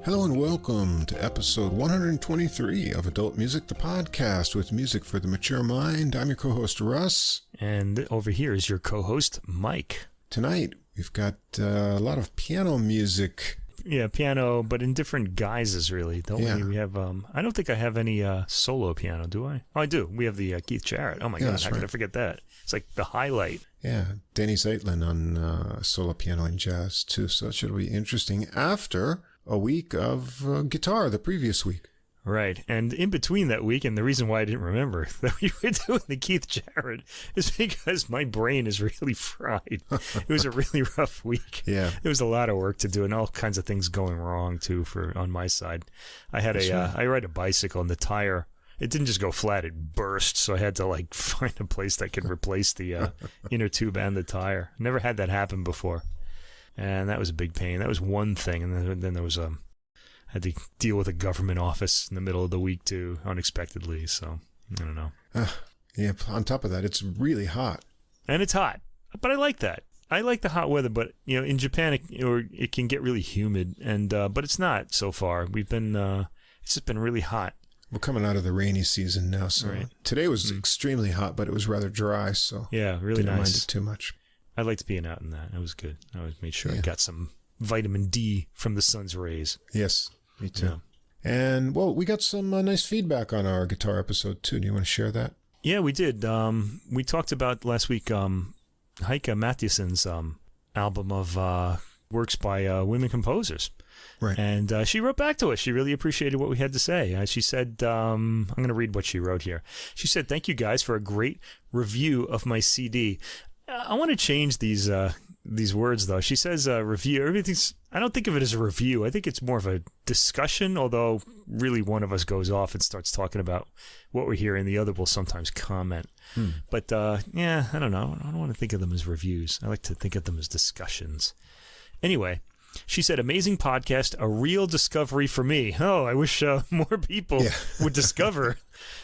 Hello and welcome to episode 123 of Adult Music, the podcast with music for the mature mind. I'm your co-host, Russ. And over here is your co-host, Mike. Tonight, we've got a lot of piano music. Yeah, piano, but in different guises, really. We have, I don't think I have any solo piano, do I? Oh, I do. We have the Keith Jarrett. Oh, my God. How could I forget that? It's like the highlight. Yeah, Denny Zeitlin on solo piano and jazz, too. So it should be interesting after a week of guitar the previous week. Right. And in between that week, and the reason why I didn't remember that we were doing the Keith Jarrett is because my brain is really fried. It was a really rough week. Yeah. There was a lot of work to do and all kinds of things going wrong, too, on my side. I had I ride a bicycle and the tire, it didn't just go flat, it burst. So I had to find a place that could replace the inner tube and the tire. Never had that happen before. And that was a big pain. That was one thing. And then there was I had to deal with a government office in the middle of the week, too, unexpectedly. So, I don't know. Yeah, on top of that, it's really hot. And it's hot. But I like that. I like the hot weather, but, in Japan, it can get really humid. And but it's not so far. We've been, it's just been really hot. We're coming out of the rainy season now. So Today was extremely hot, but it was rather dry. So yeah, really didn't nice. mind it too much. I liked being out in that. It was good. I made sure I got some vitamin D from the sun's rays. Yes, me too. Yeah. And, well, we got some nice feedback on our guitar episode, too. Do you want to share that? Yeah, we did. We talked about last week Heike Matthiesen's album of works by women composers. Right. And she wrote back to us. She really appreciated what we had to say. She said, I'm going to read what she wrote here. She said, "Thank you guys for a great review of my CD." I want to change these words, though. She says review. I don't think of it as a review. I think it's more of a discussion, although really one of us goes off and starts talking about what we're hearing. The other will sometimes comment. But, I don't know. I don't want to think of them as reviews. I like to think of them as discussions. Anyway, she said, "Amazing podcast, a real discovery for me." Oh, I wish more people would discover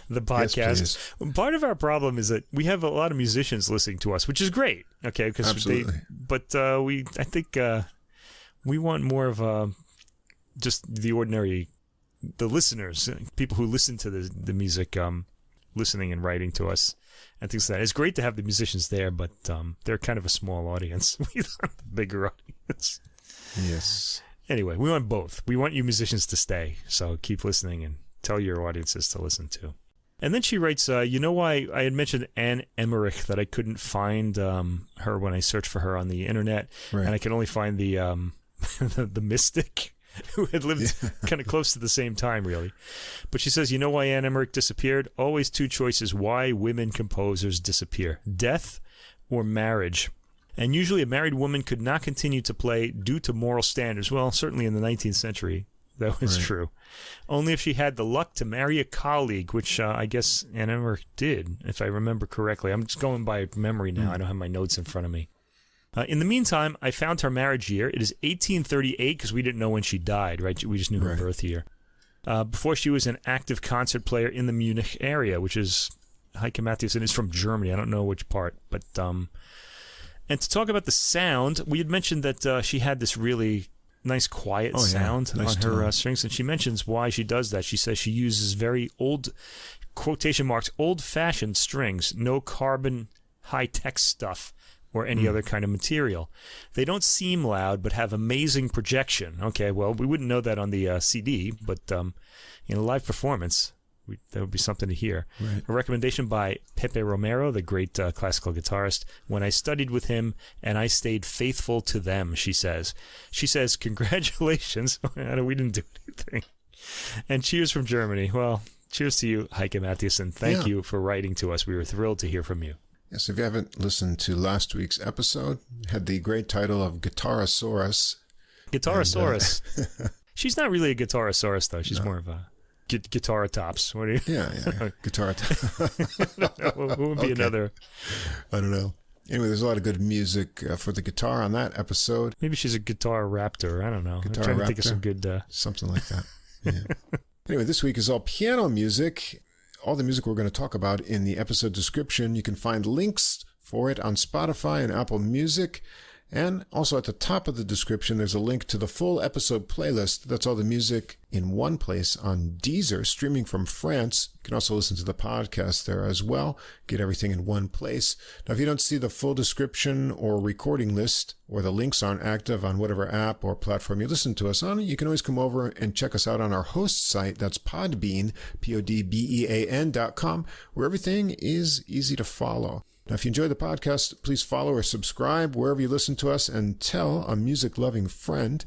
the podcast. Yes, part of our problem is that we have a lot of musicians listening to us, which is great. Okay, because I think we want more of just the listeners, people who listen to the music, listening and writing to us and things like that. It's great to have the musicians there, but they're kind of a small audience. We want a bigger audience. Yes. Anyway, we want both. We want you musicians to stay, so keep listening and tell your audiences to listen to. And then she writes, you know why I had mentioned Anne Emmerich, that I couldn't find her when I searched for her on the internet, and I could only find the the mystic who had lived kind of close to the same time, really. But she says, you know why Anne Emmerich disappeared? Always two choices why women composers disappear: death or marriage. And usually a married woman could not continue to play due to moral standards. Well, certainly in the 19th century, that was true. Only if she had the luck to marry a colleague, which I guess Anne Emmerich did, if I remember correctly. I'm just going by memory now. I don't have my notes in front of me. In the meantime, I found her marriage year. It is 1838, because we didn't know when she died, right? We just knew her birth year. Before she was an active concert player in the Munich area, which is, Heike Matthiessen is from Germany. I don't know which part, but... And to talk about the sound, we had mentioned that she had this really nice quiet sound on her strings, and she mentions why she does that. She says she uses very old, quotation marks, old-fashioned strings, no carbon high-tech stuff or any other kind of material. They don't seem loud, but have amazing projection. Okay, well, we wouldn't know that on the CD, but in a live performance... that would be something to hear. Right. A recommendation by Pepe Romero, the great classical guitarist. When I studied with him and I stayed faithful to them, she says. She says, congratulations. We didn't do anything. And cheers from Germany. Well, cheers to you, Heike Matthiessen. Thank you for writing to us. We were thrilled to hear from you. Yes, if you haven't listened to last week's episode, it had the great title of Guitarasaurus. Guitarasaurus. She's not really a Guitarasaurus, though. She's more of a... Guitar tops. What do you? Yeah. Guitar tops. What would be another? I don't know. Anyway, there's a lot of good music for the guitar on that episode. Maybe she's a guitar raptor. I don't know. I'm trying to think of some good... Something like that. Yeah. Anyway, this week is all piano music. All the music we're going to talk about in the episode description. You can find links for it on Spotify and Apple Music. And also at the top of the description, there's a link to the full episode playlist. That's all the music in one place on Deezer, streaming from France. You can also listen to the podcast there as well. Get everything in one place. Now, if you don't see the full description or recording list, or the links aren't active on whatever app or platform you listen to us on, you can always come over and check us out on our host site. That's Podbean, PODBEAN.com, where everything is easy to follow. Now, if you enjoy the podcast, please follow or subscribe wherever you listen to us and tell a music-loving friend.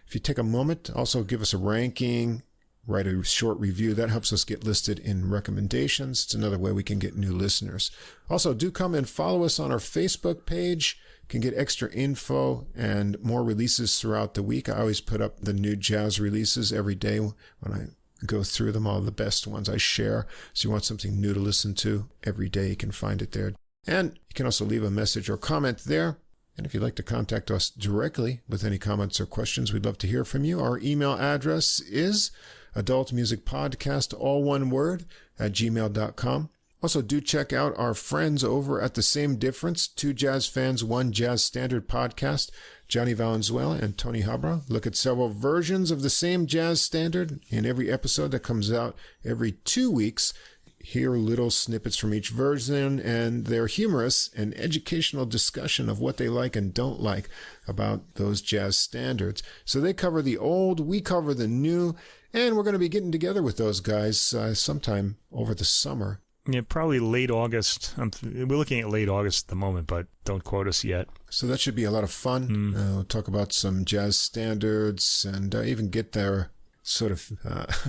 If you take a moment, also give us a ranking, write a short review. That helps us get listed in recommendations. It's another way we can get new listeners. Also, do come and follow us on our Facebook page. You can get extra info and more releases throughout the week. I always put up the new jazz releases every day when I go through them, all the best ones I share. So you want something new to listen to every day, you can find it there. And you can also leave a message or comment there. And if you'd like to contact us directly with any comments or questions, we'd love to hear from you. Our email address is adultmusicpodcast, all one word, @gmail.com. Also, do check out our friends over at The Same Difference, Two Jazz Fans, One Jazz Standard podcast, Johnny Valenzuela and Tony Habra. Look at several versions of the same jazz standard in every episode that comes out every 2 weeks. Hear little snippets from each version and their humorous and educational discussion of what they like and don't like about those jazz standards. So they cover the old, we cover the new, and we're going to be getting together with those guys sometime over the summer. Yeah, probably late August. We're looking at late August at the moment, but don't quote us yet. So that should be a lot of fun. We'll talk about some jazz standards and even get their sort of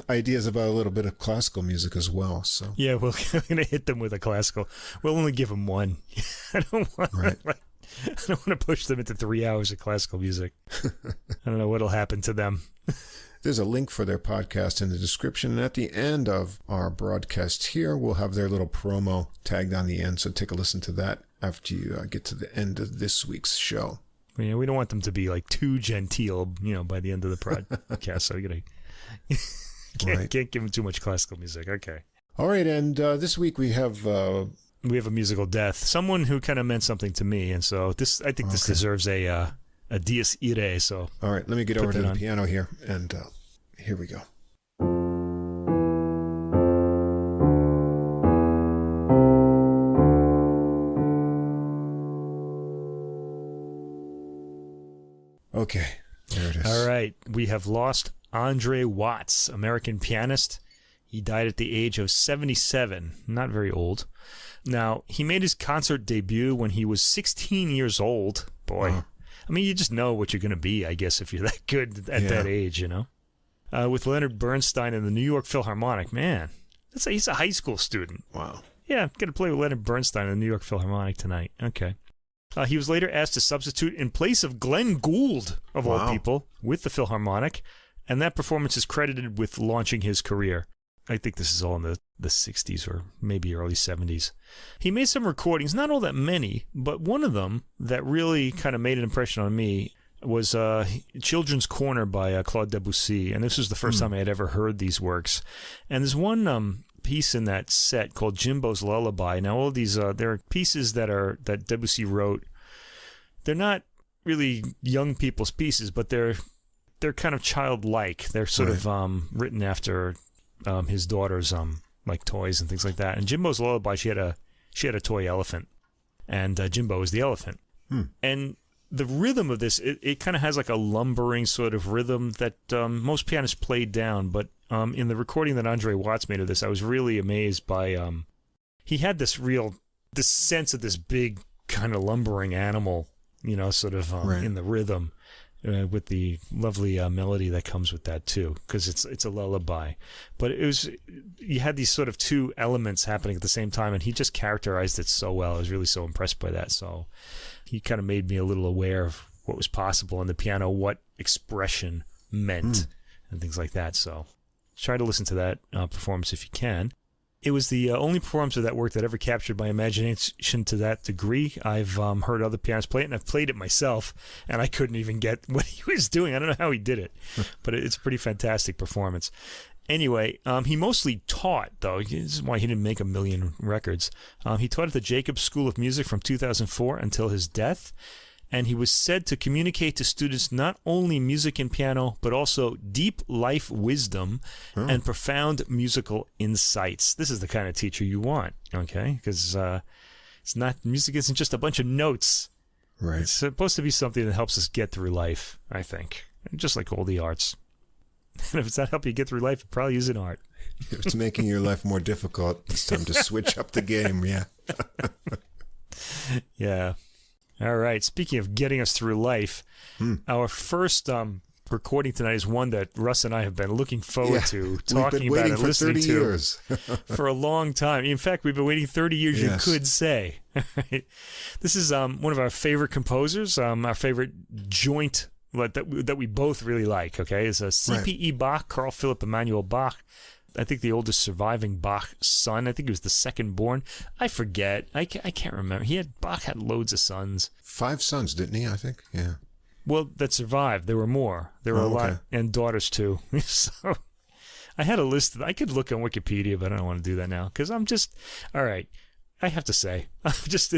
ideas about a little bit of classical music as well. So yeah, we're going to hit them with a classical. We'll only give them one. I don't want to push them into 3 hours of classical music. I don't know what'll happen to them. There's a link for their podcast in the description. And at the end of our broadcast here, we'll have their little promo tagged on the end. So take a listen to that after you get to the end of this week's show. Yeah, we don't want them to be like too genteel, by the end of the podcast. So you're going to can't give them too much classical music. Okay. All right. And this week we have a musical death. Someone who kind of meant something to me. And so I think this deserves a dies irae. So all right, let me get over to the piano here, and here we go. Okay, there it is. All right, we have lost Andre Watts, American pianist. He died at the age of 77, not very old. Now, he made his concert debut when he was 16 years old. Boy. Uh-huh. I mean, you just know what you're going to be, I guess, if you're that good at that age, with Leonard Bernstein and the New York Philharmonic. Man, he's a high school student. Wow. Yeah, I'm going to play with Leonard Bernstein and the New York Philharmonic tonight. Okay. He was later asked to substitute in place of Glenn Gould, of all people, with the Philharmonic, and that performance is credited with launching his career. I think this is all in the 60s or maybe early 70s. He made some recordings, not all that many, but one of them that really kind of made an impression on me was Children's Corner by Claude Debussy, and this was the first time I had ever heard these works. And there's one piece in that set called Jimbo's Lullaby. Now, all of these, there are pieces that Debussy wrote. They're not really young people's pieces, but they're kind of childlike. They're sort of written after his daughter's like toys and things like that. And Jimbo's Lullaby, she had a toy elephant, and Jimbo is the elephant. And the rhythm of this, it kind of has like a lumbering sort of rhythm that most pianists played down. But in the recording that Andre Watts made of this, I was really amazed by. He had this sense of this big kind of lumbering animal, sort of in the rhythm. With the lovely melody that comes with that too, because it's a lullaby. But you had these sort of two elements happening at the same time, and he just characterized it so well. I was really so impressed by that. So he kind of made me a little aware of what was possible on the piano, what expression meant, and things like that. So try to listen to that performance if you can. It was the only performance of that work that ever captured my imagination to that degree. I've heard other pianists play it, and I've played it myself, and I couldn't even get what he was doing. I don't know how he did it, but it's a pretty fantastic performance. Anyway, he mostly taught, though. This is why he didn't make a million records. He taught at the Jacobs School of Music from 2004 until his death, and he was said to communicate to students not only music and piano, but also deep life wisdom and profound musical insights. This is the kind of teacher you want, okay? Because music isn't just a bunch of notes. Right. It's supposed to be something that helps us get through life, I think, just like all the arts. And if it's not helping you get through life, it probably isn't art. If it's making your life more difficult, it's time to switch up the game, yeah. Yeah. All right. Speaking of getting us through life, our first recording tonight is one that Russ and I have been looking forward to, talking about and listening to years. for a long time. In fact, we've been waiting 30 years, yes. You could say. This is one of our favorite composers, our favorite joint that we both really like, okay? It's a C.P.E. Bach, Carl Philipp Emanuel Bach. I think the oldest surviving Bach son. I think he was the second born. I forget. I can't remember. Bach had loads of sons. 5 sons, didn't he? I think. Yeah. Well, that survived. There were more. There were a lot, and daughters too. So I had a list. I could look on Wikipedia, but I don't want to do that now because I'm just all right. I have to say, I'm just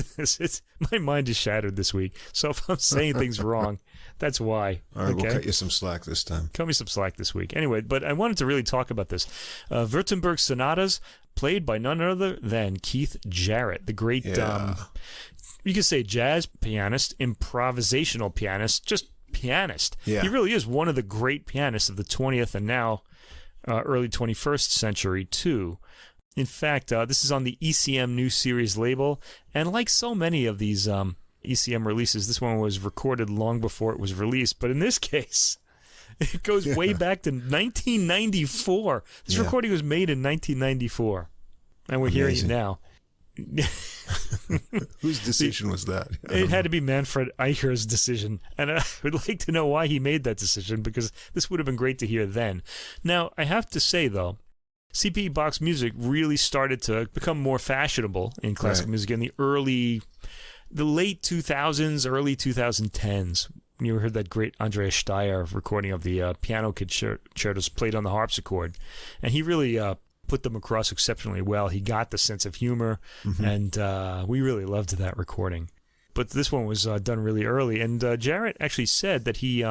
my mind is shattered this week. So if I'm saying things wrong, that's why. All right, we'll cut you some slack this time. Cut me some slack this week. Anyway, but I wanted to really talk about this. Wurttemberg Sonatas, played by none other than Keith Jarrett, the great, you could say jazz pianist, improvisational pianist, just pianist. Yeah. He really is one of the great pianists of the 20th and now early 21st century, too. In fact, this is on the ECM New Series label, and like so many of these ECM releases, this one was recorded long before it was released. But in this case, it goes way back to 1994. This recording was made in 1994, and we're hearing it now. Whose decision was that? It had to be Manfred Eicher's decision, and I would like to know why he made that decision, because this would have been great to hear then. Now, I have to say, though, C.P.E. Bach's music really started to become more fashionable in classical music in the late 2000s, early 2010s. You heard that great Andreas Steyer recording of the piano concertos played on the harpsichord, and he really put them across exceptionally well. He got the sense of humor, and we really loved that recording. But this one was done really early, and Jarrett actually said that he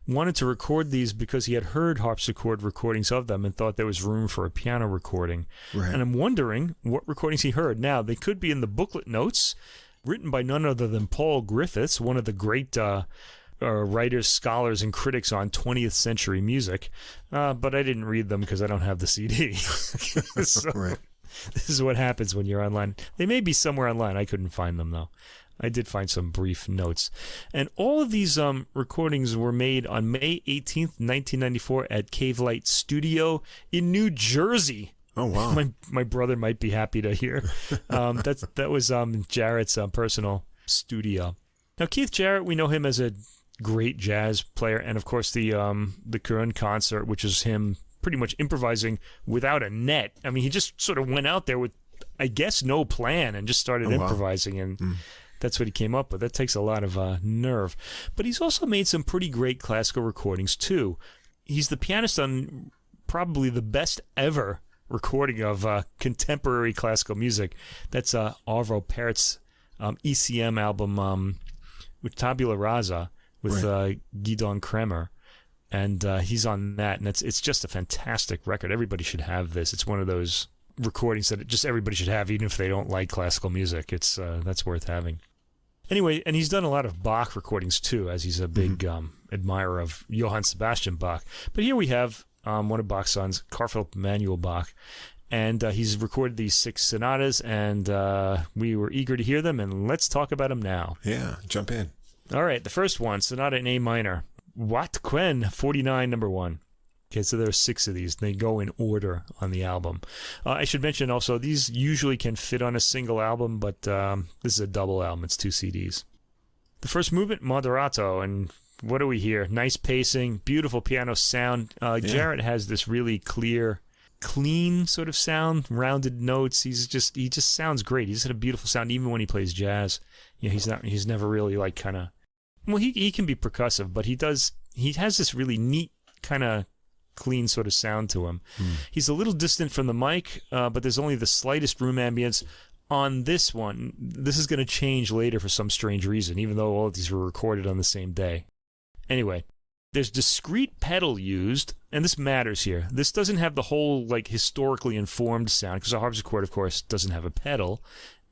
wanted to record these because he had heard harpsichord recordings of them and thought there was room for a piano recording. Right. And I'm wondering what recordings he heard. Now, they could be in the booklet notes, written by none other than Paul Griffiths, one of the great writers, scholars, and critics on 20th century music. But I didn't read them because I don't have the CD. So, this is what happens when you're online. They may be somewhere online. I couldn't find them, though. I did find some brief notes. And all of these recordings were made on May 18th, 1994 at Cave Light Studio in New Jersey. Oh, wow. My brother might be happy to hear. That was Jarrett's personal studio. Now, Keith Jarrett, we know him as a great jazz player, and, of course, the Köln concert, which is him pretty much improvising without a net. I mean, he just sort of went out there with, I guess, no plan and just started improvising, and that's what he came up with. That takes a lot of nerve. But he's also made some pretty great classical recordings, too. He's the pianist on probably the best ever recording of contemporary classical music. That's Arvo Pärt's ECM album with Tabula Rasa with Gidon Kremer. And he's on that, and it's just a fantastic record. Everybody should have this. It's one of those recordings that just everybody should have, even if they don't like classical music. It's that's worth having. Anyway, and he's done a lot of Bach recordings too, as he's a big admirer of Johann Sebastian Bach. But here we have one of Bach's sons, Carl Philipp Emanuel Bach, and he's recorded these 6 sonatas, and we were eager to hear them, and let's talk about them now. Yeah, jump in. All right, the first one, Sonata in A minor, Wat Quen 49, number 1. Okay, so there are 6 of these. They go in order on the album. I should mention also, these usually can fit on a single album, but this is a double album. It's 2 CDs. The first movement, Moderato, and what do we hear? Nice pacing, beautiful piano sound. Jarrett has this really clear, clean sort of sound, rounded notes. He just sounds great. He's got a beautiful sound, even when he plays jazz. You know, he's never really like kind of. Well, he can be percussive, but he has this really neat kind of clean sort of sound to him. He's a little distant from the mic, but there's only the slightest room ambience on this one, this is going to change later for some strange reason, even though all of these were recorded on the same day. Anyway, there's discrete pedal used, and this matters here. This doesn't have the whole, like, historically informed sound, because a harpsichord, of course, doesn't have a pedal,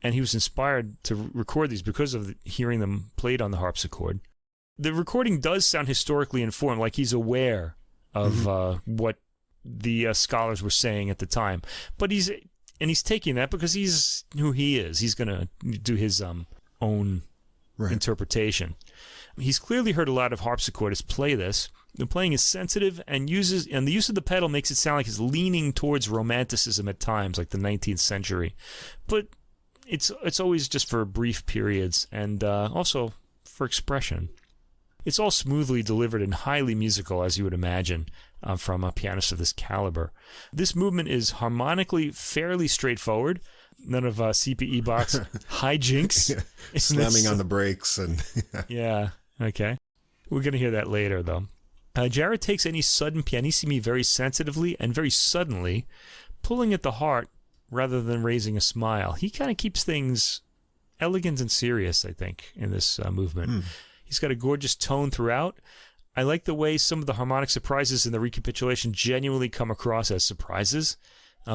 and he was inspired to record these because of hearing them played on the harpsichord. The recording does sound historically informed, like he's aware of what the scholars were saying at the time. But he's taking that because he's who he is. He's going to do his own interpretation. He's clearly heard a lot of harpsichordists play this. The playing is sensitive and the use of the pedal makes it sound like he's leaning towards romanticism at times, like the 19th century. But it's always just for brief periods and also for expression. It's all smoothly delivered and highly musical, as you would imagine, from a pianist of this caliber. This movement is harmonically fairly straightforward. None of C.P.E. Bach's hijinks. Slamming on the brakes. And yeah, okay. We're going to hear that later, though. Jarrett takes any sudden pianissimi very sensitively and very suddenly, pulling at the heart rather than raising a smile. He kind of keeps things elegant and serious, I think, in this movement. He's got a gorgeous tone throughout. I like the way some of the harmonic surprises in the recapitulation genuinely come across as surprises.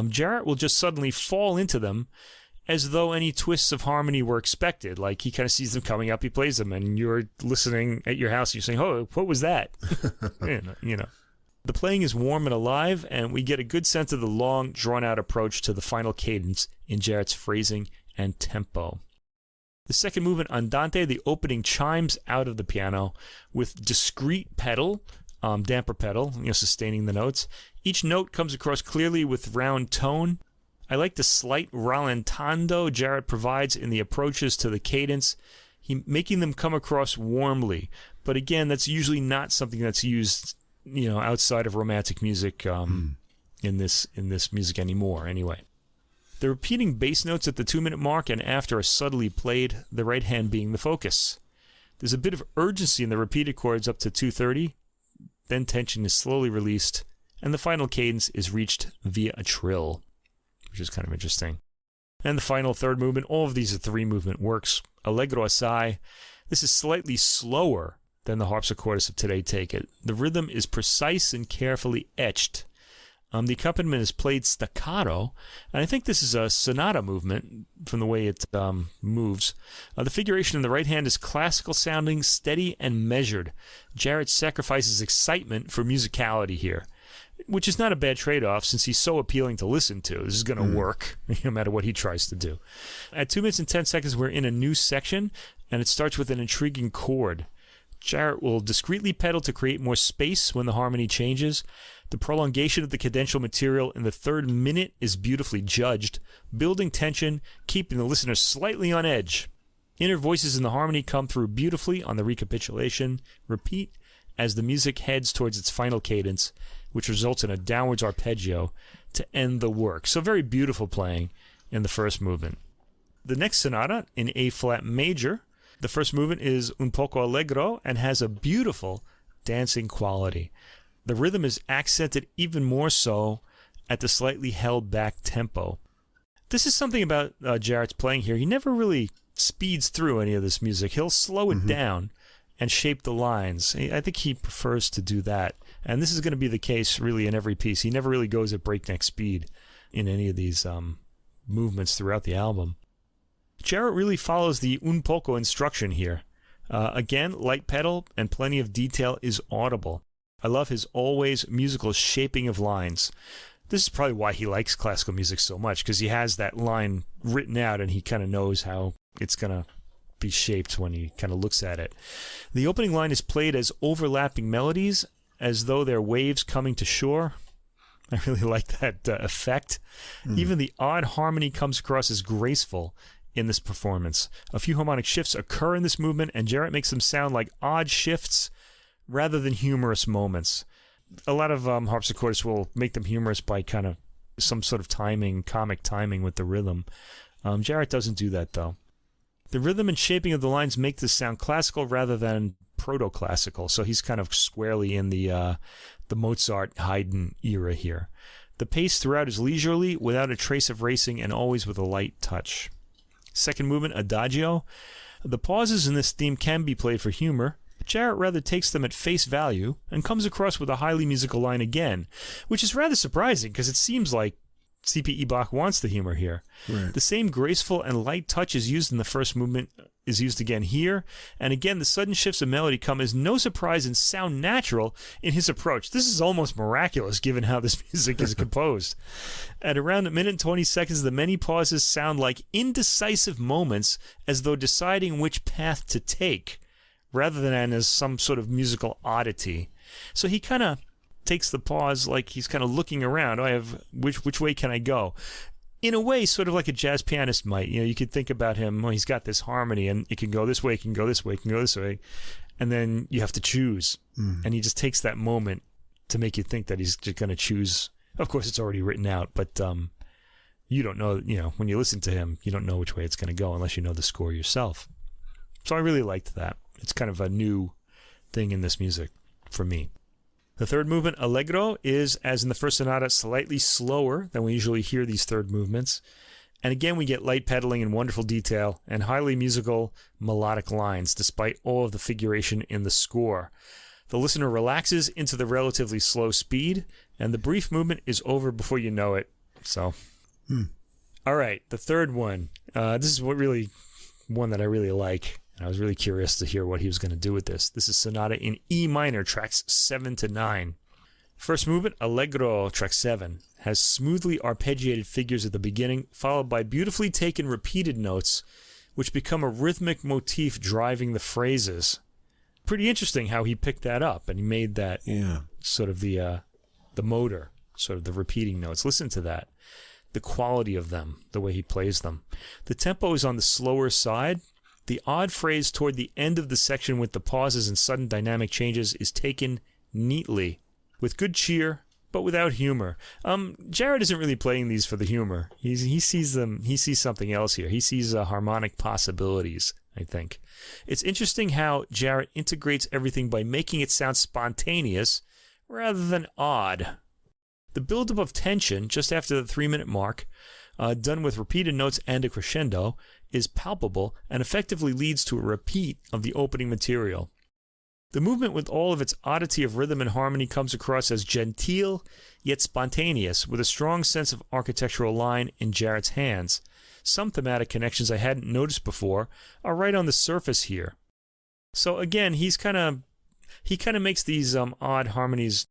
Jarrett will just suddenly fall into them as though any twists of harmony were expected. Like he kind of sees them coming up, he plays them, and you're listening at your house and you're saying, oh, what was that? you know. The playing is warm and alive, and we get a good sense of the long, drawn-out approach to the final cadence in Jarrett's phrasing and tempo. The second movement, Andante, the opening chimes out of the piano with discrete pedal, damper pedal, sustaining the notes. Each note comes across clearly with round tone. I like the slight rallentando Jarrett provides in the approaches to the cadence, making them come across warmly. But again, that's usually not something that's used, outside of romantic music in this music anymore. Anyway. The repeating bass notes at the 2-minute mark and after are subtly played, the right hand being the focus. There's a bit of urgency in the repeated chords up to 2:30, then tension is slowly released, and the final cadence is reached via a trill, which is kind of interesting. And the final third movement, all of these are 3-movement works. Allegro assai. This is slightly slower than the harpsichordists of today take it. The rhythm is precise and carefully etched. The accompaniment is played staccato, and I think this is a sonata movement from the way it moves. The figuration in the right hand is classical sounding, steady, and measured. Jarrett sacrifices excitement for musicality here, which is not a bad trade-off since he's so appealing to listen to. This is going to work no matter what he tries to do. At 2 minutes and 10 seconds, we're in a new section, and it starts with an intriguing chord. Jarrett will discreetly pedal to create more space when the harmony changes. The prolongation of the cadential material in the 3rd minute is beautifully judged, building tension, keeping the listener slightly on edge. Inner voices in the harmony come through beautifully on the recapitulation. Repeat as the music heads towards its final cadence, which results in a downwards arpeggio to end the work. So very beautiful playing in the first movement. The next sonata in A-flat major. The first movement is un poco allegro and has a beautiful dancing quality. The rhythm is accented even more so at the slightly held back tempo. This is something about Jarrett's playing here. He never really speeds through any of this music. He'll slow it down and shape the lines. I think he prefers to do that. And this is going to be the case really in every piece. He never really goes at breakneck speed in any of these movements throughout the album. Jarrett really follows the un poco instruction here. Again, light pedal and plenty of detail is audible. I love his always musical shaping of lines. This is probably why he likes classical music so much, because he has that line written out and he kind of knows how it's going to be shaped when he kind of looks at it. The opening line is played as overlapping melodies, as though they're waves coming to shore. I really like that effect. Even the odd harmony comes across as graceful in this performance. A few harmonic shifts occur in this movement, and Jarrett makes them sound like odd shifts rather than humorous moments. A lot of harpsichordists will make them humorous by kind of some sort of timing, comic timing with the rhythm. Jarrett doesn't do that, though. The rhythm and shaping of the lines make this sound classical rather than proto-classical, so he's kind of squarely in the Mozart, Haydn era here. The pace throughout is leisurely, without a trace of racing, and always with a light touch. Second movement, Adagio. The pauses in this theme can be played for humor, but Jarrett rather takes them at face value and comes across with a highly musical line again, which is rather surprising because it seems like C.P.E. Bach wants the humor here. Right. The same graceful and light touch is used in the first movement is used again here, and again the sudden shifts of melody come as no surprise and sound natural in his approach. This is almost miraculous given how this music is composed. At around a minute and 20 seconds, the many pauses sound like indecisive moments as though deciding which path to take, rather than as some sort of musical oddity. So he kind of takes the pause like he's kind of looking around. I have which way can I go? In a way, sort of like a jazz pianist might. You know, you could think about him, well, he's got this harmony, and it can go this way, it can go this way, it can go this way, and then you have to choose. And he just takes that moment to make you think that he's just going to choose. Of course, it's already written out, but you don't know, when you listen to him, you don't know which way it's going to go unless you know the score yourself. So I really liked that. It's kind of a new thing in this music for me. The third movement, Allegro, is, as in the first sonata, slightly slower than we usually hear these third movements. And again, we get light pedaling and wonderful detail and highly musical melodic lines, despite all of the figuration in the score. The listener relaxes into the relatively slow speed, and the brief movement is over before you know it. So, All right, the third one. This is one that I really like. I was really curious to hear what he was going to do with this. This is Sonata in E minor, tracks 7 to 9. First movement, Allegro, track 7, has smoothly arpeggiated figures at the beginning, followed by beautifully taken repeated notes, which become a rhythmic motif driving the phrases. Pretty interesting how he picked that up, and he made that sort of the motor, sort of the repeating notes. Listen to that. The quality of them, the way he plays them. The tempo is on the slower side. The odd phrase toward the end of the section with the pauses and sudden dynamic changes is taken neatly, with good cheer, but without humor. Jarrett isn't really playing these for the humor. He sees something else here. He sees harmonic possibilities, I think. It's interesting how Jarrett integrates everything by making it sound spontaneous rather than odd. The buildup of tension just after the 3-minute mark, done with repeated notes and a crescendo, is palpable and effectively leads to a repeat of the opening material. The movement, with all of its oddity of rhythm and harmony, comes across as genteel yet spontaneous, with a strong sense of architectural line in Jarrett's hands. Some thematic connections I hadn't noticed before are right on the surface here. So again, he kind of makes these odd harmonies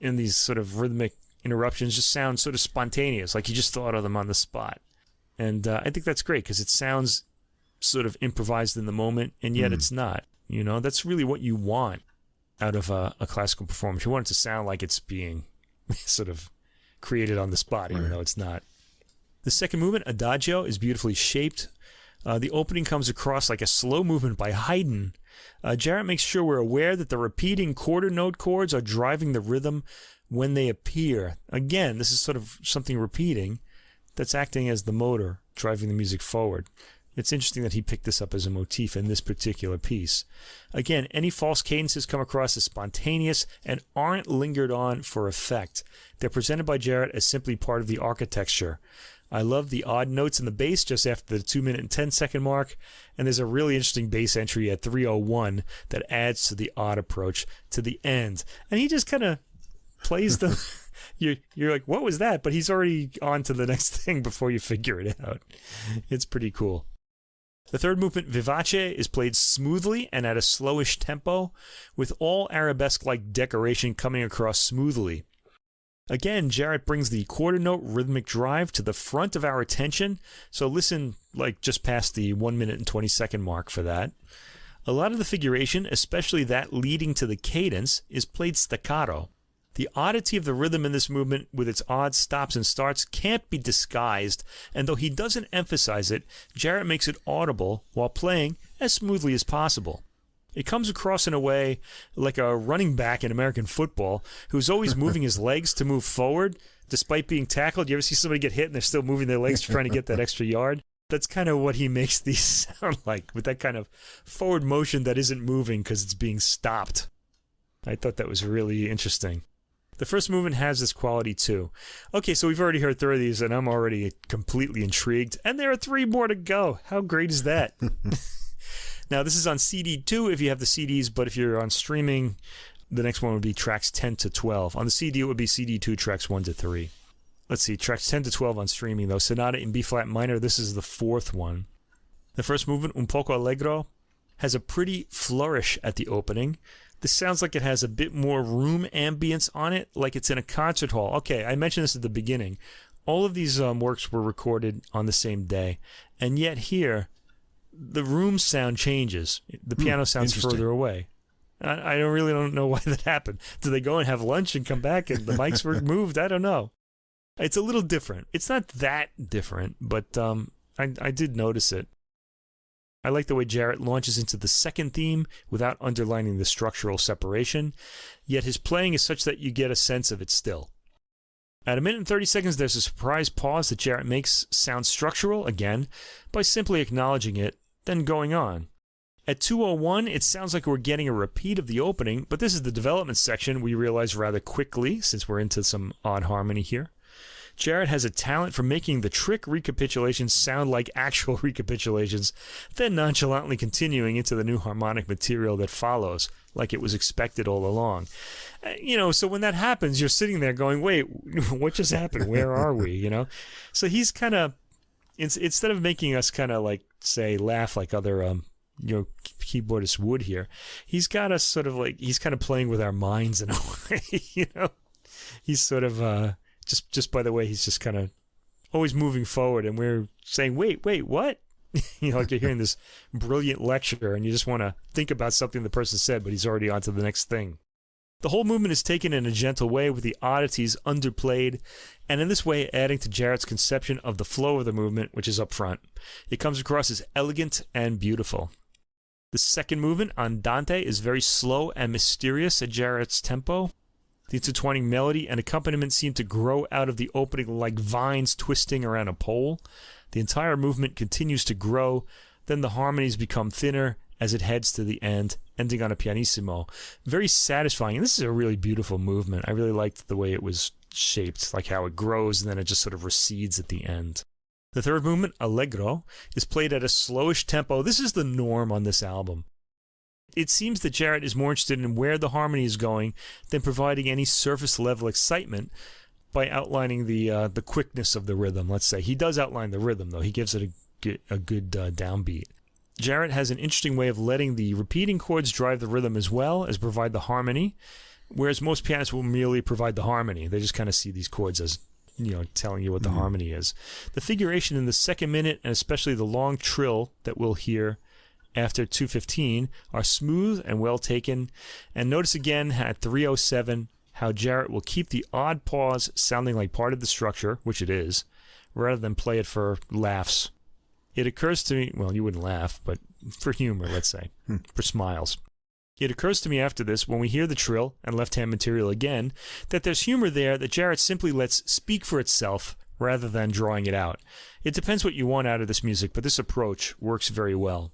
in these sort of rhythmic interruptions just sound sort of spontaneous, like he just thought of them on the spot. And I think that's great because it sounds sort of improvised in the moment, and yet it's not. That's really what you want out of a classical performance. You want it to sound like it's being sort of created on the spot, even though it's not. The second movement, Adagio, is beautifully shaped. The opening comes across like a slow movement by Haydn. Jarrett makes sure we're aware that the repeating quarter note chords are driving the rhythm when they appear. Again, this is sort of something repeating that's acting as the motor, driving the music forward. It's interesting that he picked this up as a motif in this particular piece. Again, any false cadences come across as spontaneous and aren't lingered on for effect. They're presented by Jarrett as simply part of the architecture. I love the odd notes in the bass just after the 2-minute and 10-second mark, and there's a really interesting bass entry at 3:01 that adds to the odd approach to the end. And he just kind of plays them. You're like, what was that? But he's already on to the next thing before you figure it out. It's pretty cool. The third movement, Vivace, is played smoothly and at a slowish tempo, with all arabesque-like decoration coming across smoothly. Again, Jarrett brings the quarter note rhythmic drive to the front of our attention, so listen like just past the 1-minute and 20-second mark for that. A lot of the figuration, especially that leading to the cadence, is played staccato. The oddity of the rhythm in this movement, with its odd stops and starts, can't be disguised, and though he doesn't emphasize it, Jarrett makes it audible while playing as smoothly as possible. It comes across in a way like a running back in American football who's always moving his legs to move forward despite being tackled. You ever see somebody get hit and they're still moving their legs trying to get that extra yard? That's kind of what he makes these sound like, with that kind of forward motion that isn't moving because it's being stopped. I thought that was really interesting. The first movement has this quality too. Okay, so we've already heard 3 of these, and I'm already completely intrigued. And there are 3 more to go. How great is that? Now, this is on CD too if you have the CDs, but if you're on streaming, the next one would be tracks 10 to 12. On the CD, it would be CD2, tracks 1 to 3. Let's see, tracks 10 to 12 on streaming, though. Sonata in B-flat minor, this is the 4th one. The first movement, Un poco allegro, has a pretty flourish at the opening. This sounds like it has a bit more room ambience on it, like it's in a concert hall. Okay, I mentioned this at the beginning. All of these works were recorded on the same day, and yet here, the room sound changes. The piano sounds further away. I don't know why that happened. Did they go and have lunch and come back and the mics were moved? I don't know. It's a little different. It's not that different, but I did notice it. I like the way Jarrett launches into the second theme without underlining the structural separation, yet his playing is such that you get a sense of it still. At 1 minute and 30 seconds, there's a surprise pause that Jarrett makes sound structural, again, by simply acknowledging it, then going on. At 2:01, it sounds like we're getting a repeat of the opening, but this is the development section, we realize rather quickly, since we're into some odd harmony here. Jarrett has a talent for making the trick recapitulations sound like actual recapitulations, then nonchalantly continuing into the new harmonic material that follows, like it was expected all along. So when that happens, you're sitting there going, wait, what just happened? Where are we? So he's kind of, instead of making us kind of like, say, laugh like other, keyboardists would here, he's got us sort of like, he's kind of playing with our minds in a way, He's sort of, just by the way, he's just kind of always moving forward, and we're saying, wait, what? Like you're hearing this brilliant lecture, and you just want to think about something the person said, but he's already on to the next thing. The whole movement is taken in a gentle way with the oddities underplayed, and in this way adding to Jarrett's conception of the flow of the movement, which is up front. It comes across as elegant and beautiful. The second movement, Andante, is very slow and mysterious at Jarrett's tempo. The intertwining melody and accompaniment seem to grow out of the opening like vines twisting around a pole. The entire movement continues to grow, then the harmonies become thinner as it heads to the end, ending on a pianissimo. Very satisfying, and this is a really beautiful movement. I really liked the way it was shaped, like how it grows and then it just sort of recedes at the end. The third movement, Allegro, is played at a slowish tempo. This is the norm on this album. It seems that Jarrett is more interested in where the harmony is going than providing any surface-level excitement by outlining the quickness of the rhythm, let's say. He does outline the rhythm, though. He gives it a good downbeat. Jarrett has an interesting way of letting the repeating chords drive the rhythm as well as provide the harmony, whereas most pianists will merely provide the harmony. They just kind of see these chords as, telling you what the harmony is. The figuration in the second minute, and especially the long trill that we'll hear after 2:15, are smooth and well taken. And notice again at 3:07 how Jarrett will keep the odd pause sounding like part of the structure, which it is, rather than play it for laughs. It occurs to me, well, you wouldn't laugh, but for humor, let's say, for smiles. It occurs to me after this, when we hear the trill and left-hand material again, that there's humor there that Jarrett simply lets speak for itself rather than drawing it out. It depends what you want out of this music, but this approach works very well.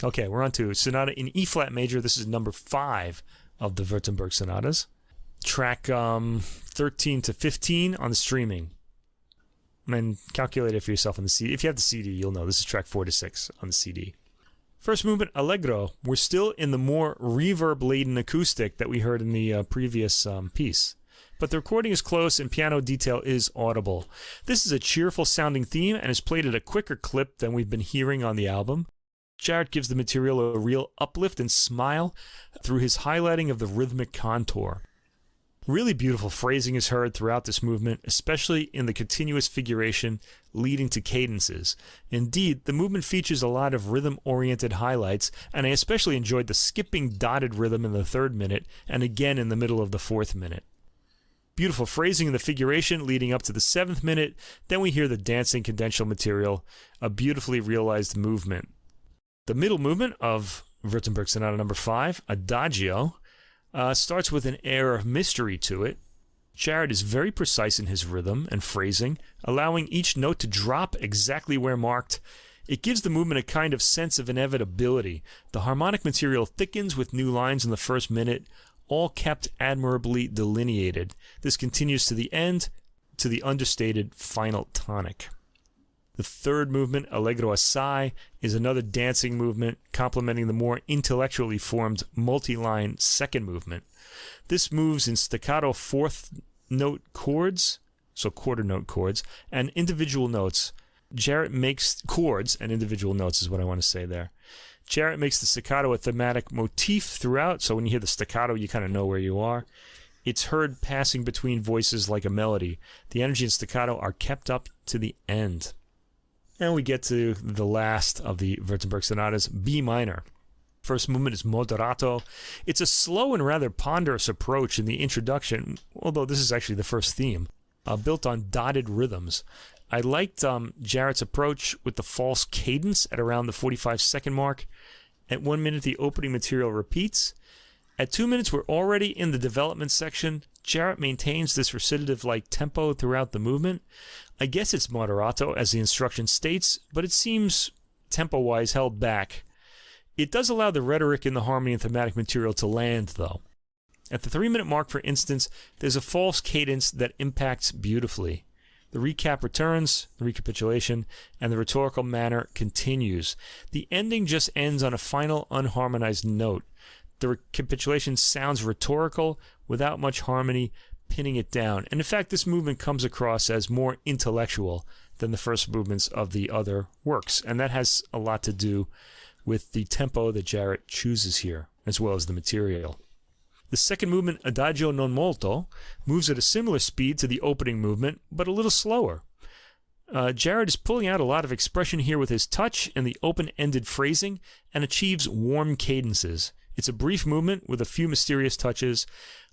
Okay, we're on to Sonata in E-flat major. This is number 5 of the Wurttemberg sonatas. Track 13 to 15 on the streaming. And calculate it for yourself on the CD. If you have the CD, you'll know. This is track 4 to 6 on the CD. First movement, Allegro. We're still in the more reverb-laden acoustic that we heard in the previous piece. But the recording is close and piano detail is audible. This is a cheerful-sounding theme and is played at a quicker clip than we've been hearing on the album. Jarrett gives the material a real uplift and smile through his highlighting of the rhythmic contour. Really beautiful phrasing is heard throughout this movement, especially in the continuous figuration leading to cadences. Indeed, the movement features a lot of rhythm-oriented highlights, and I especially enjoyed the skipping dotted rhythm in the 3rd minute and again in the middle of the 4th minute. Beautiful phrasing in the figuration leading up to the 7th minute, then we hear the dancing cadential material, a beautifully realized movement. The middle movement of Wurttemberg Sonata number 5, Adagio, starts with an air of mystery to it. Jarrett is very precise in his rhythm and phrasing, allowing each note to drop exactly where marked. It gives the movement a kind of sense of inevitability. The harmonic material thickens with new lines in the 1st minute, all kept admirably delineated. This continues to the end, to the understated final tonic. The third movement, Allegro assai, is another dancing movement complementing the more intellectually formed multi-line second movement. This moves in staccato fourth note chords, so quarter note chords, and individual notes. Jarrett makes chords and individual notes is what I want to say there. Jarrett makes the staccato a thematic motif throughout, so when you hear the staccato, you kind of know where you are. It's heard passing between voices like a melody. The energy and staccato are kept up to the end. And we get to the last of the Wurttemberg sonatas, B minor. First movement is moderato. It's a slow and rather ponderous approach in the introduction, although this is actually the first theme, built on dotted rhythms. I liked Jarrett's approach with the false cadence at around the 45-second mark. At 1 minute, the opening material repeats. At 2 minutes, we're already in the development section. Jarrett maintains this recitative-like tempo throughout the movement. I guess it's moderato, as the instruction states, but it seems tempo-wise held back. It does allow the rhetoric in the harmony and thematic material to land, though. At the 3-minute mark, for instance, there's a false cadence that impacts beautifully. The recap returns, the recapitulation, and the rhetorical manner continues. The ending just ends on a final unharmonized note. The recapitulation sounds rhetorical without much harmony, pinning it down. And in fact, this movement comes across as more intellectual than the first movements of the other works. And that has a lot to do with the tempo that Jarrett chooses here, as well as the material. The second movement, Adagio non molto, moves at a similar speed to the opening movement, but a little slower. Jarrett is pulling out a lot of expression here with his touch and the open-ended phrasing, and achieves warm cadences. It's a brief movement with a few mysterious touches,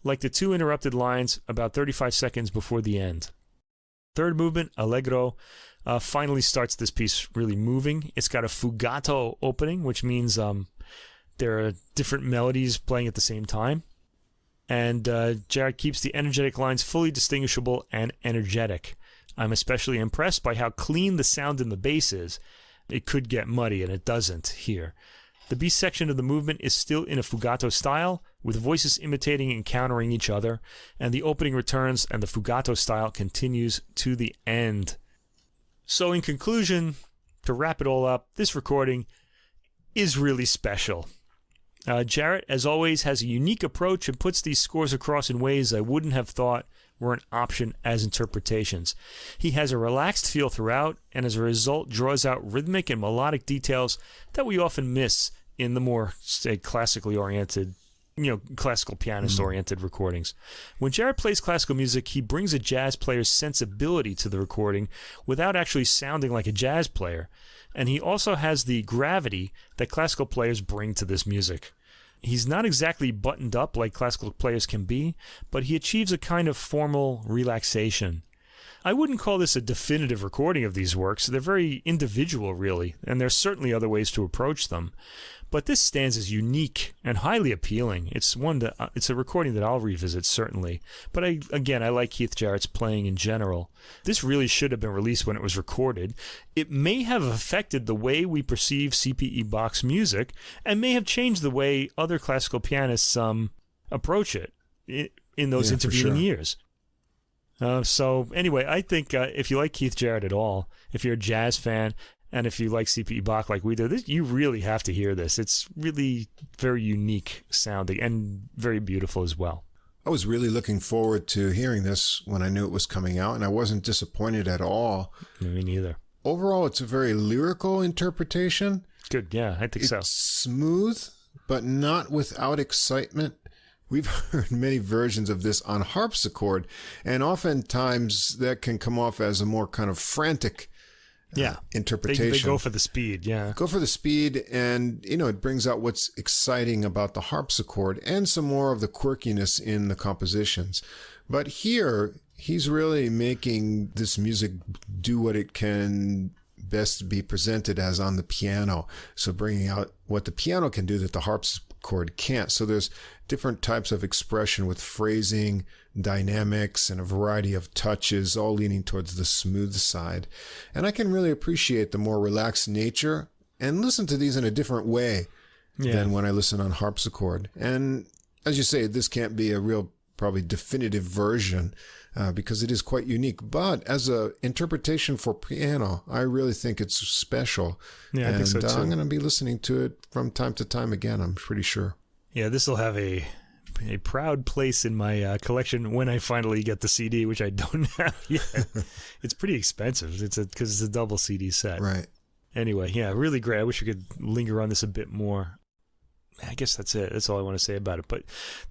like the two interrupted lines about 35 seconds before the end. Third movement, Allegro, finally starts this piece really moving. It's got a fugato opening, which means there are different melodies playing at the same time. And Jarrett keeps the energetic lines fully distinguishable and energetic. I'm especially impressed by how clean the sound in the bass is. It could get muddy, and it doesn't here. The B section of the movement is still in a fugato style, with voices imitating and countering each other, and the opening returns and the fugato style continues to the end. So in conclusion, to wrap it all up, this recording is really special. Jarrett, as always, has a unique approach and puts these scores across in ways I wouldn't have thought were an option as interpretations. He has a relaxed feel throughout, and as a result draws out rhythmic and melodic details that we often miss in the more, say, classically oriented, classical pianist-oriented recordings. When Jarrett plays classical music, he brings a jazz player's sensibility to the recording without actually sounding like a jazz player. And he also has the gravity that classical players bring to this music. He's not exactly buttoned up like classical players can be, but he achieves a kind of formal relaxation. I wouldn't call this a definitive recording of these works. They're very individual, really, and there's certainly other ways to approach them. But this stands as unique and highly appealing. It's a recording that I'll revisit, certainly. But I like Keith Jarrett's playing in general. This really should have been released when it was recorded. It may have affected the way we perceive C.P.E. Bach's music, and may have changed the way other classical pianists approach it in those intervening years. So anyway, I think if you like Keith Jarrett at all, if you're a jazz fan, and if you like C.P.E. Bach like we do, you really have to hear this. It's really very unique sounding and very beautiful as well. I was really looking forward to hearing this when I knew it was coming out, and I wasn't disappointed at all. Me neither. Overall, it's a very lyrical interpretation. Good, yeah, I think so. It's smooth, but not without excitement. We've heard many versions of this on harpsichord, and oftentimes that can come off as a more kind of frantic interpretation. They go for the speed, Go for the speed, and, it brings out what's exciting about the harpsichord and some more of the quirkiness in the compositions. But here, he's really making this music do what it can best be presented as on the piano. So bringing out what the piano can do that the harpsichord can't. So there's different types of expression with phrasing, dynamics, and a variety of touches, all leaning towards the smooth side. And I can really appreciate the more relaxed nature and listen to these in a different way than when I listen on harpsichord. And as you say, this can't be a real, probably definitive version because it is quite unique. But as a interpretation for piano, I really think it's special. Yeah, I think so too. I'm going to be listening to it from time to time again, I'm pretty sure. Yeah, this will have a proud place in my collection when I finally get the CD, which I don't have yet. It's pretty expensive. Because it's a double CD set. Right. Anyway, yeah, really great. I wish we could linger on this a bit more. I guess that's it. That's all I want to say about it. But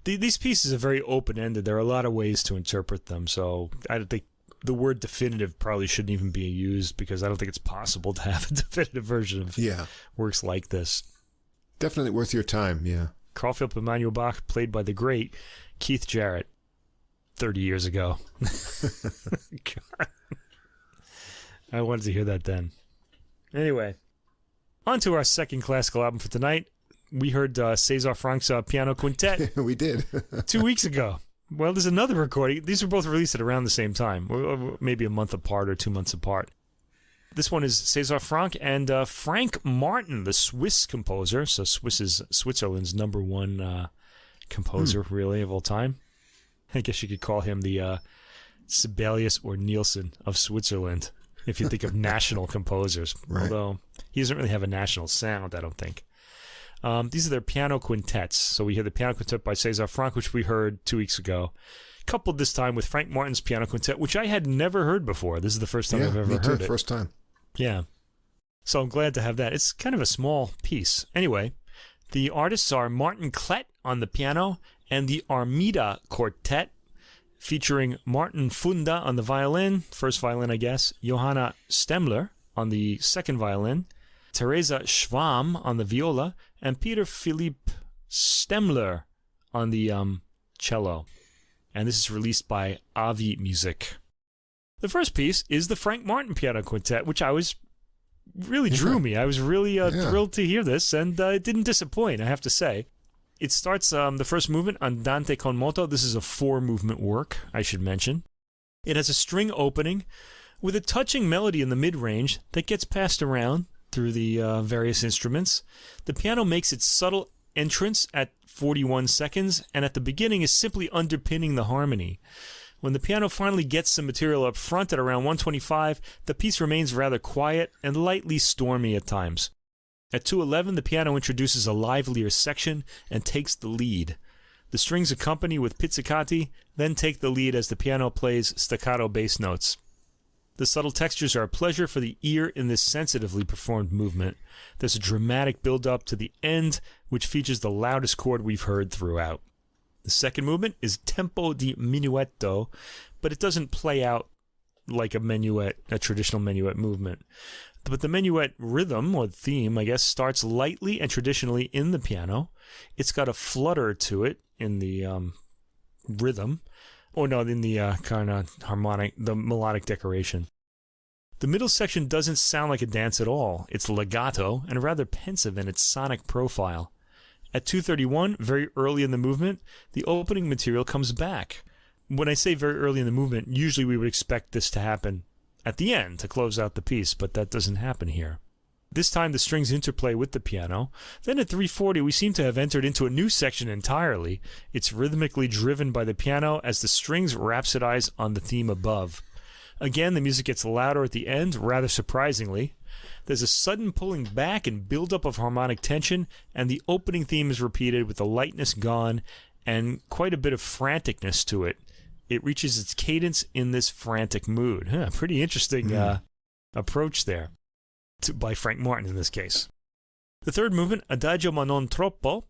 these pieces are very open-ended. There are a lot of ways to interpret them. So I don't think the word definitive probably shouldn't even be used because I don't think it's possible to have a definitive version of works like this. Definitely worth your time, yeah. Carl Philipp Emanuel Bach, played by the great Keith Jarrett 30 years ago. God. I wanted to hear that then. Anyway, on to our second classical album for tonight. We heard César Franck's Piano Quintet. We did. 2 weeks ago. Well, there's another recording. These were both released at around the same time, maybe a month apart or 2 months apart. This one is César Franck and Frank Martin, the Swiss composer. So Swiss is Switzerland's number one composer, really, of all time. I guess you could call him the Sibelius or Nielsen of Switzerland, if you think of national composers. Right. Although he doesn't really have a national sound, I don't think. These are their piano quintets. So we hear the piano quintet by César Franck, which we heard 2 weeks ago, coupled this time with Frank Martin's piano quintet, which I had never heard before. This is the first time I've ever heard it. First time. Yeah. So I'm glad to have that. It's kind of a small piece. Anyway, the artists are Martin Klett on the piano and the Armida Quartet, featuring Martin Funda on the violin, first violin, I guess, Johanna Stemmler on the second violin, Theresa Schwamm on the viola, and Peter Philipp Stemmler on the cello. And this is released by Avi Music. The first piece is the Frank Martin Piano Quintet, which really drew me. I was really thrilled to hear this, and it didn't disappoint, I have to say. It starts the first movement, Andante con moto. This is a 4-movement work, I should mention. It has a string opening with a touching melody in the mid-range that gets passed around through the various instruments. The piano makes its subtle entrance at 41 seconds, and at the beginning is simply underpinning the harmony. When the piano finally gets some material up front at around 125, the piece remains rather quiet and lightly stormy at times. At 211, the piano introduces a livelier section and takes the lead. The strings accompany with pizzicati, then take the lead as the piano plays staccato bass notes. The subtle textures are a pleasure for the ear in this sensitively performed movement. There's a dramatic build-up to the end, which features the loudest chord we've heard throughout. The second movement is tempo di minuetto, but it doesn't play out like a minuet, a traditional minuet movement. But the minuet rhythm, or theme, I guess, starts lightly and traditionally in the piano. It's got a flutter to it in the rhythm, in the kind of harmonic, the melodic decoration. The middle section doesn't sound like a dance at all. It's legato and rather pensive in its sonic profile. At 2:31, very early in the movement, the opening material comes back. When I say very early in the movement, usually we would expect this to happen at the end to close out the piece, but that doesn't happen here. This time the strings interplay with the piano. Then at 3:40, we seem to have entered into a new section entirely. It's rhythmically driven by the piano as the strings rhapsodize on the theme above. Again, the music gets louder at the end, rather surprisingly. There's a sudden pulling back and build-up of harmonic tension, and the opening theme is repeated with the lightness gone and quite a bit of franticness to it. It reaches its cadence in this frantic mood. Pretty interesting approach there, by Frank Martin in this case. The third movement, Adagio ma non troppo,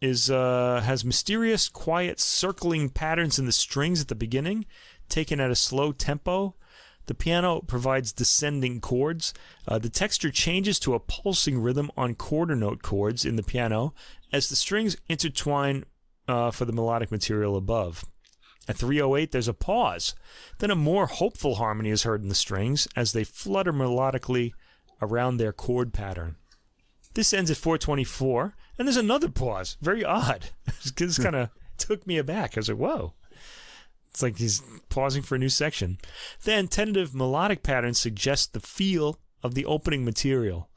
has mysterious, quiet, circling patterns in the strings at the beginning, taken at a slow tempo. The piano provides descending chords. The texture changes to a pulsing rhythm on quarter note chords in the piano as the strings intertwine for the melodic material above. At 3:08, there's a pause. Then a more hopeful harmony is heard in the strings as they flutter melodically around their chord pattern. This ends at 4:24, and there's another pause. Very odd. This kind of took me aback. I was like, whoa. It's like he's pausing for a new section. Then tentative melodic patterns suggest the feel of the opening material.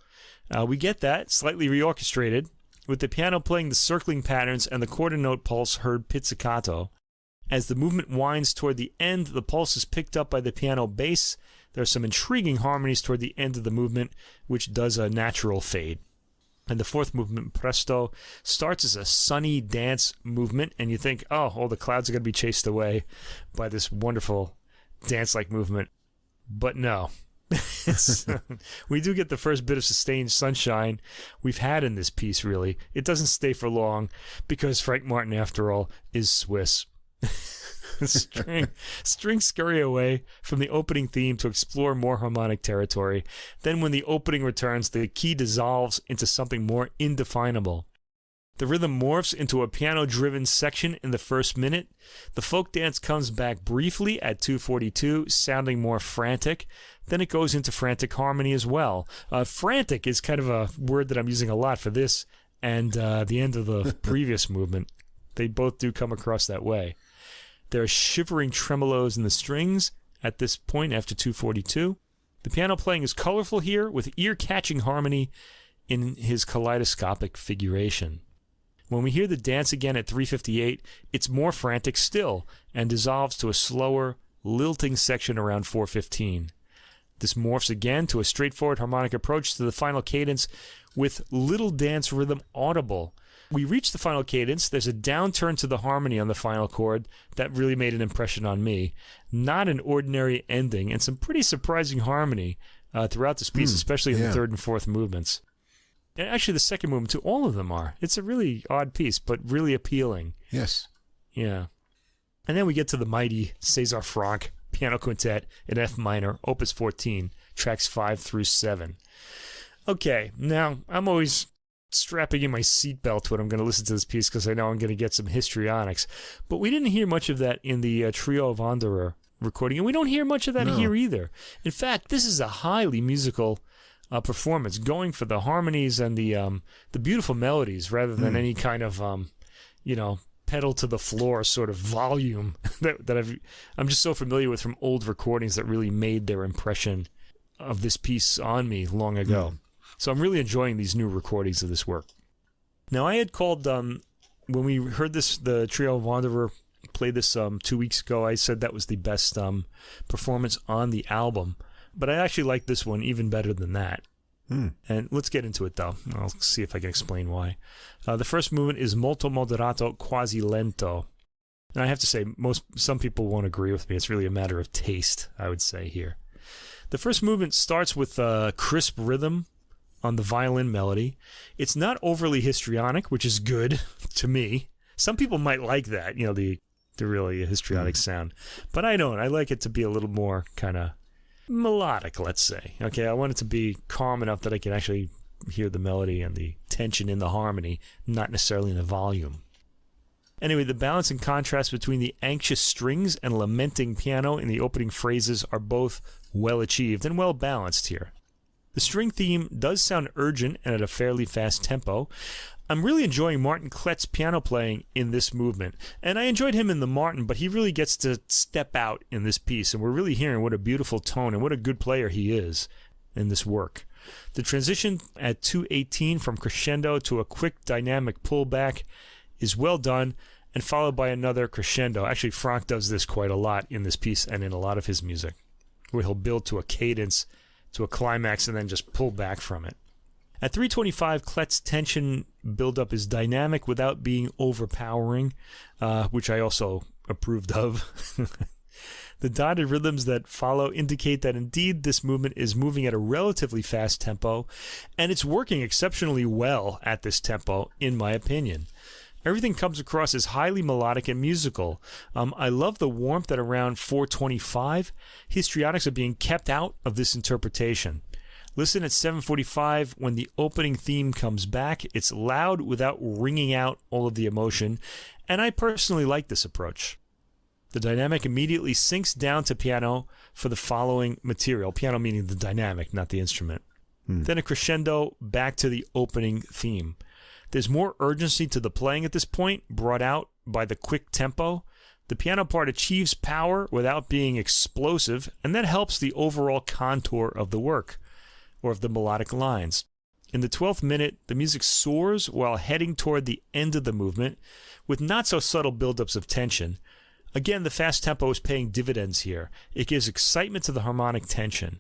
We get that, slightly reorchestrated, with the piano playing the circling patterns and the quarter note pulse heard pizzicato. As the movement winds toward the end, the pulse is picked up by the piano bass. There are some intriguing harmonies toward the end of the movement, which does a natural fade. And the fourth movement, presto, starts as a sunny dance movement, and you think, oh, all the clouds are going to be chased away by this wonderful dance-like movement. But no. We do get the first bit of sustained sunshine we've had in this piece, really. It doesn't stay for long, because Frank Martin, after all, is Swiss. Strings scurry away from the opening theme to explore more harmonic territory. Then when the opening returns, the key dissolves into something more indefinable. The rhythm morphs into a piano-driven section in the first minute. The folk dance comes back briefly at 2:42, sounding more frantic. Then it goes into frantic harmony as well. Frantic is kind of a word that I'm using a lot for this and the end of the previous movement. They both do come across that way. There are shivering tremolos in the strings at this point after 2:42. The piano playing is colorful here, with ear-catching harmony in his kaleidoscopic figuration. When we hear the dance again at 3:58, it's more frantic still, and dissolves to a slower, lilting section around 4:15. This morphs again to a straightforward harmonic approach to the final cadence, with little dance rhythm audible. We reach the final cadence. There's a downturn to the harmony on the final chord that really made an impression on me. Not an ordinary ending, and some pretty surprising harmony throughout this piece, especially in the third and fourth movements. And actually, the second movement, too, all of them are. It's a really odd piece, but really appealing. Yes. Yeah. And then we get to the mighty César Franck Piano Quintet in F minor, Opus 14, tracks 5 through 7. Okay, now, I'm always strapping in my seatbelt when I'm going to listen to this piece because I know I'm going to get some histrionics. But we didn't hear much of that in the Trio Wanderer recording, and we don't hear much of that here either. In fact, this is a highly musical performance, going for the harmonies and the beautiful melodies rather than any kind of pedal to the floor sort of volume that I'm just so familiar with from old recordings that really made their impression of this piece on me long ago. So I'm really enjoying these new recordings of this work. Now, I had called, when we heard this, the Trio Wanderer play this 2 weeks ago, I said that was the best performance on the album. But I actually like this one even better than that. And let's get into it, though. I'll see if I can explain why. The first movement is molto moderato, quasi lento. And I have to say, some people won't agree with me. It's really a matter of taste, I would say, here. The first movement starts with a crisp rhythm on the violin melody. It's not overly histrionic, which is good to me. Some people might like that, the really histrionic sound. But I don't. I like it to be a little more kind of melodic, let's say. Okay, I want it to be calm enough that I can actually hear the melody and the tension in the harmony, not necessarily in the volume. Anyway, the balance and contrast between the anxious strings and lamenting piano in the opening phrases are both well achieved and well balanced here. The string theme does sound urgent and at a fairly fast tempo. I'm really enjoying Martin Klett's piano playing in this movement. And I enjoyed him in the Martin, but he really gets to step out in this piece. And we're really hearing what a beautiful tone and what a good player he is in this work. The transition at 2:18 from crescendo to a quick dynamic pullback is well done and followed by another crescendo. Actually, Franck does this quite a lot in this piece and in a lot of his music, where he'll build to a cadence, to a climax, and then just pull back from it. At 3:25, Klett's tension buildup is dynamic without being overpowering, which I also approved of. The dotted rhythms that follow indicate that indeed this movement is moving at a relatively fast tempo, and it's working exceptionally well at this tempo, in my opinion. Everything comes across as highly melodic and musical. I love the warmth at around 4:25. Histrionics are being kept out of this interpretation. Listen at 7:45 when the opening theme comes back. It's loud without wringing out all of the emotion, and I personally like this approach. The dynamic immediately sinks down to piano for the following material. Piano meaning the dynamic, not the instrument. Then a crescendo back to the opening theme. There's more urgency to the playing at this point, brought out by the quick tempo. The piano part achieves power without being explosive, and that helps the overall contour of the work, or of the melodic lines. In the 12th minute, the music soars while heading toward the end of the movement, with not-so-subtle buildups of tension. Again, the fast tempo is paying dividends here. It gives excitement to the harmonic tension.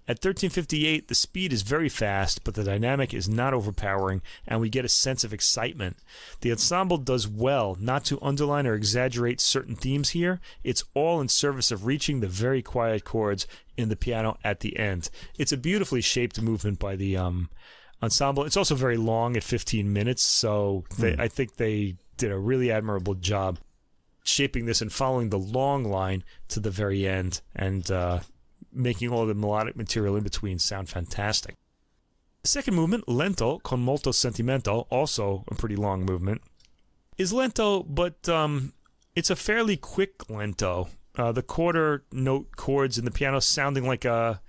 At 13:58, the speed is very fast, but the dynamic is not overpowering, and we get a sense of excitement. The ensemble does well not to underline or exaggerate certain themes here. It's all in service of reaching the very quiet chords in the piano at the end. It's a beautifully shaped movement by the ensemble. It's also very long at 15 minutes, so I think they did a really admirable job shaping this and following the long line to the very end, and making all the melodic material in between sound fantastic. The second movement, Lento con molto sentimento, also a pretty long movement, is lento, but it's a fairly quick lento. The quarter note chords in the piano sounding like a...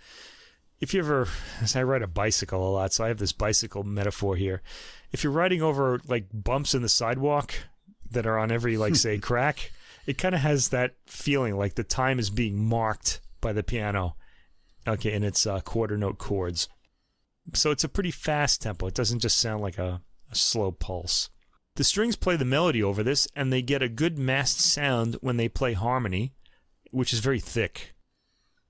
If you ever... I ride a bicycle a lot, so I have this bicycle metaphor here. If you're riding over like bumps in the sidewalk that are on every, like, say, crack, it kind of has that feeling like the time is being marked by the piano, okay, and its quarter note chords. So it's a pretty fast tempo. It doesn't just sound like a slow pulse. The strings play the melody over this, and they get a good masked sound when they play harmony, which is very thick.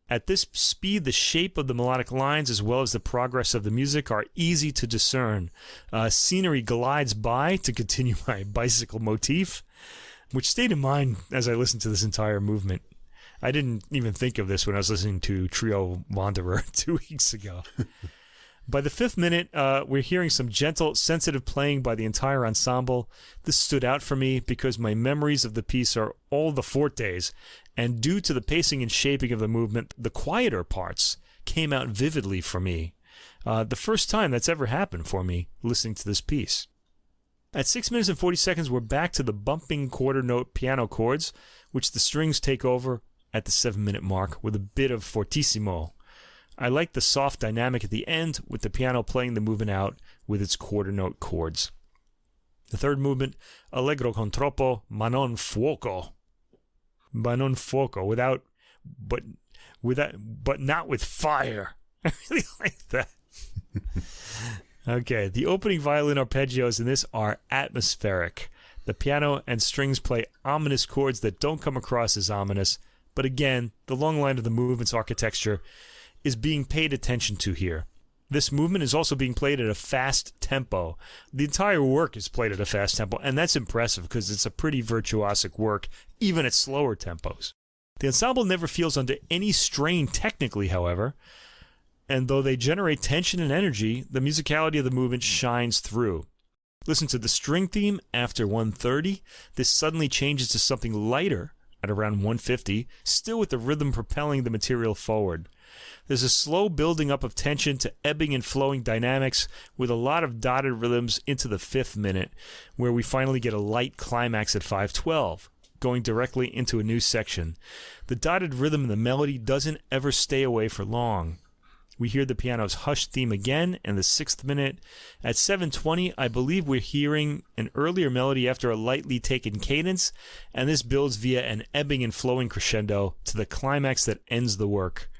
At this speed, the shape of the melodic lines as well as the progress of the music are easy to discern. Scenery glides by, to continue my bicycle motif, which stayed in mind as I listened to this entire movement. I didn't even think of this when I was listening to Trio Wanderer 2 weeks ago. By the 5th minute, we're hearing some gentle, sensitive playing by the entire ensemble. This stood out for me because my memories of the piece are all the fortes, and due to the pacing and shaping of the movement, the quieter parts came out vividly for me. The first time that's ever happened for me listening to this piece. At 6 minutes and 40 seconds, we're back to the bumping quarter note piano chords, which the strings take over at the 7-minute mark with a bit of fortissimo. I like the soft dynamic at the end with the piano playing the movement out with its quarter note chords. The third movement, Allegro con troppo, ma non fuoco. Ma non fuoco, but not with fire. I really like that. Okay, the opening violin arpeggios in this are atmospheric. The piano and strings play ominous chords that don't come across as ominous, but again, the long line of the movement's architecture is being paid attention to here. This movement is also being played at a fast tempo. The entire work is played at a fast tempo, and that's impressive because it's a pretty virtuosic work, even at slower tempos. The ensemble never feels under any strain technically, however, and though they generate tension and energy, the musicality of the movement shines through. Listen to the string theme after 1:30. This suddenly changes to something lighter at around 1:50, still with the rhythm propelling the material forward. There's a slow building up of tension to ebbing and flowing dynamics with a lot of dotted rhythms into the 5th minute, where we finally get a light climax at 5:12, going directly into a new section. The dotted rhythm and the melody doesn't ever stay away for long. We hear the piano's hushed theme again in the 6th minute. At 7:20, I believe we're hearing an earlier melody after a lightly taken cadence, and this builds via an ebbing and flowing crescendo to the climax that ends the work.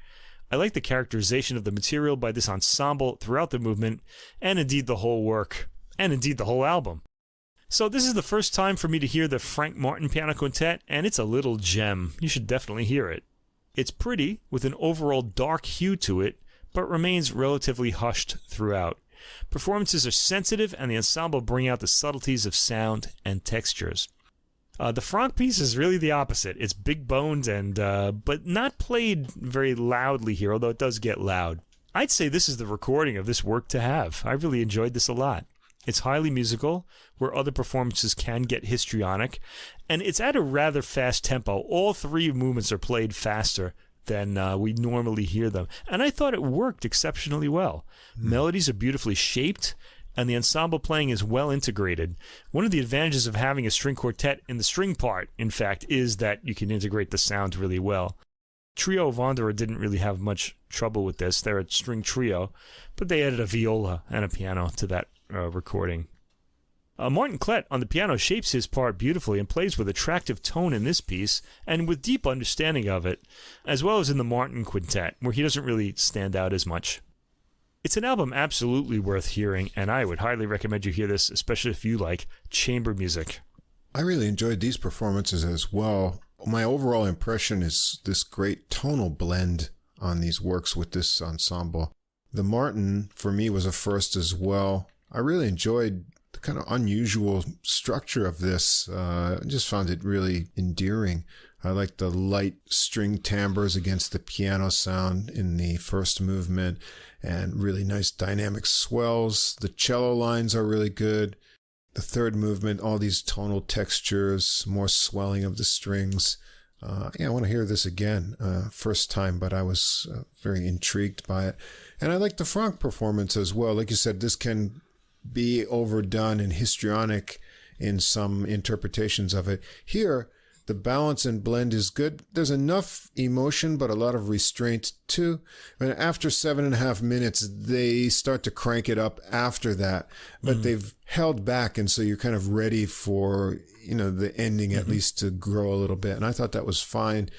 I like the characterization of the material by this ensemble throughout the movement, and indeed the whole work, and indeed the whole album. So this is the first time for me to hear the Franck Martin Piano Quintet, and it's a little gem. You should definitely hear it. It's pretty, with an overall dark hue to it, but remains relatively hushed throughout. Performances are sensitive, and the ensemble bring out the subtleties of sound and textures. The Franck piece is really the opposite. It's big-boned and but not played very loudly here, although it does get loud. I'd say this is the recording of this work to have. I really enjoyed this a lot. It's highly musical, where other performances can get histrionic, and it's at a rather fast tempo. All three movements are played faster than we normally hear them, and I thought it worked exceptionally well. Melodies are beautifully shaped, and the ensemble playing is well integrated. One of the advantages of having a string quartet in the string part, in fact, is that you can integrate the sound really well. Trio Wanderer didn't really have much trouble with this. They're a string trio, but they added a viola and a piano to that recording. Martin Klett on the piano shapes his part beautifully and plays with attractive tone in this piece and with deep understanding of it, as well as in the Martin Quintet, where he doesn't really stand out as much. It's an album absolutely worth hearing, and I would highly recommend you hear this, especially if you like chamber music. I really enjoyed these performances as well. My overall impression is this great tonal blend on these works with this ensemble. The Martin, for me, was a first as well. I really enjoyed the kind of unusual structure of this. I just found it really endearing. I like the light string timbres against the piano sound in the first movement, and really nice dynamic swells. The cello lines are really good. The third movement, all these tonal textures, more swelling of the strings. I want to hear this again. First time, but I was very intrigued by it. And I like the Franck performance as well. Like you said, this can be overdone and histrionic in some interpretations of it. Here, the balance and blend is good. There's enough emotion, but a lot of restraint too. And after 7.5 minutes, they start to crank it up after that, but they've held back. And so you're kind of ready for, the ending at least to grow a little bit. And I thought that was fine.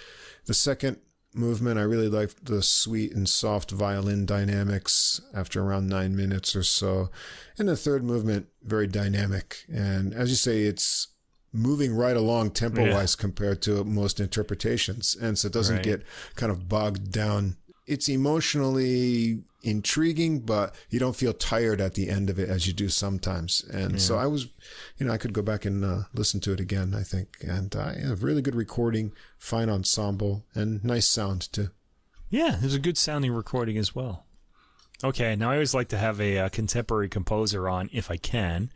The second movement, I really liked the sweet and soft violin dynamics after around 9 minutes or so. And the third movement, very dynamic. And as you say, it's moving right along tempo-wise compared to most interpretations. And so it doesn't get kind of bogged down. It's emotionally intriguing, but you don't feel tired at the end of it as you do sometimes. And so I was, I could go back and listen to it again, I think. And a really good recording, fine ensemble, and nice sound too. Yeah, there's a good sounding recording as well. Okay, now I always like to have a contemporary composer on if I can.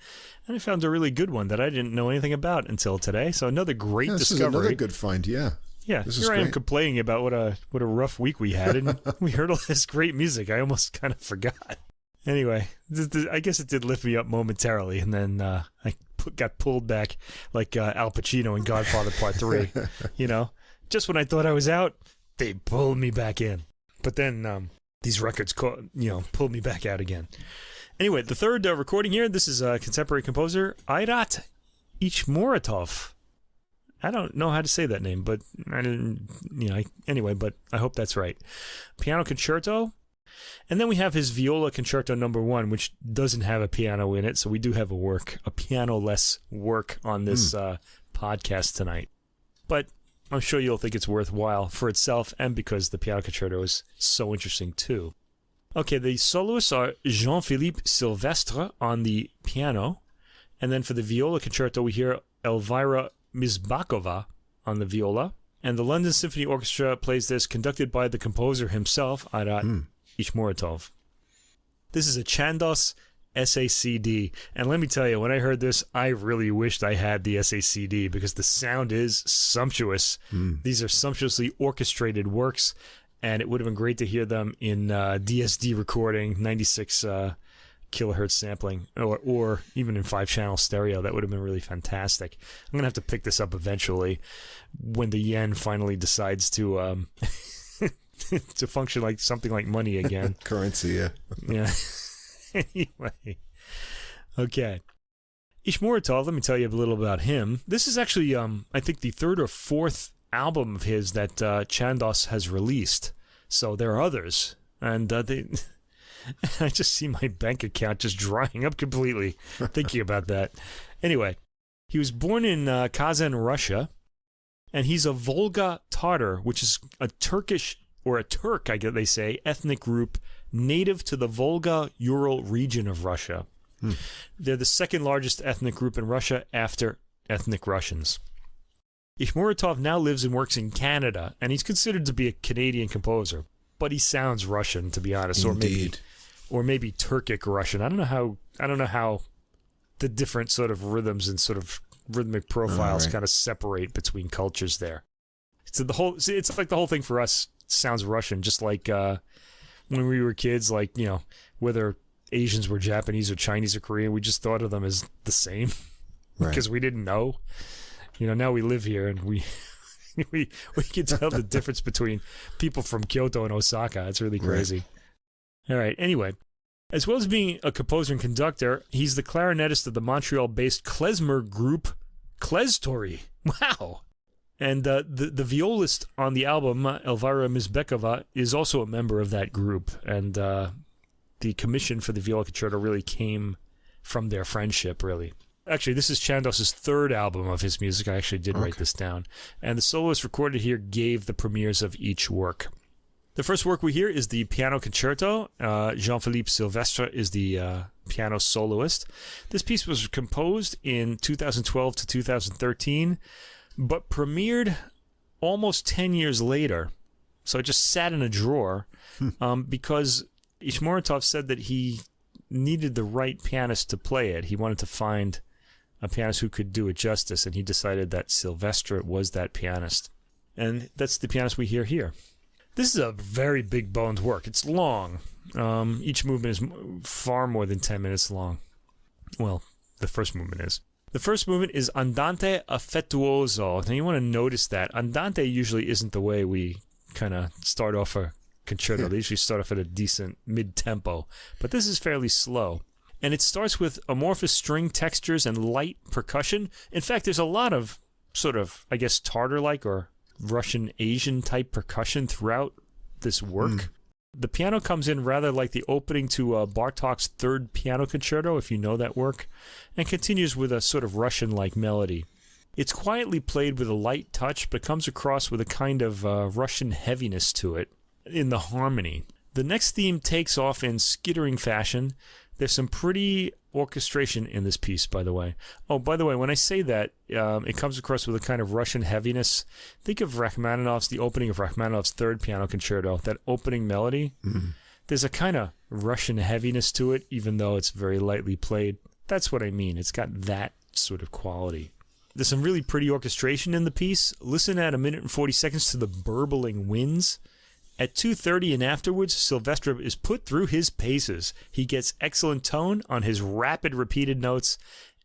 And I found a really good one that I didn't know anything about until today. So another great this discovery. This is another good find, yeah. Yeah, here I am complaining about what a rough week we had, and we heard all this great music. I almost kind of forgot. Anyway, I guess it did lift me up momentarily, and then I got pulled back like Al Pacino in Godfather Part 3. Just when I thought I was out, they pulled me back in. But then these records, pulled me back out again. Anyway, the third recording here, this is a contemporary composer, Airat Ichmouratov. I don't know how to say that name, but I didn't, anyway, but I hope that's right. Piano Concerto. And then we have his Viola Concerto No. 1, which doesn't have a piano in it, so we do have a piano-less work on this podcast tonight. But I'm sure you'll think it's worthwhile for itself and because the Piano Concerto is so interesting too. Okay, the soloists are Jean-Philippe Sylvestre on the piano, and then for the Viola Concerto we hear Elvira Misbakhova on the viola, and the London Symphony Orchestra plays this, conducted by the composer himself, Airat Ichmouratov. This is a Chandos SACD, and let me tell you, when I heard this, I really wished I had the SACD because the sound is sumptuous. These are sumptuously orchestrated works, and it would have been great to hear them in DSD recording, 96 kilohertz sampling, or even in 5-channel stereo. That would have been really fantastic. I'm going to have to pick this up eventually when the yen finally decides to to function like something like money again. Currency, yeah. Yeah. Anyway. Okay. Ichmouratov, let me tell you a little about him. This is actually, I think, the third or fourth album of his that Chandos has released. So there are others. And I just see my bank account just drying up completely thinking about that. Anyway, he was born in Kazan, Russia, and he's a Volga Tatar, which is a Turkish, or a Turk, I guess they say, ethnic group native to the Volga-Ural region of Russia. They're the second largest ethnic group in Russia after ethnic Russians. Ichmouratov now lives and works in Canada, and he's considered to be a Canadian composer, but he sounds Russian, to be honest. Indeed. Or maybe Turkic Russian. I don't know how the different sort of rhythms and sort of rhythmic profiles kind of separate between cultures there. So it's like the whole thing for us sounds Russian, just like when we were kids, like, whether Asians were Japanese or Chinese or Korean, we just thought of them as the same because we didn't know. Now we live here and we can tell the difference between people from Kyoto and Osaka. It's really crazy. All right. Anyway, as well as being a composer and conductor, he's the clarinetist of the Montreal-based klezmer group Kleztory. Wow. And the violist on the album, Elvira Misbakhova, is also a member of that group. And the commission for the Viola Concerto really came from their friendship, really. Actually, this is Chandos' third album of his music. I actually did write this down. And the soloist recorded here gave the premieres of each work. The first work we hear is the Piano Concerto. Jean-Philippe Sylvestre is the piano soloist. This piece was composed in 2012 to 2013, but premiered almost 10 years later. So it just sat in a drawer because Ichmouratov said that he needed the right pianist to play it. He wanted to find a pianist who could do it justice, and he decided that Sylvestre was that pianist. And that's the pianist we hear here. This is a very big-boned work. It's long. Each movement is far more than 10 minutes long. Well, the first movement is. The first movement is Andante affettuoso. Now, you want to notice that. Andante usually isn't the way we kind of start off a concerto. They usually start off at a decent mid-tempo. But this is fairly slow. And it starts with amorphous string textures and light percussion. In fact, there's a lot of sort of, I guess, Tartar-like or Russian Asian type percussion throughout this work. The piano comes in rather like the opening to Bartók's Third Piano Concerto, if you know that work, and continues with a sort of Russian-like melody. It's quietly played with a light touch, but comes across with a kind of Russian heaviness to it in the harmony. The next theme takes off in skittering fashion. There's some pretty orchestration in this piece, by the way. Oh, by the way, when I say that, it comes across with a kind of Russian heaviness. Think of the opening of Rachmaninoff's Third Piano Concerto, that opening melody. There's a kind of Russian heaviness to it, even though it's very lightly played. That's what I mean. It's got that sort of quality. There's some really pretty orchestration in the piece. Listen at 1 minute and 40 seconds to the burbling winds. At 2:30 and afterwards, Sylvestre is put through his paces. He gets excellent tone on his rapid repeated notes,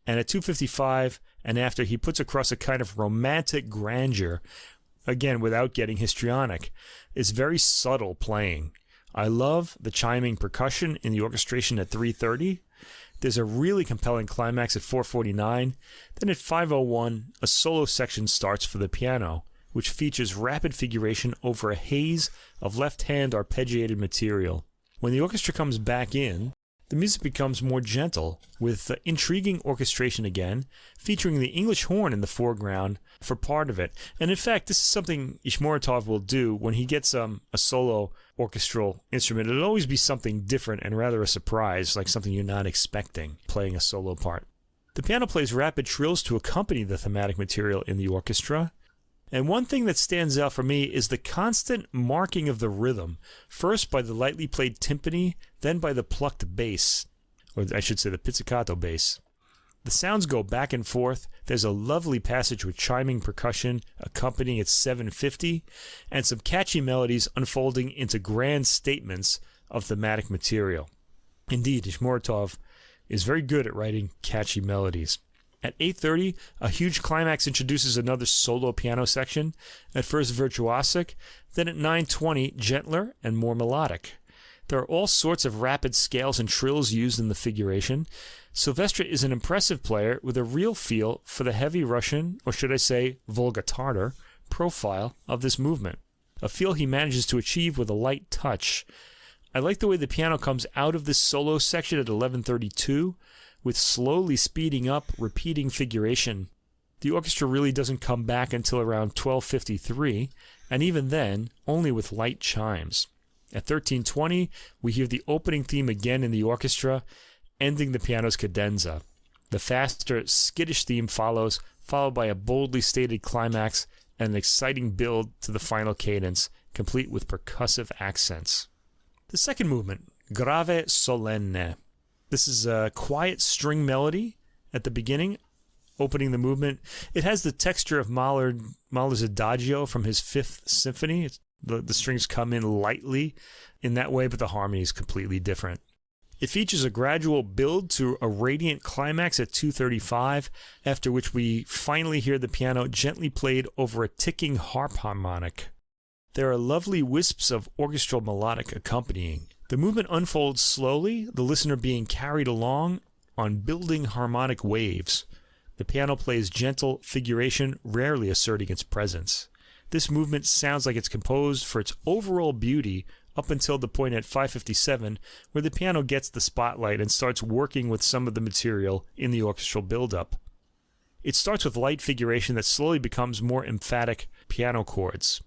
and at 2:55 and after, he puts across a kind of romantic grandeur, again, without getting histrionic. It's very subtle playing. I love the chiming percussion in the orchestration at 3:30. There's a really compelling climax at 4:49. Then at 5:01, a solo section starts for the piano, which features rapid figuration over a haze of left-hand arpeggiated material. When the orchestra comes back in, the music becomes more gentle, with intriguing orchestration again, featuring the English horn in the foreground for part of it. And in fact, this is something Ichmouratov will do when he gets a solo orchestral instrument. It'll always be something different and rather a surprise, like something you're not expecting, playing a solo part. The piano plays rapid trills to accompany the thematic material in the orchestra. And one thing that stands out for me is the constant marking of the rhythm, first by the lightly played timpani, then by the plucked bass, or I should say the pizzicato bass. The sounds go back and forth. There's a lovely passage with chiming percussion accompanying at 7:50, and some catchy melodies unfolding into grand statements of thematic material. Indeed, Ichmouratov is very good at writing catchy melodies. At 8:30, a huge climax introduces another solo piano section, at first virtuosic, then at 9:20, gentler and more melodic. There are all sorts of rapid scales and trills used in the figuration. Sylvestre is an impressive player with a real feel for the heavy Russian, or should I say Volga Tartar, profile of this movement, a feel he manages to achieve with a light touch. I like the way the piano comes out of this solo section at 11:32, with slowly speeding up, repeating figuration. The orchestra really doesn't come back until around 12:53, and even then, only with light chimes. At 13:20, we hear the opening theme again in the orchestra, ending the piano's cadenza. The faster, skittish theme follows, followed by a boldly stated climax and an exciting build to the final cadence, complete with percussive accents. The second movement, Grave Solenne. This is a quiet string melody at the beginning, opening the movement. It has the texture of Mahler's Adagio from his Fifth Symphony. The strings come in lightly in that way, but the harmony is completely different. It features a gradual build to a radiant climax at 2:35, after which we finally hear the piano gently played over a ticking harp harmonic. There are lovely wisps of orchestral melodic accompanying. The movement unfolds slowly, the listener being carried along on building harmonic waves. The piano plays gentle figuration, rarely asserting its presence. This movement sounds like it's composed for its overall beauty up until the point at 5:57 where the piano gets the spotlight and starts working with some of the material in the orchestral buildup. It starts with light figuration that slowly becomes more emphatic piano chords.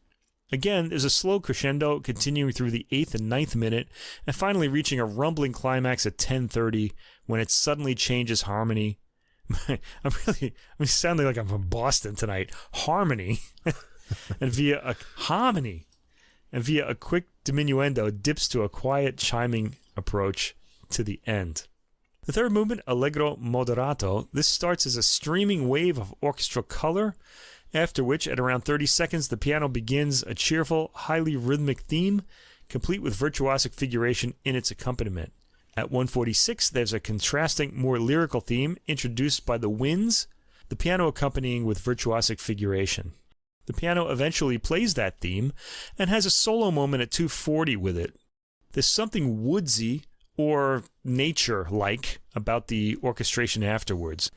Again, there's a slow crescendo continuing through the 8th and 9th minute, and finally reaching a rumbling climax at 10:30 when it suddenly changes harmony. I'm sounding like I'm from Boston tonight. Harmony. and via a quick diminuendo dips to a quiet chiming approach to the end. The third movement, Allegro moderato, this starts as a streaming wave of orchestral color, after which, at around 30 seconds, the piano begins a cheerful, highly rhythmic theme, complete with virtuosic figuration in its accompaniment. At 1:46, there's a contrasting, more lyrical theme introduced by the winds, the piano accompanying with virtuosic figuration. The piano eventually plays that theme and has a solo moment at 2:40 with it. There's something woodsy or nature-like about the orchestration afterwards.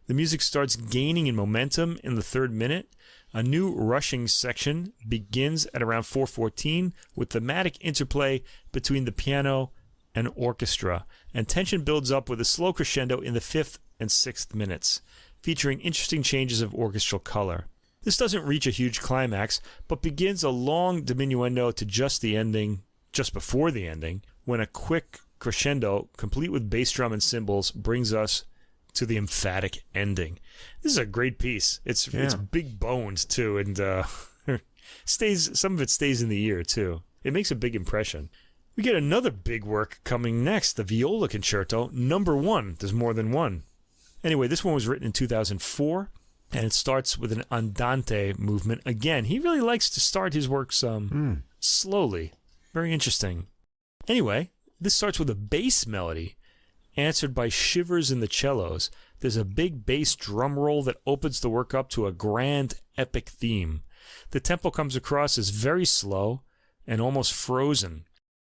The music starts gaining in momentum in the 3rd minute. A new rushing section begins at around 4:14 with thematic interplay between the piano and orchestra, and tension builds up with a slow crescendo in the 5th and 6th minutes, featuring interesting changes of orchestral color. This doesn't reach a huge climax, but begins a long diminuendo to just before the ending, when a quick crescendo, complete with bass drum and cymbals, brings us to the emphatic ending. This is a great piece. It's big boned too, and some of it stays in the ear too. It makes a big impression. We get another big work coming next, the Viola Concerto, number 1. There's more than one. Anyway, this one was written in 2004, and it starts with an andante movement. Again, he really likes to start his works slowly. Very interesting. Anyway, this starts with a bass melody, answered by shivers in the cellos. There's a big bass drum roll that opens the work up to a grand, epic theme. The tempo comes across as very slow and almost frozen.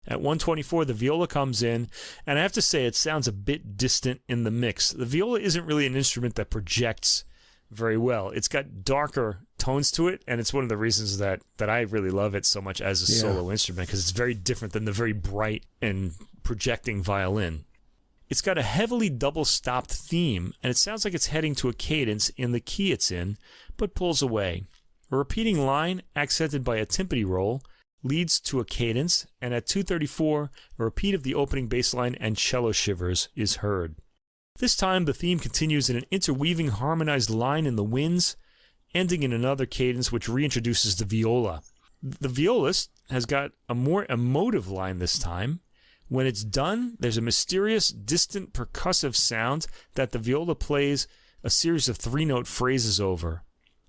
At 1:24, the viola comes in, and I have to say it sounds a bit distant in the mix. The viola isn't really an instrument that projects very well. It's got darker tones to it, and it's one of the reasons that I really love it so much as a solo instrument, because it's very different than the very bright and projecting violin. It's got a heavily double-stopped theme, and it sounds like it's heading to a cadence in the key it's in, but pulls away. A repeating line, accented by a timpani roll, leads to a cadence, and at 2:34, a repeat of the opening bass line and cello shivers is heard. This time, the theme continues in an interweaving harmonized line in the winds, ending in another cadence which reintroduces the viola. The violist has got a more emotive line this time. When it's done, there's a mysterious, distant, percussive sound that the viola plays a series of 3-note phrases over.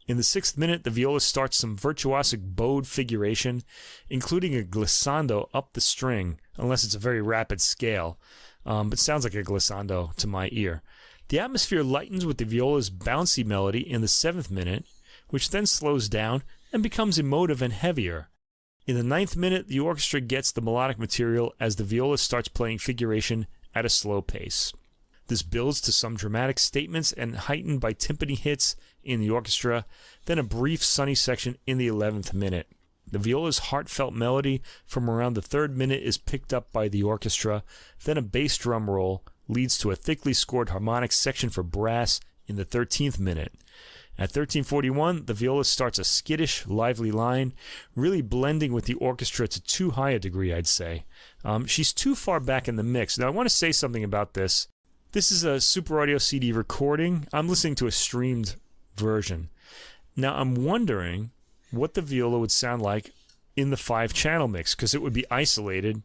In the 6th minute, the viola starts some virtuosic bowed figuration, including a glissando up the string, unless it's a very rapid scale, but sounds like a glissando to my ear. The atmosphere lightens with the viola's bouncy melody in the 7th minute, which then slows down and becomes emotive and heavier. In the 9th minute, the orchestra gets the melodic material as the viola starts playing figuration at a slow pace. This builds to some dramatic statements and heightened by timpani hits in the orchestra, then a brief sunny section in the 11th minute. The viola's heartfelt melody from around the 3rd minute is picked up by the orchestra, then a bass drum roll leads to a thickly scored harmonic section for brass in the 13th minute. At 13:41, the viola starts a skittish, lively line, really blending with the orchestra to too high a degree, I'd say. She's too far back in the mix. Now, I want to say something about this. This is a Super Audio CD recording. I'm listening to a streamed version. Now, I'm wondering what the viola would sound like in the 5-channel mix, because it would be isolated,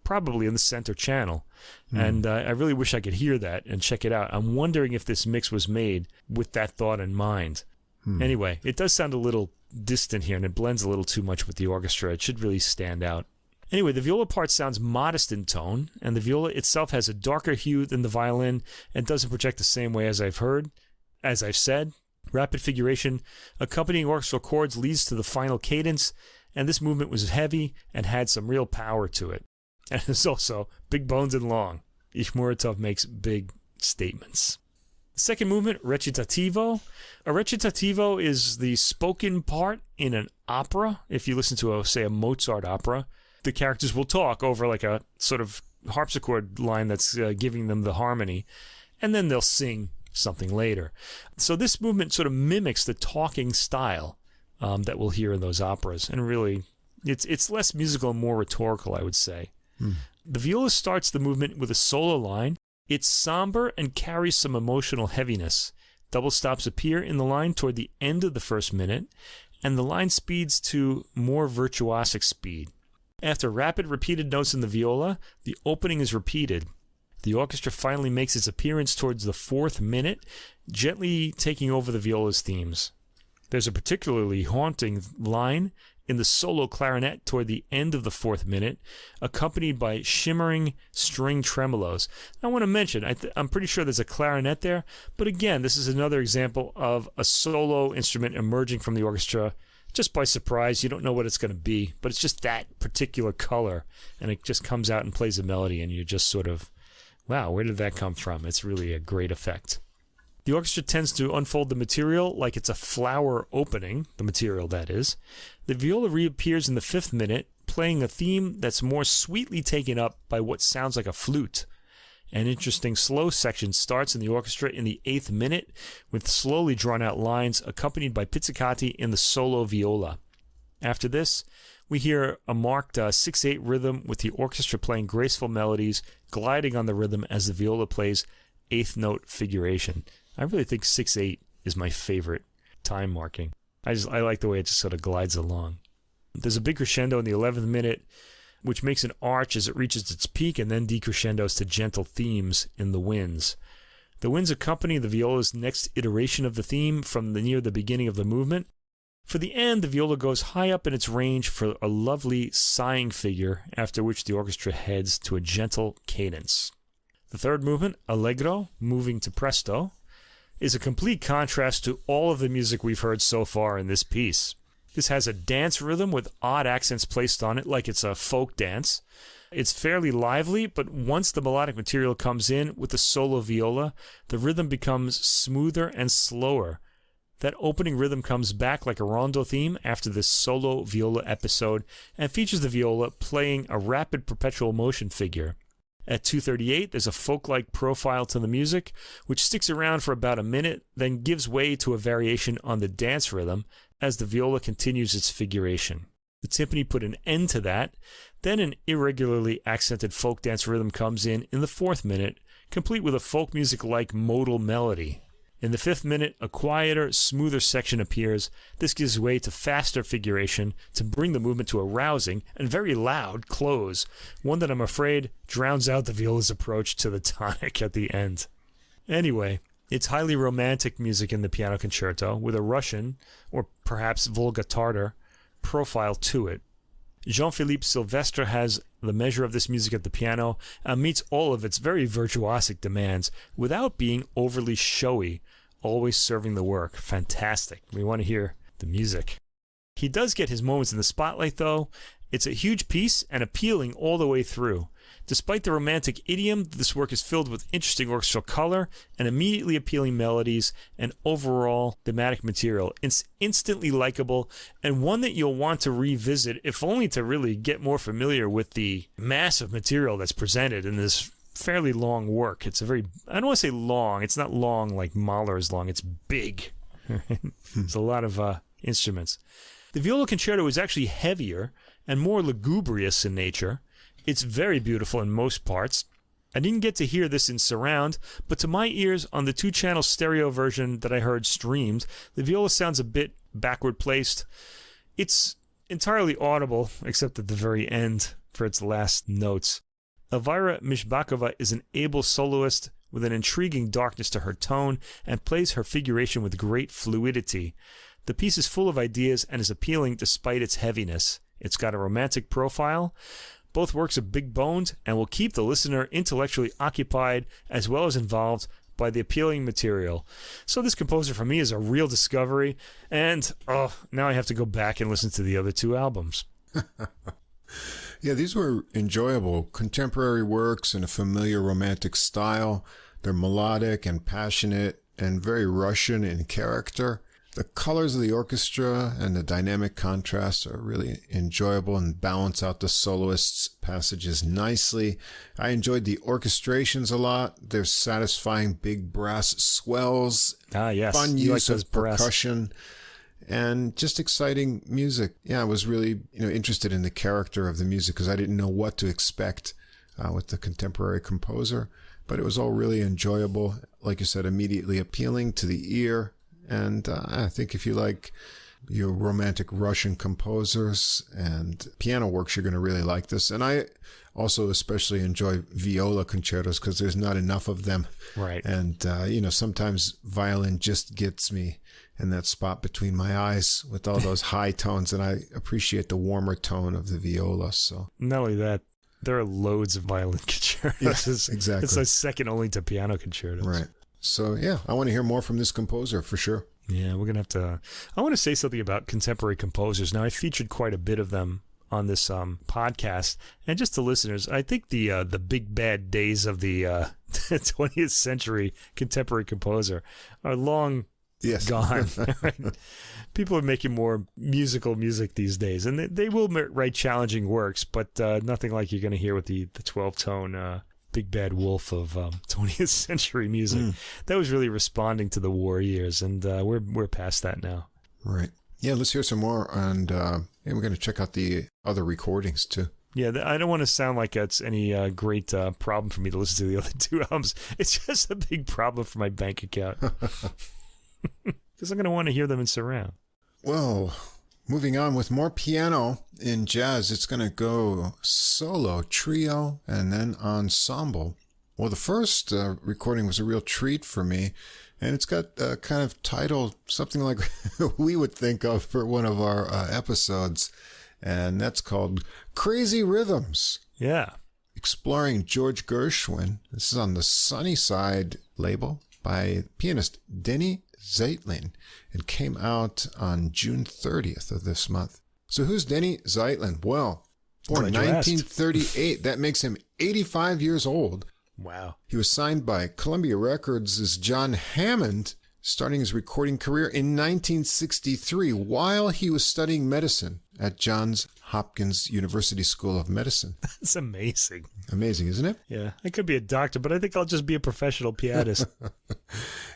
probably in the center channel. And I really wish I could hear that and check it out. I'm wondering if this mix was made with that thought in mind. Anyway, it does sound a little distant here, and it blends a little too much with the orchestra. It should really stand out. Anyway, the viola part sounds modest in tone, and the viola itself has a darker hue than the violin and doesn't project the same way as I've said. Rapid figuration accompanying orchestral chords leads to the final cadence, and this movement was heavy and had some real power to it. And it's also big bones and long. Ichmouratov makes big statements. The second movement, recitativo. A recitativo is the spoken part in an opera. If you listen to, say, a Mozart opera, the characters will talk over like a sort of harpsichord line that's giving them the harmony, and then they'll sing something later. So this movement sort of mimics the talking style that we'll hear in those operas, and really it's less musical and more rhetorical, I would say. The viola starts the movement with a solo line. It's somber and carries some emotional heaviness. Double stops appear in the line toward the end of the first minute, and the line speeds to more virtuosic speed. After rapid repeated notes in the viola, the opening is repeated. The orchestra finally makes its appearance towards the fourth minute, gently taking over the viola's themes. There's a particularly haunting line in the solo clarinet toward the end of the fourth minute, accompanied by shimmering string tremolos. I want to mention, I'm pretty sure there's a clarinet there, but again, this is another example of a solo instrument emerging from the orchestra just by surprise. You don't know what it's going to be, but it's just that particular color, and it just comes out and plays a melody, and you're just sort of, wow, where did that come from? It's really a great effect. The orchestra tends to unfold the material like it's a flower opening, the material that is. The viola reappears in the fifth minute, playing a theme that's more sweetly taken up by what sounds like a flute. An interesting slow section starts in the orchestra in the eighth minute, with slowly drawn-out lines accompanied by pizzicati in the solo viola. After this, we hear a marked 6/8 rhythm with the orchestra playing graceful melodies, gliding on the rhythm as the viola plays eighth note figuration. I really think 6/8 is my favorite time marking. I like the way it just sort of glides along. There's a big crescendo in the 11th minute, which makes an arch as it reaches its peak, and then decrescendos to gentle themes in the winds. The winds accompany the viola's next iteration of the theme from near the beginning of the movement. For the end, the viola goes high up in its range for a lovely sighing figure, after which the orchestra heads to a gentle cadence. The third movement, Allegro, moving to Presto, is a complete contrast to all of the music we've heard so far in this piece. This has a dance rhythm with odd accents placed on it like it's a folk dance. It's fairly lively, but once the melodic material comes in with the solo viola, the rhythm becomes smoother and slower. That opening rhythm comes back like a rondo theme after this solo viola episode and features the viola playing a rapid perpetual motion figure. At 2:38, there's a folk-like profile to the music, which sticks around for about a minute, then gives way to a variation on the dance rhythm as the viola continues its figuration. The timpani put an end to that. Then an irregularly accented folk dance rhythm comes in the fourth minute, complete with a folk music-like modal melody. In the fifth minute, a quieter, smoother section appears. This gives way to faster figuration to bring the movement to a rousing and very loud close, one that I'm afraid drowns out the viola's approach to the tonic at the end. Anyway, it's highly romantic music in the piano concerto, with a Russian, or perhaps Volga-Tartar, profile to it. Jean-Philippe Sylvestre has the measure of this music at the piano and meets all of its very virtuosic demands without being overly showy, always serving the work. Fantastic. We want to hear the music. He does get his moments in the spotlight, though. It's a huge piece and appealing all the way through. Despite the romantic idiom, this work is filled with interesting orchestral color and immediately appealing melodies and overall thematic material. It's instantly likable and one that you'll want to revisit, if only to really get more familiar with the massive material that's presented in this fairly long work. It's a very, I don't want to say long, it's not long like Mahler is long, it's big. There's a lot of instruments. The viola concerto is actually heavier and more lugubrious in nature. It's very beautiful in most parts. I didn't get to hear this in surround, but to my ears, on the 2-channel stereo version that I heard streamed, the viola sounds a bit backward placed. It's entirely audible, except at the very end for its last notes. Elvira Misbakhova is an able soloist with an intriguing darkness to her tone and plays her figuration with great fluidity. The piece is full of ideas and is appealing despite its heaviness. It's got a romantic profile. Both works are big-boned and will keep the listener intellectually occupied as well as involved by the appealing material. So this composer for me is a real discovery, and now I have to go back and listen to the other 2 albums. Yeah, these were enjoyable contemporary works in a familiar romantic style. They're melodic and passionate and very Russian in character. The colors of the orchestra and the dynamic contrasts are really enjoyable and balance out the soloist's passages nicely. I enjoyed the orchestrations a lot. There's satisfying big brass swells, yes. fun You use like of percussion, and just exciting music. Yeah, I was really interested in the character of the music because I didn't know what to expect with the contemporary composer. But it was all really enjoyable. Like you said, immediately appealing to the ear. And I think if you like your romantic Russian composers and piano works, you're going to really like this. And I also especially enjoy viola concertos because there's not enough of them. Right. And, sometimes violin just gets me in that spot between my eyes with all those high tones. And I appreciate the warmer tone of the viola. So not only that, there are loads of violin concertos. Yes, exactly. It's second only to piano concertos. Right. So, yeah, I want to hear more from this composer for sure. Yeah, we're going to have to... I want to say something about contemporary composers. Now, I featured quite a bit of them on this podcast. And just to listeners, I think the big bad days of the 20th century contemporary composer are long gone. Right? People are making more musical music these days. And they will write challenging works, but nothing like you're going to hear with the 12-tone... big bad wolf of 20th century music. That was really responding to the war years, and we're past that now. Right. Yeah, let's hear some more, and we're going to check out the other recordings too. Yeah, I don't want to sound like it's any great problem for me to listen to the other two albums. It's just a big problem for my bank account. Because I'm going to want to hear them in surround. Well, moving on with more piano in jazz, it's going to go solo, trio, and then ensemble. Well, the first recording was a real treat for me, and it's got a kind of title, something like we would think of for one of our episodes, and that's called Crazy Rhythms. Yeah. Exploring George Gershwin. This is on the Sunnyside label by pianist Denny Zeitlin. It came out on June 30th of this month. So who's Denny Zeitlin? Well, born 1938. That makes him 85 years old. Wow. He was signed by Columbia Records as John Hammond, starting his recording career in 1963 while he was studying medicine at Johns Hopkins University School of Medicine. That's amazing. Amazing, isn't it? Yeah. I could be a doctor, but I think I'll just be a professional pianist.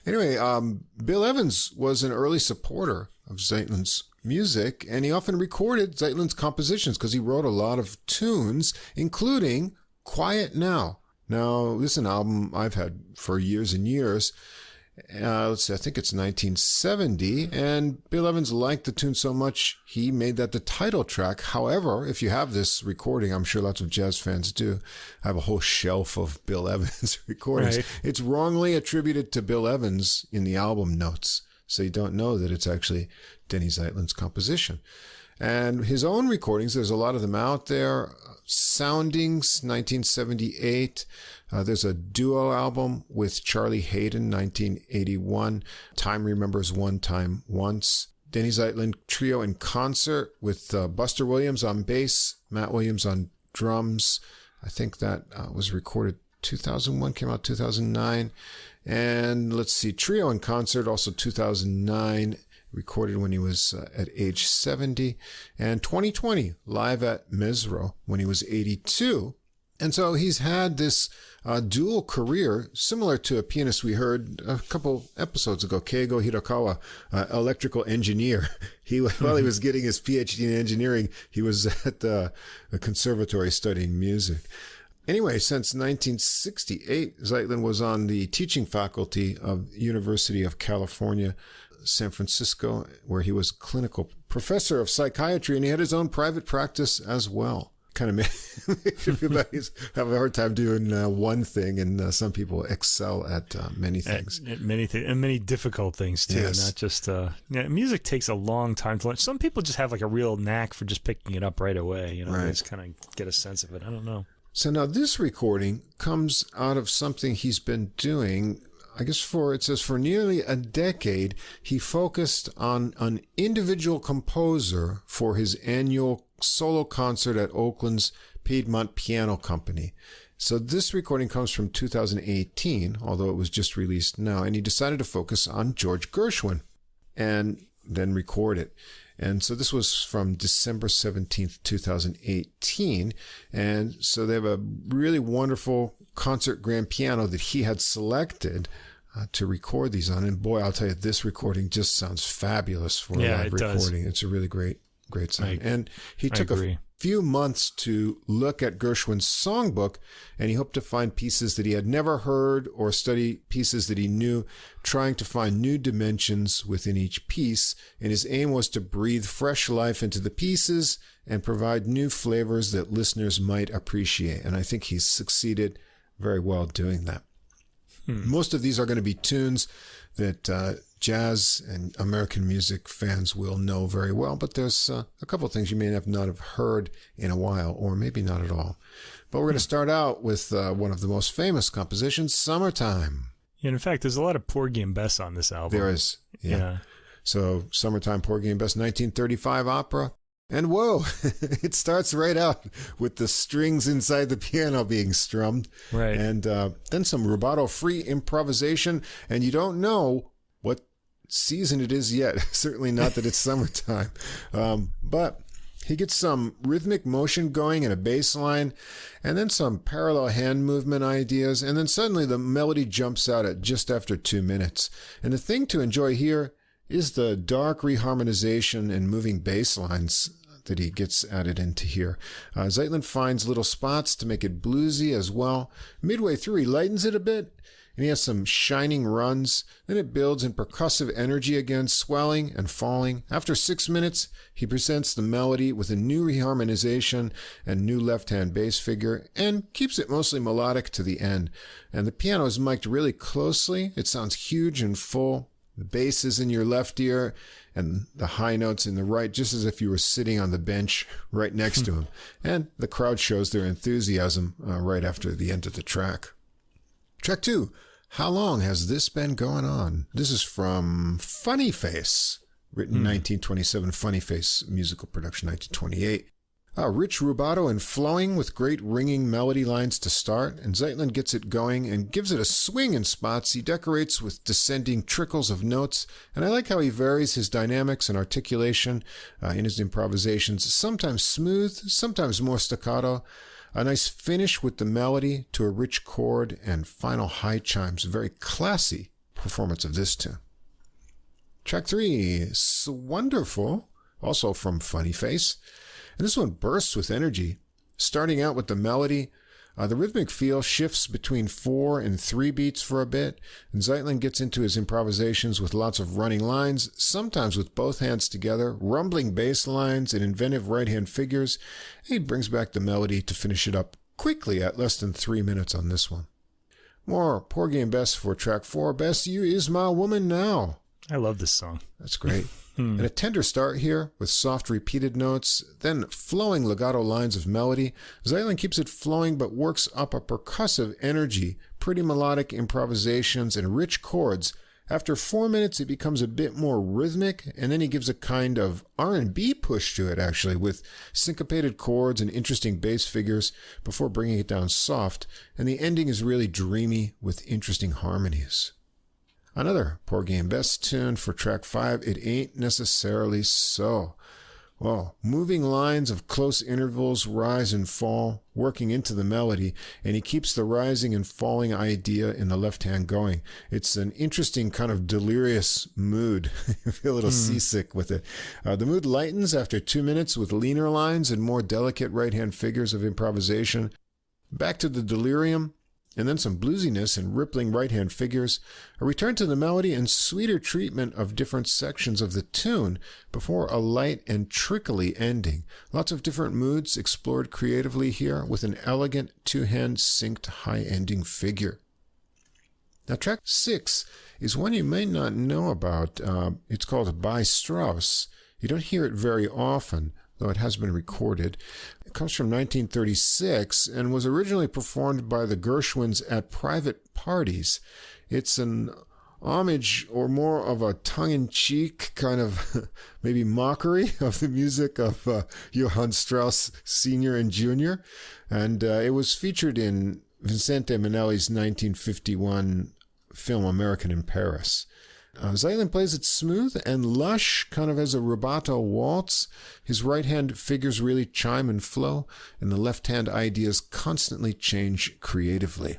Anyway, Bill Evans was an early supporter of Zeitlin's music, and he often recorded Zeitlin's compositions because he wrote a lot of tunes, including Quiet Now. Now, this is an album I've had for years and years. Let's see, I think it's 1970, and Bill Evans liked the tune so much, he made that the title track. However, if you have this recording, I'm sure lots of jazz fans do, I have a whole shelf of Bill Evans recordings. Right. It's wrongly attributed to Bill Evans in the album notes, so you don't know that it's actually Denny Zeitlin's composition. And his own recordings, there's a lot of them out there. Soundings, 1978. There's a duo album with Charlie Hayden, 1981. Time Remembers One Time Once. Denny Zeitlin Trio in Concert with Buster Williams on bass, Matt Williams on drums. I think that was recorded 2001, came out 2009. And let's see, Trio in Concert, also 2009. Recorded when he was at age 70, and 2020 live at Mesro when he was 82. And so he's had this dual career, similar to a pianist we heard a couple episodes ago, Keigo Hirokawa, electrical engineer. While he was getting his PhD in engineering, he was at the conservatory studying music. Anyway, since 1968, Zeitlin was on the teaching faculty of University of California, San Francisco, where he was clinical professor of psychiatry, and he had his own private practice as well. Kind of makes you feel like he's have a hard time doing one thing, and some people excel at many things. At many things, and many difficult things too. Yes. Not just music takes a long time to learn. Some people just have like a real knack for just picking it up right away. Right. They just kind of get a sense of it. I don't know. So now this recording comes out of something he's been doing. I guess it says for nearly a decade, he focused on an individual composer for his annual solo concert at Oakland's Piedmont Piano Company. So this recording comes from 2018, although it was just released now, and he decided to focus on George Gershwin. and then record it. And so this was from December 17th, 2018. And so they have a really wonderful concert grand piano that he had selected to record these on. And boy, I'll tell you, this recording just sounds fabulous for a live recording. It's a really great sound. And he took a few months to look at Gershwin's songbook, and he hoped to find pieces that he had never heard or study pieces that he knew, trying to find new dimensions within each piece. And his aim was to breathe fresh life into the pieces and provide new flavors that listeners might appreciate. And I think he's succeeded very well doing that. Most of these are going to be tunes that jazz and American music fans will know very well, but there's a couple of things you may not have heard in a while, or maybe not at all. But we're going to start out with one of the most famous compositions, Summertime. Yeah, in fact, there's a lot of Porgy and Bess on this album. There is, yeah. So Summertime, Porgy and Bess, 1935 opera. And whoa, it starts right out with the strings inside the piano being strummed. Right. And then some rubato-free improvisation, and you don't know what season it is yet. Certainly not that it's summertime. But he gets some rhythmic motion going and a bass line, and then some parallel hand movement ideas, and then suddenly the melody jumps out at just after 2 minutes. And the thing to enjoy here is the dark reharmonization and moving bass lines that he gets added into here. Zeitlin finds little spots to make it bluesy as well. Midway through, he lightens it a bit, and he has some shining runs. Then it builds in percussive energy again, swelling and falling. After 6 minutes, he presents the melody with a new reharmonization and new left-hand bass figure, and keeps it mostly melodic to the end. And the piano is mic'd really closely. It sounds huge and full. The bass is in your left ear and the high notes in the right, just as if you were sitting on the bench right next to him. And the crowd shows their enthusiasm right after the end of the track. Track 2, How Long Has This Been Going On? This is from Funny Face, written 1927, Funny Face musical production, 1928. Rich rubato and flowing with great ringing melody lines to start, and Zeitlin gets it going and gives it a swing in spots. He decorates with descending trickles of notes, and I like how he varies his dynamics and articulation in his improvisations, sometimes smooth, sometimes more staccato. A nice finish with the melody to a rich chord and final high chimes. A very classy performance of this tune. Track 3, Wonderful, also from Funny Face. And this one bursts with energy, starting out with the melody. The rhythmic feel shifts between 4 and 3 beats for a bit, and Zeitlin gets into his improvisations with lots of running lines, sometimes with both hands together, rumbling bass lines and inventive right-hand figures. He brings back the melody to finish it up quickly at less than 3 minutes on this one. More Porgy and Bess for track 4, Bess, You Is My Woman Now. I love this song. That's great. And a tender start here with soft repeated notes, then flowing legato lines of melody. Zeitlin keeps it flowing but works up a percussive energy, pretty melodic improvisations, and rich chords. After 4 minutes, it becomes a bit more rhythmic, and then he gives a kind of R&B push to it, actually, with syncopated chords and interesting bass figures before bringing it down soft. And the ending is really dreamy with interesting harmonies. Another Porgy and Bess tune for track 5, It Ain't Necessarily So. Well, moving lines of close intervals rise and fall, working into the melody, and he keeps the rising and falling idea in the left hand going. It's an interesting kind of delirious mood. You feel a little seasick with it. The mood lightens after 2 minutes with leaner lines and more delicate right hand figures of improvisation. Back to the delirium, and then some bluesiness and rippling right-hand figures, a return to the melody and sweeter treatment of different sections of the tune before a light and trickly ending. Lots of different moods explored creatively here with an elegant two-hand synced high-ending figure. Now, track 6 is one you may not know about. It's called By Strauss. You don't hear it very often, though it has been recorded. It comes from 1936 and was originally performed by the Gershwins at private parties. It's an homage, or more of a tongue-in-cheek kind of maybe mockery of the music of Johann Strauss Sr. and Jr. And it was featured in Vincente Minnelli's 1951 film American in Paris. Zeitlin plays it smooth and lush, kind of as a rubato waltz. His right hand figures really chime and flow, and the left hand ideas constantly change creatively.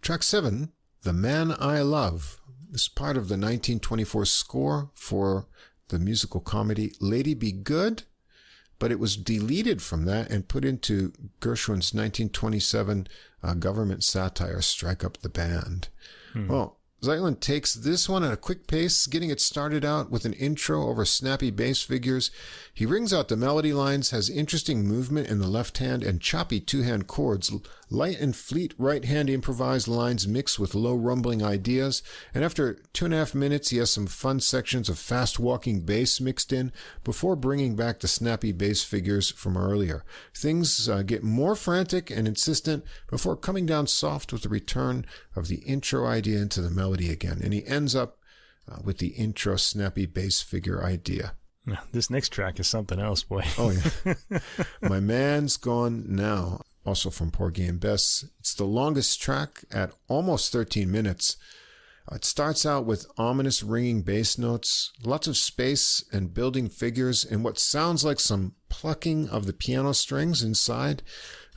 Track 7, The Man I Love, is part of the 1924 score for the musical comedy Lady Be Good, but it was deleted from that and put into Gershwin's 1927 government satire, Strike Up the Band. Well, Zeitlin takes this one at a quick pace, getting it started out with an intro over snappy bass figures. He rings out the melody lines, has interesting movement in the left hand and choppy two-hand chords, light and fleet right-hand improvised lines mixed with low rumbling ideas, and after 2.5 minutes he has some fun sections of fast-walking bass mixed in before bringing back the snappy bass figures from earlier. Things get more frantic and insistent before coming down soft with the return of the intro idea into the melody again, and he ends up with the intro snappy bass figure idea. This next track is something else, boy. Oh, yeah. My Man's Gone Now, also from Porgy and Bess. It's the longest track at almost 13 minutes. It starts out with ominous ringing bass notes, lots of space and building figures, and what sounds like some plucking of the piano strings inside.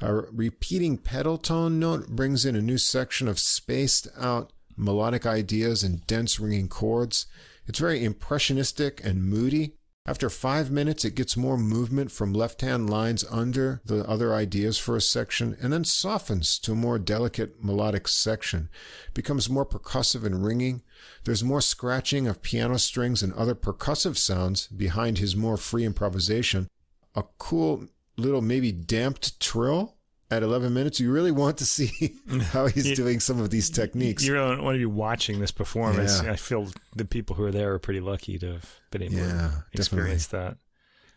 A repeating pedal tone note brings in a new section of spaced out melodic ideas and dense ringing chords. It's very impressionistic and moody. After 5 minutes, it gets more movement from left-hand lines under the other ideas for a section, and then softens to a more delicate melodic section. It becomes more percussive and ringing. There's more scratching of piano strings and other percussive sounds behind his more free improvisation. A cool little maybe damped trill at 11 minutes. You really want to see how he's doing some of these techniques. You really want to be watching this performance. Yeah. I feel the people who are there are pretty lucky to have been able to experience that.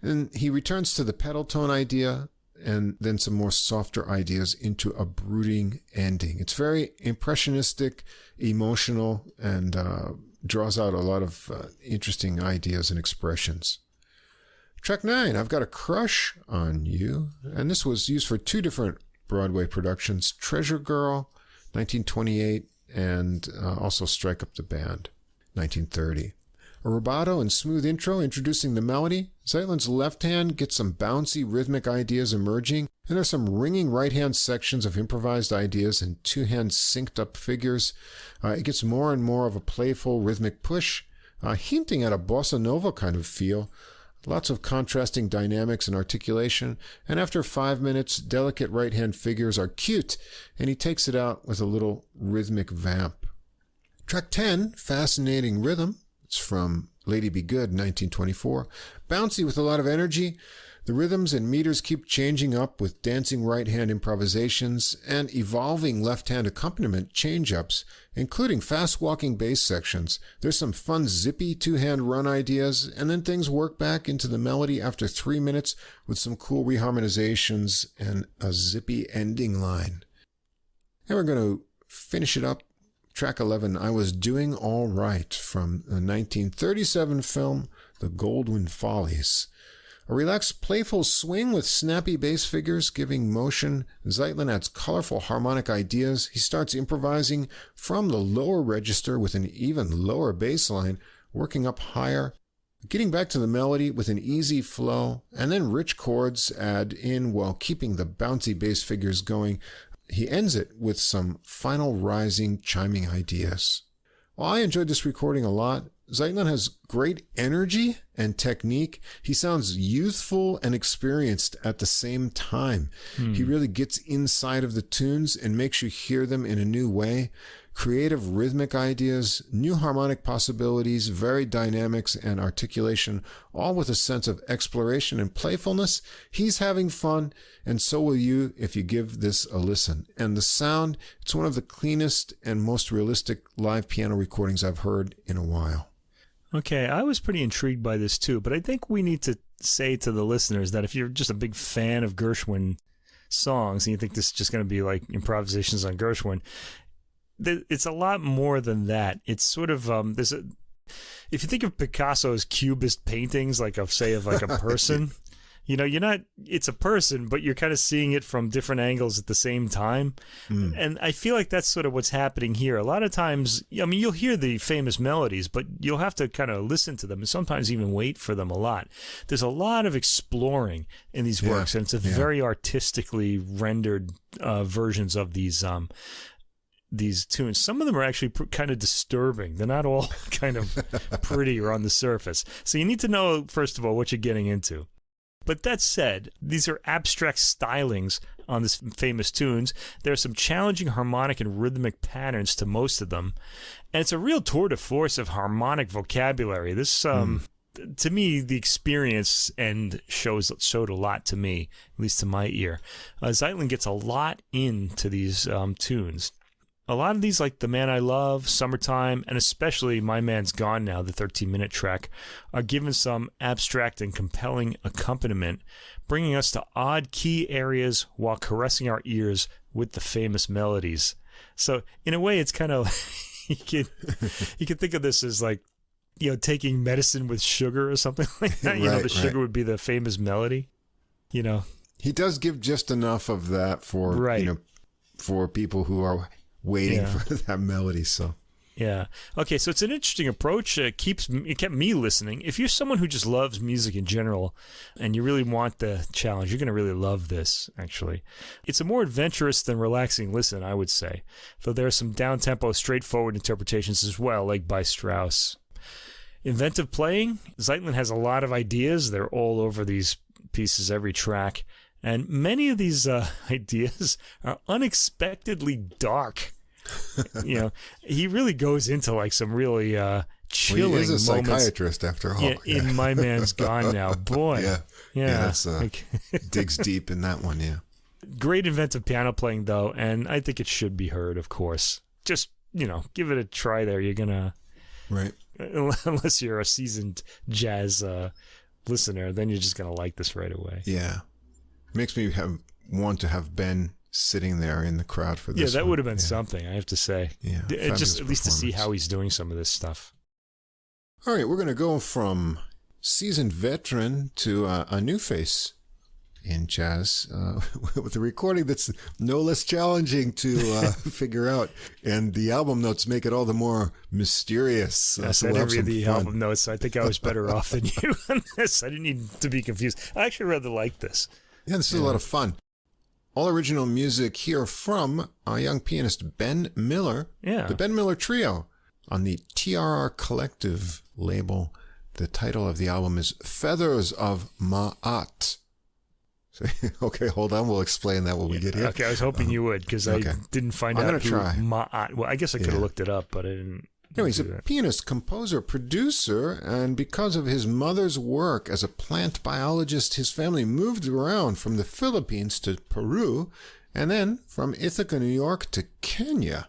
And he returns to the pedal tone idea and then some more softer ideas into a brooding ending. It's very impressionistic, emotional, and draws out a lot of interesting ideas and expressions. Track 9, I've Got a Crush on You, and this was used for 2 different Broadway productions, Treasure Girl, 1928, and also Strike Up the Band, 1930. A rubato and smooth intro introducing the melody. Zeitlin's left hand gets some bouncy rhythmic ideas emerging, and there's some ringing right-hand sections of improvised ideas and two-hand synced-up figures. It gets more and more of a playful rhythmic push, hinting at a bossa nova kind of feel. Lots of contrasting dynamics and articulation, and after 5 minutes, delicate right-hand figures are cute, and he takes it out with a little rhythmic vamp. Track 10, Fascinating Rhythm. It's from Lady Be Good, 1924. Bouncy with a lot of energy. The rhythms and meters keep changing up with dancing right-hand improvisations and evolving left-hand accompaniment change-ups, including fast-walking bass sections. There's some fun zippy two-hand run ideas, and then things work back into the melody after 3 minutes with some cool reharmonizations and a zippy ending line. And we're going to finish it up. Track 11, I Was Doing All Right, from the 1937 film The Goldwyn Follies. A relaxed, playful swing with snappy bass figures giving motion. Zeitlin adds colorful harmonic ideas. He starts improvising from the lower register with an even lower bass line, working up higher, getting back to the melody with an easy flow, and then rich chords add in while keeping the bouncy bass figures going. He ends it with some final rising, chiming ideas. Well, I enjoyed this recording a lot. Zeitlin has great energy and technique. He sounds youthful and experienced at the same time. He really gets inside of the tunes and makes you hear them in a new way. Creative rhythmic ideas, new harmonic possibilities, varied dynamics and articulation, all with a sense of exploration and playfulness. He's having fun, and so will you if you give this a listen. And the sound, it's one of the cleanest and most realistic live piano recordings I've heard in a while. Okay, I was pretty intrigued by this too, but I think we need to say to the listeners that if you're just a big fan of Gershwin songs and you think this is just going to be like improvisations on Gershwin, it's a lot more than that. It's sort of if you think of Picasso's cubist paintings, like of a person, it's a person, but you're kind of seeing it from different angles at the same time. And I feel like that's sort of what's happening here. A lot of times, you'll hear the famous melodies, but you'll have to kind of listen to them and sometimes even wait for them a lot. There's a lot of exploring in these works, and it's a very artistically rendered versions of these tunes. Some of them are actually kind of disturbing. They're not all kind of pretty or on the surface. So you need to know, first of all, what you're getting into. But that said, these are abstract stylings on this famous tunes. There are some challenging harmonic and rhythmic patterns to most of them. And it's a real tour de force of harmonic vocabulary. This, to me, the experience showed a lot to me, at least to my ear. Zeitlin gets a lot into these tunes. A lot of these, like The Man I Love, Summertime, and especially My Man's Gone Now, the 13-minute track, are given some abstract and compelling accompaniment, bringing us to odd key areas while caressing our ears with the famous melodies. So, in a way, it's kind of you can think of this as like, taking medicine with sugar or something like that. The sugar would be the famous melody. He does give just enough of that for for people who are waiting for that melody. So okay, so it's an interesting approach. It kept me listening. If you're someone who just loves music in general and you really want the challenge, you're going to really love this. Actually, it's a more adventurous than relaxing listen, I would say, though there are some down-tempo, straightforward interpretations as well, like by Strauss. Inventive playing, Zeitlin has a lot of ideas. They're all over these pieces, every track. And many of these ideas are unexpectedly dark. He really goes into like some really chilling moments. He is a psychiatrist after all. In My Man's Gone Now. Boy. That's digs deep in that one, Great inventive piano playing, though, and I think it should be heard, of course. Just, give it a try there. You're going to... Right. Unless you're a seasoned jazz listener, then you're just going to like this right away. Yeah. Makes me want to have Ben sitting there in the crowd for this. Yeah, that would have been something, I have to say. Yeah, just at least to see how he's doing some of this stuff. All right, we're going to go from seasoned veteran to a new face in jazz with a recording that's no less challenging to figure out, and the album notes make it all the more mysterious. Yes, I didn't read the album notes, so I think I was better off than you on this. I didn't need to be confused. I actually rather like this. Yeah, this is a lot of fun. All original music here from our young pianist Ben Miller. Yeah. The Ben Miller Trio on the Trrcollective label. The title of the album is Feathers of Ma'at. Okay, hold on. We'll explain that when we get here. Okay, I was hoping you would, because I didn't find out who try. Ma'at. Well, I guess I could have looked it up, but I didn't. No, he's a pianist, composer, producer, and because of his mother's work as a plant biologist, his family moved around from the Philippines to Peru, and then from Ithaca, New York to Kenya.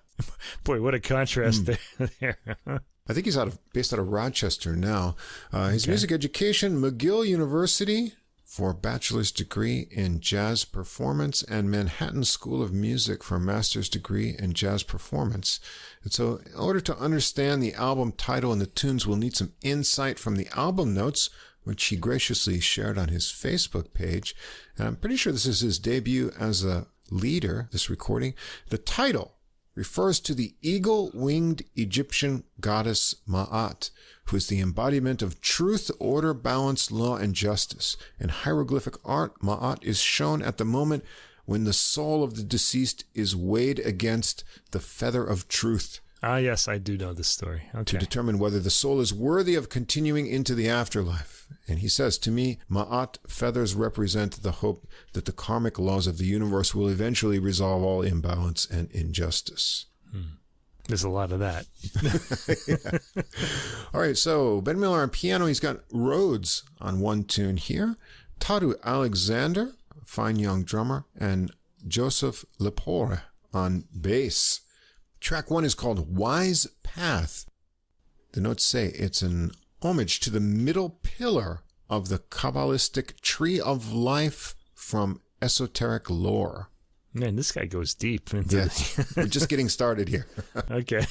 Boy, what a contrast there. I think he's based out of Rochester now. His music education, McGill University for a bachelor's degree in jazz performance, and Manhattan School of Music for a master's degree in jazz performance. And so in order to understand the album title and the tunes, we'll need some insight from the album notes, which he graciously shared on his Facebook page. And I'm pretty sure this is his debut as a leader, this recording. The title refers to the eagle-winged Egyptian goddess Ma'at, who is the embodiment of truth, order, balance, law, and justice. In hieroglyphic art, Ma'at is shown at the moment when the soul of the deceased is weighed against the feather of truth. Ah, yes, I do know this story. Okay. To determine whether the soul is worthy of continuing into the afterlife. And he says, to me, Ma'at feathers represent the hope that the karmic laws of the universe will eventually resolve all imbalance and injustice. There's a lot of that. All right, so Ben Miller on piano. He's got Rhodes on one tune here. Taru Alexander, fine young drummer, and Joseph Lepore on bass. Track one is called Wise Path. The notes say it's an homage to the middle pillar of the Kabbalistic tree of life from esoteric lore. Man, this guy goes deep into We're just getting started here. Okay.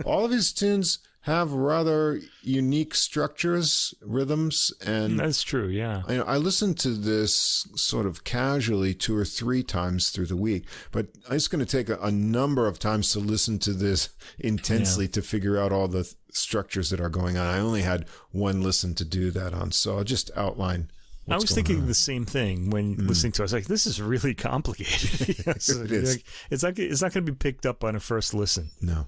All of his tunes have rather unique structures, rhythms, and that's true. Yeah, I listen to this sort of casually 2 or 3 times through the week, but it's going to take a number of times to listen to this intensely to figure out all the structures that are going on. I only had one listen to do that on, so I'll just outline. I was thinking the same thing when listening to it. I was like, this is really complicated. So it is. Like, it's not going to be picked up on a first listen. No.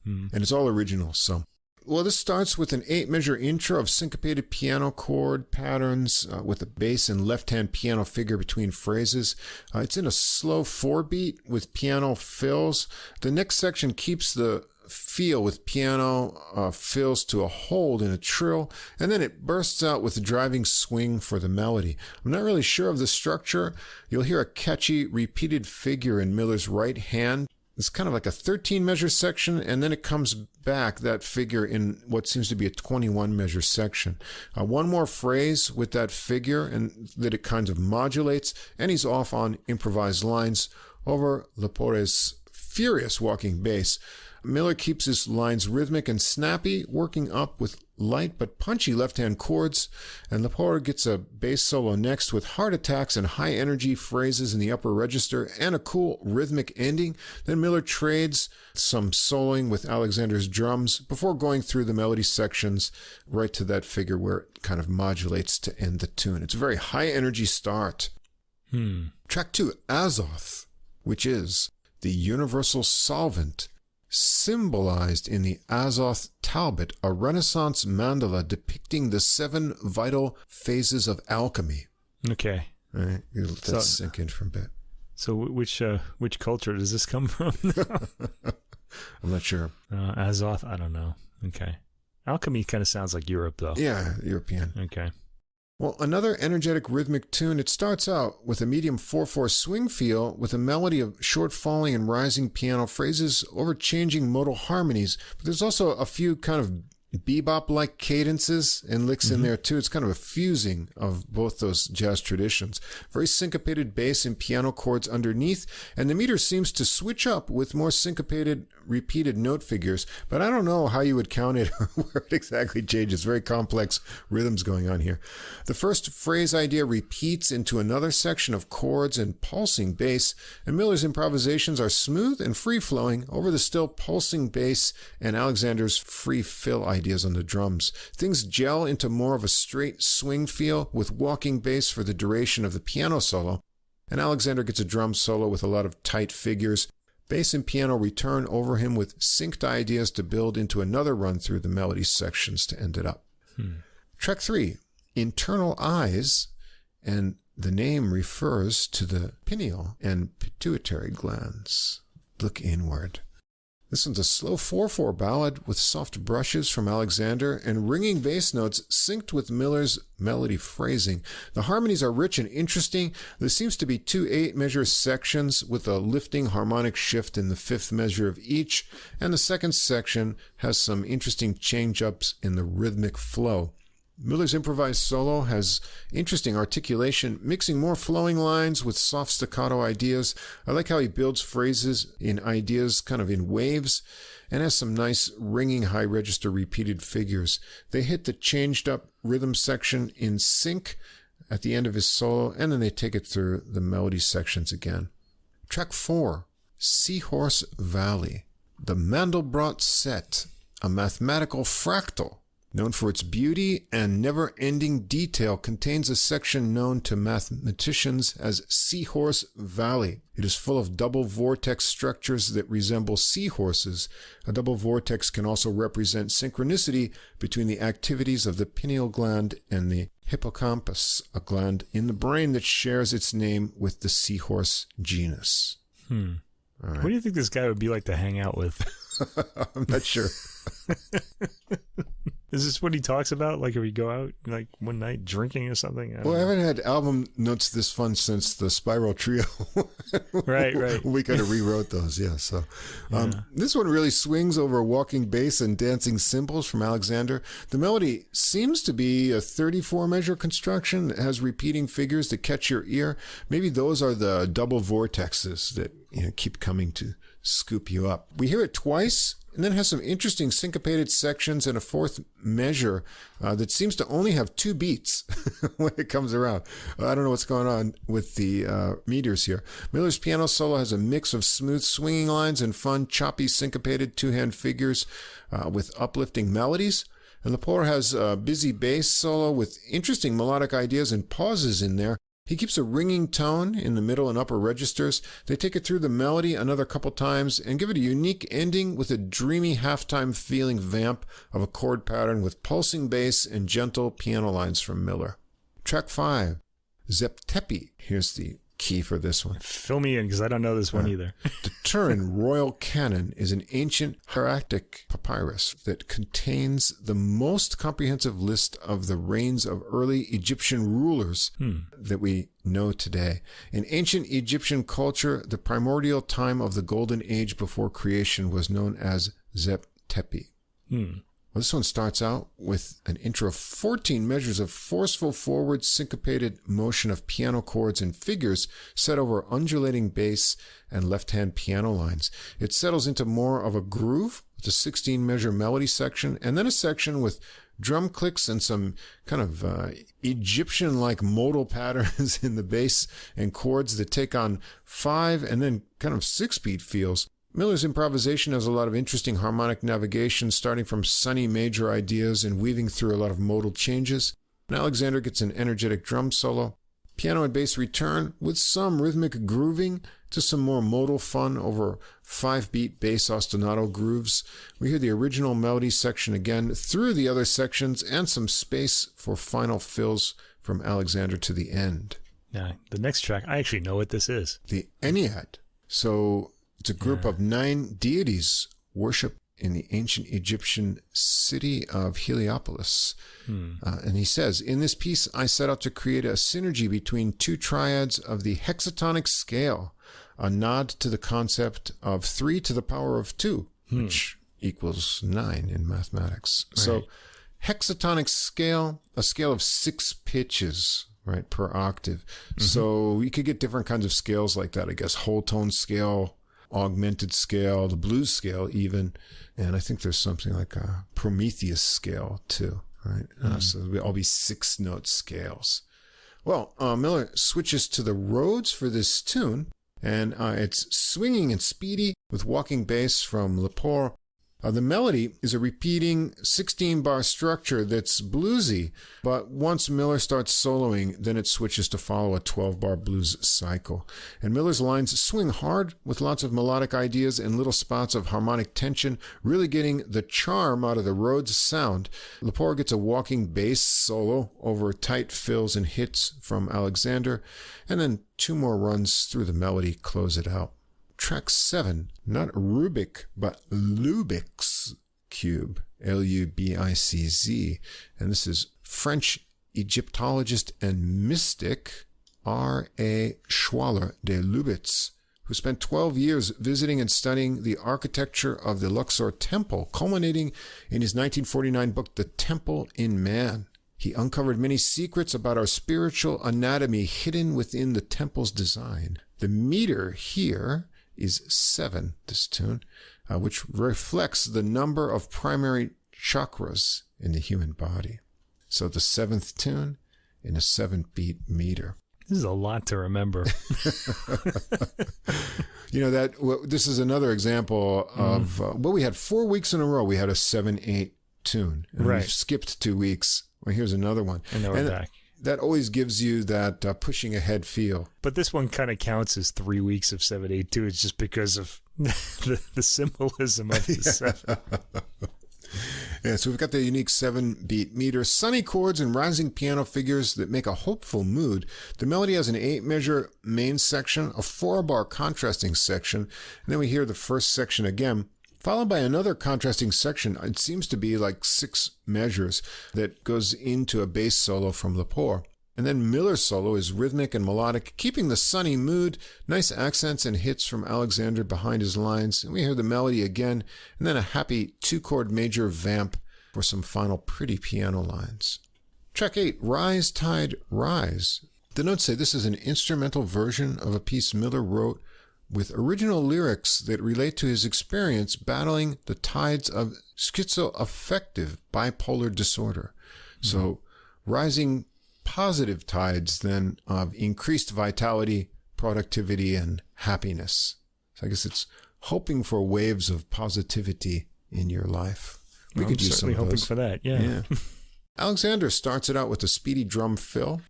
And it's all original, so. Well, this starts with an 8-measure intro of syncopated piano chord patterns with a bass and left-hand piano figure between phrases. It's in a slow 4-beat with piano fills. The next section keeps the feel with piano fills to a hold in a trill, and then it bursts out with a driving swing for the melody. I'm not really sure of the structure. You'll hear a catchy repeated figure in Miller's right hand. It's kind of like a 13-measure section, and then it comes back, that figure, in what seems to be a 21-measure section. One more phrase with that figure, and that it kind of modulates, and he's off on improvised lines over Lepore's furious walking bass. Miller keeps his lines rhythmic and snappy, working up with light but punchy left-hand chords, and Lepore gets a bass solo next with heart attacks and high-energy phrases in the upper register and a cool rhythmic ending. Then Miller trades some soloing with Alexander's drums before going through the melody sections right to that figure where it kind of modulates to end the tune. It's a very high-energy start. Track 2, Azoth, which is the universal solvent, symbolized in the Azoth Talbot, a Renaissance mandala depicting the 7 vital phases of alchemy. Okay. All right, let that sink in for a bit. So which culture does this come from? I'm not sure. Azoth, I don't know. Okay. Alchemy kind of sounds like Europe, though. Yeah, European. Okay. Well, another energetic rhythmic tune. It starts out with a medium 4/4 swing feel with a melody of short falling and rising piano phrases over changing modal harmonies. But there's also a few kind of bebop-like cadences and licks in there too. It's kind of a fusing of both those jazz traditions. Very syncopated bass and piano chords underneath, and the meter seems to switch up with more syncopated repeated note figures, but I don't know how you would count it or where it exactly changes. Very complex rhythms going on here. The first phrase idea repeats into another section of chords and pulsing bass, and Miller's improvisations are smooth and free-flowing over the still pulsing bass and Alexander's free fill ideas on the drums. Things gel into more of a straight swing feel with walking bass for the duration of the piano solo, and Alexander gets a drum solo with a lot of tight figures. Bass and piano return over him with synced ideas to build into another run through the melody sections to end it up. Track 3, Internal Eyes, and the name refers to the pineal and pituitary glands. Look inward. This one's a slow 4/4 ballad with soft brushes from Alexander and ringing bass notes synced with Miller's melody phrasing. The harmonies are rich and interesting. There seems to be 2 8-measure sections with a lifting harmonic shift in the 5th measure of each, and the second section has some interesting change-ups in the rhythmic flow. Miller's improvised solo has interesting articulation, mixing more flowing lines with soft staccato ideas. I like how he builds phrases in ideas kind of in waves, and has some nice ringing high register repeated figures. They hit the changed up rhythm section in sync at the end of his solo, and then they take it through the melody sections again. Track 4, Seahorse Valley. The Mandelbrot set, a mathematical fractal known for its beauty and never-ending detail, contains a section known to mathematicians as Seahorse Valley. It is full of double vortex structures that resemble seahorses. A double vortex can also represent synchronicity between the activities of the pineal gland and the hippocampus, a gland in the brain that shares its name with the seahorse genus. All right. What do you think this guy would be like to hang out with? I'm not sure. Is this what he talks about? Like if we go out like one night drinking or something? I haven't had album notes this fun since the Spiral Trio. Right. We kind of rewrote those, yeah. So this one really swings over walking bass and dancing cymbals from Alexander. The melody seems to be a 34-measure construction that has repeating figures that catch your ear. Maybe those are the double vortexes that keep coming to scoop you up. We hear it twice, and then has some interesting syncopated sections and a fourth measure that seems to only have 2 beats when it comes around. I don't know what's going on with the meters here. Miller's piano solo has a mix of smooth swinging lines and fun, choppy, syncopated 2-hand figures with uplifting melodies. And Lepore has a busy bass solo with interesting melodic ideas and pauses in there. He keeps a ringing tone in the middle and upper registers. They take it through the melody another couple times and give it a unique ending with a dreamy halftime feeling vamp of a chord pattern with pulsing bass and gentle piano lines from Miller. Track 5, Zep-Tepi. Here's the key for this one. Fill me in, because I don't know this one either. The Turin Royal Canon is an ancient hieratic papyrus that contains the most comprehensive list of the reigns of early Egyptian rulers that we know today. In ancient Egyptian culture, the primordial time of the golden age before creation was known as Zep-Tepi. Well, this one starts out with an intro of 14 measures of forceful forward syncopated motion of piano chords and figures set over undulating bass and left-hand piano lines. It settles into more of a groove with a 16-measure melody section, and then a section with drum clicks and some kind of Egyptian-like modal patterns in the bass and chords that take on 5 and then kind of 6-beat feels. Miller's improvisation has a lot of interesting harmonic navigation, starting from sunny major ideas and weaving through a lot of modal changes. And Alexander gets an energetic drum solo. Piano and bass return with some rhythmic grooving to some more modal fun over 5-beat bass ostinato grooves. We hear the original melody section again through the other sections and some space for final fills from Alexander to the end. Yeah, the next track, I actually know what this is. The Ennead. So it's a group of 9 deities worshipped in the ancient Egyptian city of Heliopolis. And he says, in this piece, I set out to create a synergy between 2 triads of the hexatonic scale, a nod to the concept of 3 to the power of 2, which equals 9 in mathematics. Right. So hexatonic scale, a scale of 6 pitches, right, per octave. So you could get different kinds of scales like that, I guess. Whole tone scale, augmented scale, the blues scale even, and I think there's something like a Prometheus scale too, right? So they'll all be 6-note scales. Well, Miller switches to the Rhodes for this tune, and it's swinging and speedy with walking bass from Lepore. The melody is a repeating 16-bar structure that's bluesy, but once Miller starts soloing, then it switches to follow a 12-bar blues cycle. And Miller's lines swing hard with lots of melodic ideas and little spots of harmonic tension, really getting the charm out of the Rhodes sound. Lepore gets a walking bass solo over tight fills and hits from Alexander, and then 2 more runs through the melody close it out. Track 7, not Rubik, but Lubic's Cube, Lubicz. And this is French Egyptologist and mystic R.A. Schwaller de Lubitz, who spent 12 years visiting and studying the architecture of the Luxor Temple, culminating in his 1949 book, The Temple in Man. He uncovered many secrets about our spiritual anatomy hidden within the temple's design. The meter here is 7, this tune, which reflects the number of primary chakras in the human body. So the 7th tune in a 7-beat meter. This is a lot to remember. This is another example of, we had 4 weeks in a row, we had a 7/8 tune. And we've skipped 2 weeks. Well, here's another one. And now we're back. That always gives you that pushing ahead feel. But this one kind of counts as 3 weeks of 7/8 too. It's just because of the symbolism of the 7. Yeah, so we've got the unique 7-beat meter, sunny chords and rising piano figures that make a hopeful mood. The melody has an 8-measure main section, a 4-bar contrasting section, and then we hear the first section again, followed by another contrasting section. It seems to be like 6 measures that goes into a bass solo from Lepore. And then Miller's solo is rhythmic and melodic, keeping the sunny mood, nice accents and hits from Alexander behind his lines. And we hear the melody again, and then a happy 2-chord major vamp for some final pretty piano lines. Track 8, Rise, Tide, Rise. The notes say this is an instrumental version of a piece Miller wrote with original lyrics that relate to his experience battling the tides of schizoaffective bipolar disorder. So rising positive tides then of increased vitality, productivity, and happiness. So I guess it's hoping for waves of positivity in your life. We could use some of those. Hoping for that, yeah. Alexander starts it out with a speedy drum fill.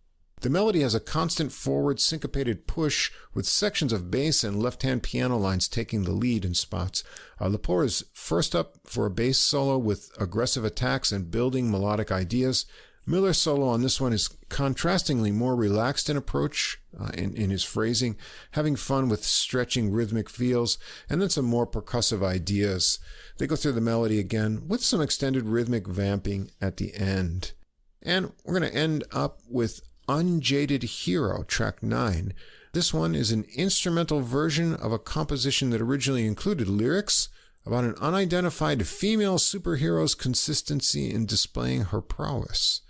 The melody has a constant forward syncopated push with sections of bass and left-hand piano lines taking the lead in spots. Lepore is first up for a bass solo with aggressive attacks and building melodic ideas. Miller's solo on this one is contrastingly more relaxed in approach in his phrasing, having fun with stretching rhythmic feels, and then some more percussive ideas. They go through the melody again with some extended rhythmic vamping at the end. And we're going to end up with Unjaded Hero, track 9. This one is an instrumental version of a composition that originally included lyrics about an unidentified female superhero's consistency in displaying her prowess.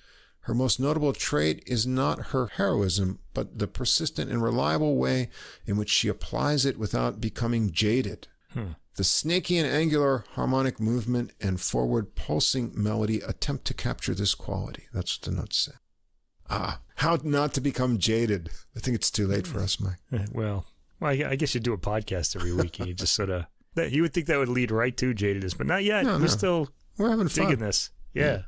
Her most notable trait is not her heroism, but the persistent and reliable way in which she applies it without becoming jaded. The snaky and angular harmonic movement and forward pulsing melody attempt to capture this quality. That's what the notes say. How not to become jaded. I think it's too late for us, Mike. Well, I guess you do a podcast every week and you just sort of... You would think that would lead right to jadedness, but not yet. We're having fun. Digging this. Yeah.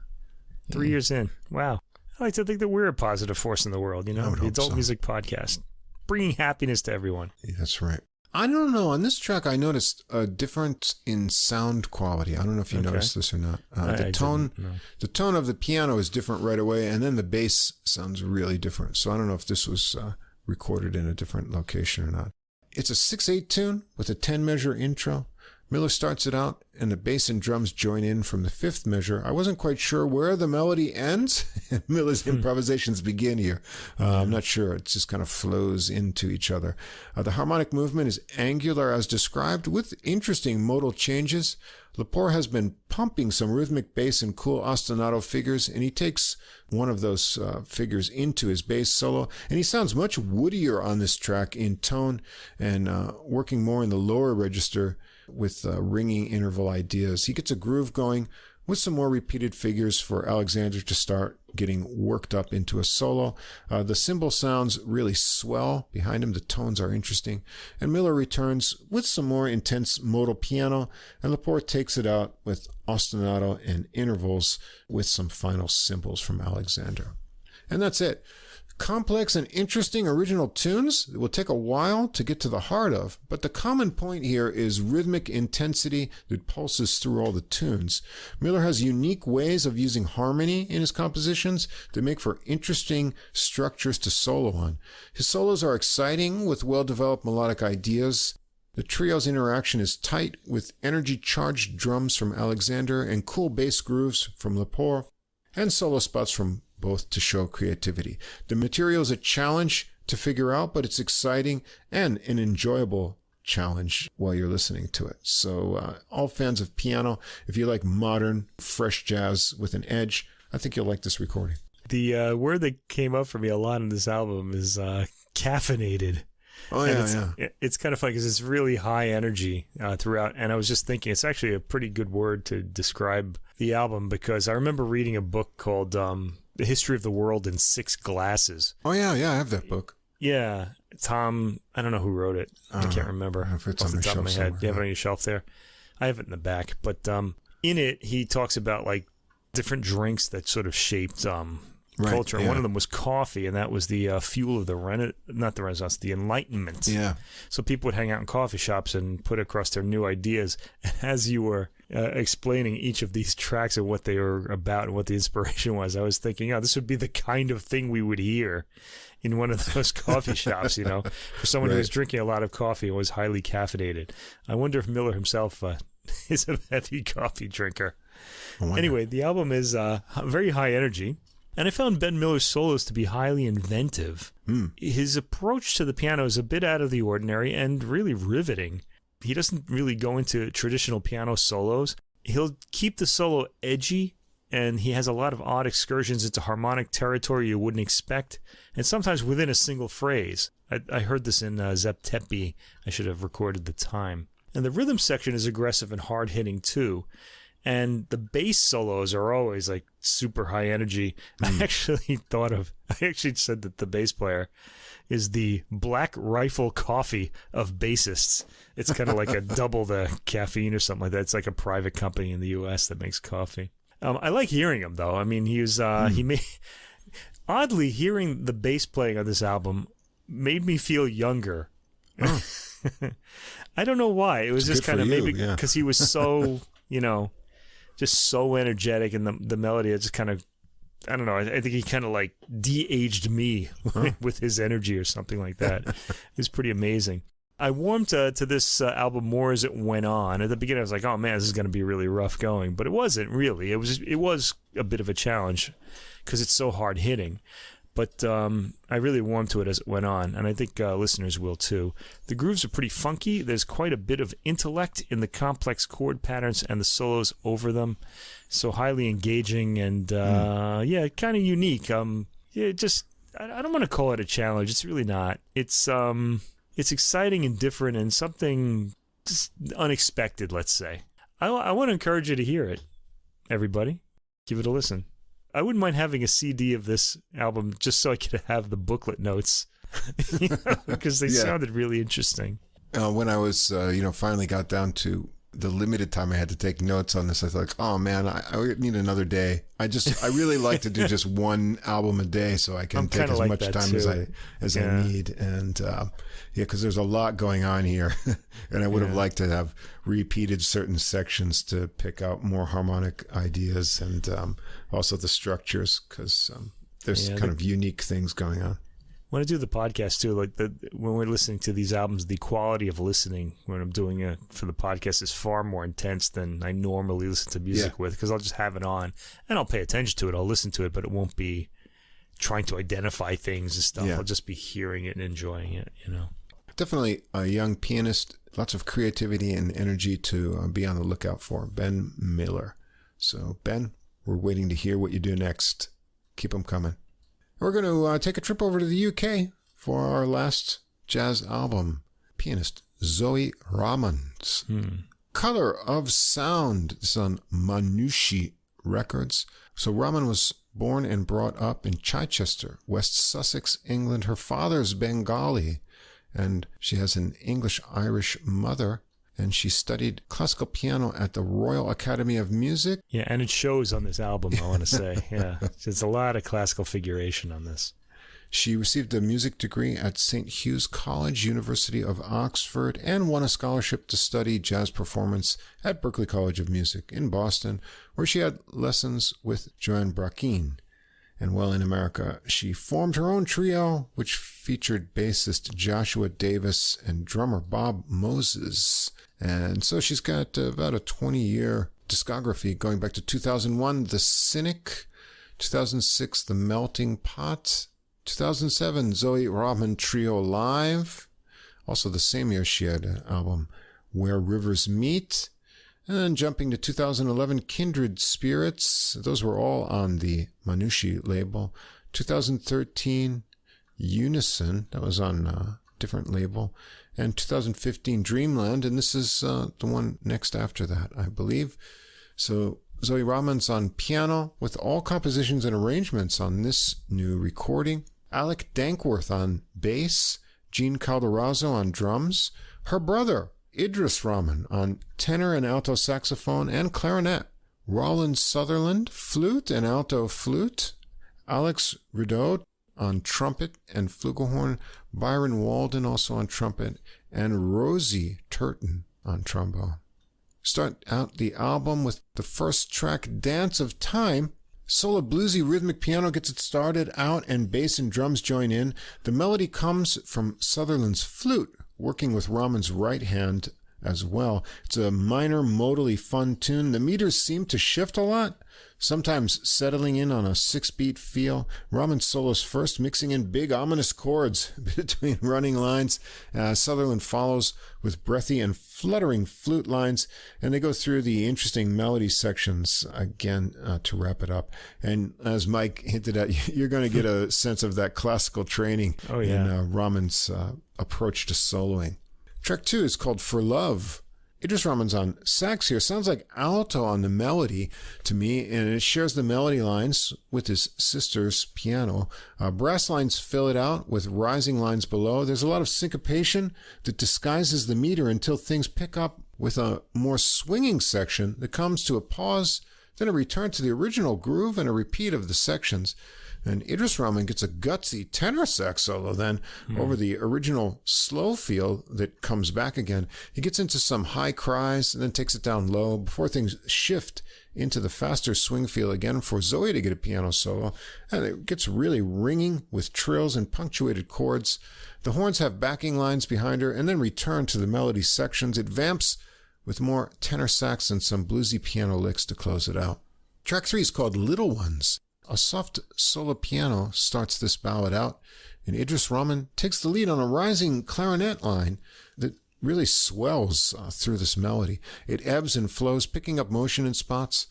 3 years in. Wow. I like to think that we're a positive force in the world, the Adult Music Podcast. Bringing happiness to everyone. Yeah, that's right. I don't know. On this track, I noticed a difference in sound quality. I don't know if you noticed this or not. The tone of the piano is different right away, and then the bass sounds really different. So I don't know if this was recorded in a different location or not. It's a 6/8 tune with a 10-measure intro. Miller starts it out, and the bass and drums join in from the 5th measure. I wasn't quite sure where the melody ends and Miller's improvisations begin here. I'm not sure. It just kind of flows into each other. The harmonic movement is angular as described, with interesting modal changes. Lepore has been pumping some rhythmic bass and cool ostinato figures, and he takes one of those figures into his bass solo, and he sounds much woodier on this track in tone and working more in the lower register with ringing interval ideas. He gets a groove going with some more repeated figures for Alexander to start getting worked up into a solo. The cymbal sounds really swell behind him. The tones are interesting. And Miller returns with some more intense modal piano, and Lepore takes it out with ostinato and intervals with some final cymbals from Alexander. And that's it. Complex and interesting original tunes that will take a while to get to the heart of, but the common point here is rhythmic intensity that pulses through all the tunes. Miller has unique ways of using harmony in his compositions that make for interesting structures to solo on. His solos are exciting with well-developed melodic ideas. The trio's interaction is tight with energy-charged drums from Alexander and cool bass grooves from Lepore, and solo spots from both to show creativity. The material is a challenge to figure out, but it's exciting and an enjoyable challenge while you're listening to it. So all fans of piano, if you like modern, fresh jazz with an edge, I think you'll like this recording. The word that came up for me a lot in this album is caffeinated. Oh, yeah, It's kind of funny because it's really high energy throughout. And I was just thinking it's actually a pretty good word to describe the album, because I remember reading a book called The History of the World in 6 Glasses. Oh, yeah, I have that book. Yeah. Tom, I don't know who wrote it. I can't remember. If it's off on the top of my head. somewhere. You have it on your shelf there? I have it in the back. But in it, he talks about like different drinks that sort of shaped culture. And one of them was coffee, and that was the fuel of the the Enlightenment. Yeah. So people would hang out in coffee shops and put across their new ideas. And as you were explaining each of these tracks and what they were about and what the inspiration was, I was thinking, this would be the kind of thing we would hear in one of those coffee shops, for someone who was drinking a lot of coffee and was highly caffeinated. I wonder if Miller himself is a heavy coffee drinker. Anyway, the album is very high energy. And I found Ben Miller's solos to be highly inventive. His approach to the piano is a bit out of the ordinary and really riveting. He doesn't really go into traditional piano solos. He'll keep the solo edgy and he has a lot of odd excursions into harmonic territory you wouldn't expect, and sometimes within a single phrase. I heard this in Zep-Tepi. I should have recorded the time. And the rhythm section is aggressive and hard-hitting, too. And the bass solos are always, like, super high energy. I actually said that the bass player is the Black Rifle Coffee of bassists. It's kind of like a double the caffeine or something like that. It's like a private company in the U.S. that makes coffee. I like hearing him, though. I mean, oddly, hearing the bass playing on this album made me feel younger. Oh. I don't know why. It was just kind of maybe because he was so, just so energetic, and the melody, it just kind of, I don't know. I think he kind of like de-aged me with his energy or something like that. It was pretty amazing. I warmed to this album more as it went on. At the beginning, I was like, "Oh man, this is going to be really rough going," but it wasn't really. It was a bit of a challenge because it's so hard hitting. But I really warmed to it as it went on, and I think listeners will too. The grooves are pretty funky. There's quite a bit of intellect in the complex chord patterns and the solos over them. So highly engaging and, kind of unique. I don't want to call it a challenge. It's really not. It's exciting and different and something just unexpected, let's say. I want to encourage you to hear it, everybody. Give it a listen. I wouldn't mind having a CD of this album just so I could have the booklet notes, because they sounded really interesting. When I was, finally got down to the limited time I had to take notes on this, I thought, oh man, I would need another day. I really like to do just one album a day so I can take as much time as I need. And because there's a lot going on here. And I would have liked to have repeated certain sections to pick out more harmonic ideas and also the structures, because there's kind of unique things going on. When I do the podcast too, like when we're listening to these albums, the quality of listening when I'm doing it for the podcast is far more intense than I normally listen to music with, because I'll just have it on and I'll pay attention to it. I'll listen to it, but it won't be trying to identify things and stuff. I'll just be hearing it and enjoying it, Definitely a young pianist, lots of creativity and energy to be on the lookout for. Ben Miller. So Ben, we're waiting to hear what you do next. Keep them coming. We're going to take a trip over to the UK for our last jazz album. Pianist Zoe Rahman's Color of Sound. It's on Manushi Records. So Rahman was born and brought up in Chichester, West Sussex, England. Her father's Bengali, and she has an English-Irish mother. And she studied classical piano at the Royal Academy of Music. Yeah, and it shows on this album, I want to say. Yeah, there's a lot of classical figuration on this. She received a music degree at St. Hugh's College, University of Oxford, and won a scholarship to study jazz performance at Berklee College of Music in Boston, where she had lessons with Joanne Brackeen. And while in America, she formed her own trio, which featured bassist Joshua Davis and drummer Bob Moses. And so she's got about a 20-year discography going back to 2001, The Cynic, 2006, The Melting Pot, 2007, Zoe Rahman Trio Live. Also the same year, she had an album, Where Rivers Meet. And then jumping to 2011, Kindred Spirits. Those were all on the Manushi label. 2013, Unison. That was on a different label. And 2015, Dreamland. And this is the one next after that, I believe. So Zoe Rahman's on piano with all compositions and arrangements on this new recording. Alec Dankworth on bass. Gene Calderazzo on drums. Her brother, Idris Rahman, on tenor and alto saxophone and clarinet. Roland Sutherland, flute and alto flute. Alex Rideau on trumpet and flugelhorn. Byron Walden also on trumpet. And Rosie Turton on trombone. Start out the album with the first track, Dance of Time. Solo bluesy rhythmic piano gets it started out, and bass and drums join in. The melody comes from Sutherland's flute, working with Rahman's right hand as well. It's a minor, modally fun tune. The meters seem to shift a lot, sometimes settling in on a 6-beat feel. Rahman solos first, mixing in big ominous chords between running lines. Sutherland follows with breathy and fluttering flute lines, and they go through the interesting melody sections again to wrap it up. And as Mike hinted at, you're going to get a sense of that classical training in Rahman's approach to soloing. Track 2 is called For Love. Idris Rahman's on sax here. Sounds like alto on the melody to me, and it shares the melody lines with his sister's piano. Brass lines fill it out with rising lines below. There's a lot of syncopation that disguises the meter until things pick up with a more swinging section that comes to a pause, then a return to the original groove and a repeat of the sections. And Idris Rahman gets a gutsy tenor sax solo then over the original slow feel that comes back again. He gets into some high cries and then takes it down low before things shift into the faster swing feel again for Zoe to get a piano solo. And it gets really ringing with trills and punctuated chords. The horns have backing lines behind her and then return to the melody sections. It vamps with more tenor sax and some bluesy piano licks to close it out. Track 3 is called Little Ones. A soft solo piano starts this ballad out, and Idris Rahman takes the lead on a rising clarinet line that really swells through this melody. It ebbs and flows, picking up motion in spots.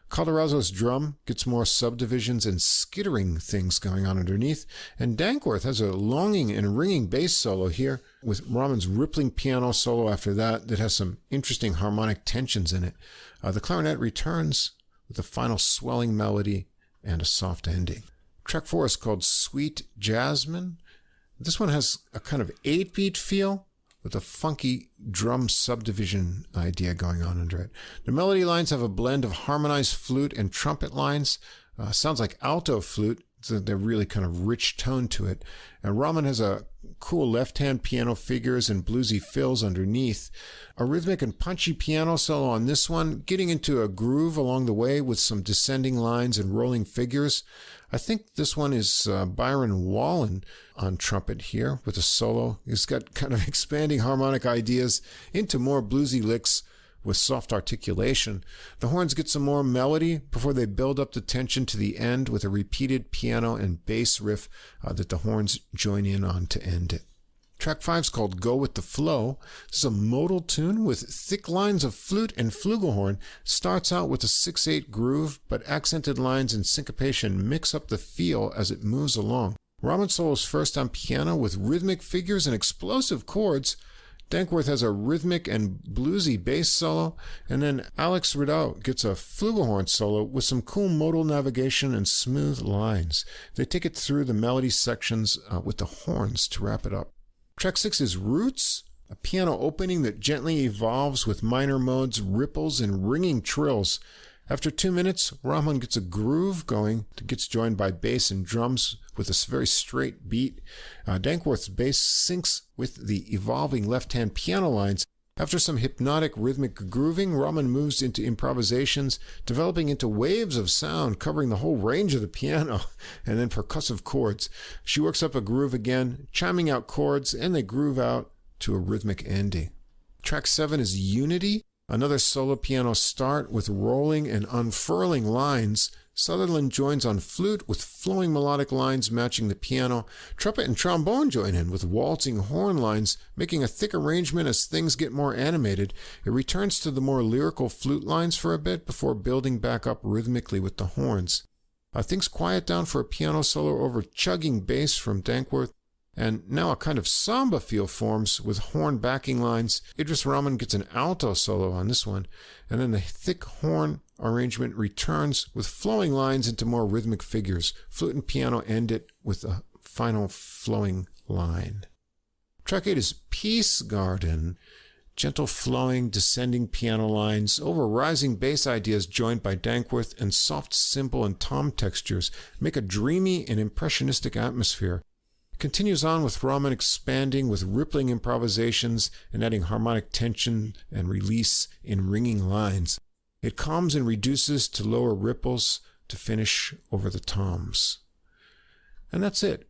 Calderazzo's drum gets more subdivisions and skittering things going on underneath, and Dankworth has a longing and ringing bass solo here, with Rahman's rippling piano solo after that has some interesting harmonic tensions in it. The clarinet returns with a final swelling melody and a soft ending. Track 4 is called Sweet Jasmine. This one has a kind of 8-beat feel with a funky drum subdivision idea going on under it. The melody lines have a blend of harmonized flute and trumpet lines. Sounds like alto flute. They're really kind of rich tone to it. And Rahman has a cool left-hand piano figures and bluesy fills underneath. A rhythmic and punchy piano solo on this one, getting into a groove along the way with some descending lines and rolling figures. I think this one is Byron Wallen on trumpet here with a solo. He's got kind of expanding harmonic ideas into more bluesy licks with soft articulation. The horns get some more melody before they build up the tension to the end with a repeated piano and bass riff that the horns join in on to end it. Track 5 is called Go With The Flow. This is a modal tune with thick lines of flute and flugelhorn. Starts out with a 6/8 groove, but accented lines and syncopation mix up the feel as it moves along. Rahman solos first on piano with rhythmic figures and explosive chords. Dankworth has a rhythmic and bluesy bass solo, and then Alex Rideau gets a flugelhorn solo with some cool modal navigation and smooth lines. They take it through the melody sections with the horns to wrap it up. Track 6 is Roots, a piano opening that gently evolves with minor modes, ripples, and ringing trills. After 2 minutes, Rahman gets a groove going that gets joined by bass and drums with a very straight beat. Dankworth's bass syncs with the evolving left-hand piano lines. After some hypnotic rhythmic grooving, Rahman moves into improvisations, developing into waves of sound covering the whole range of the piano, and then percussive chords. She works up a groove again, chiming out chords, and they groove out to a rhythmic ending. Track 7 is Unity, another solo piano start with rolling and unfurling lines. Sutherland joins on flute with flowing melodic lines matching the piano. Trumpet and trombone join in with waltzing horn lines, making a thick arrangement as things get more animated. It returns to the more lyrical flute lines for a bit before building back up rhythmically with the horns. Things quiet down for a piano solo over chugging bass from Dankworth, and now a kind of samba feel forms with horn backing lines. Idris Rahman gets an alto solo on this one, and then the thick horn arrangement returns with flowing lines into more rhythmic figures. Flute and piano end it with a final flowing line. Track 8 is Peace Garden. Gentle flowing, descending piano lines over rising bass ideas joined by Dankworth and soft cymbal and tom textures make a dreamy and impressionistic atmosphere. It continues on with Rahman expanding with rippling improvisations and adding harmonic tension and release in ringing lines. It calms and reduces to lower ripples to finish over the toms. And that's it.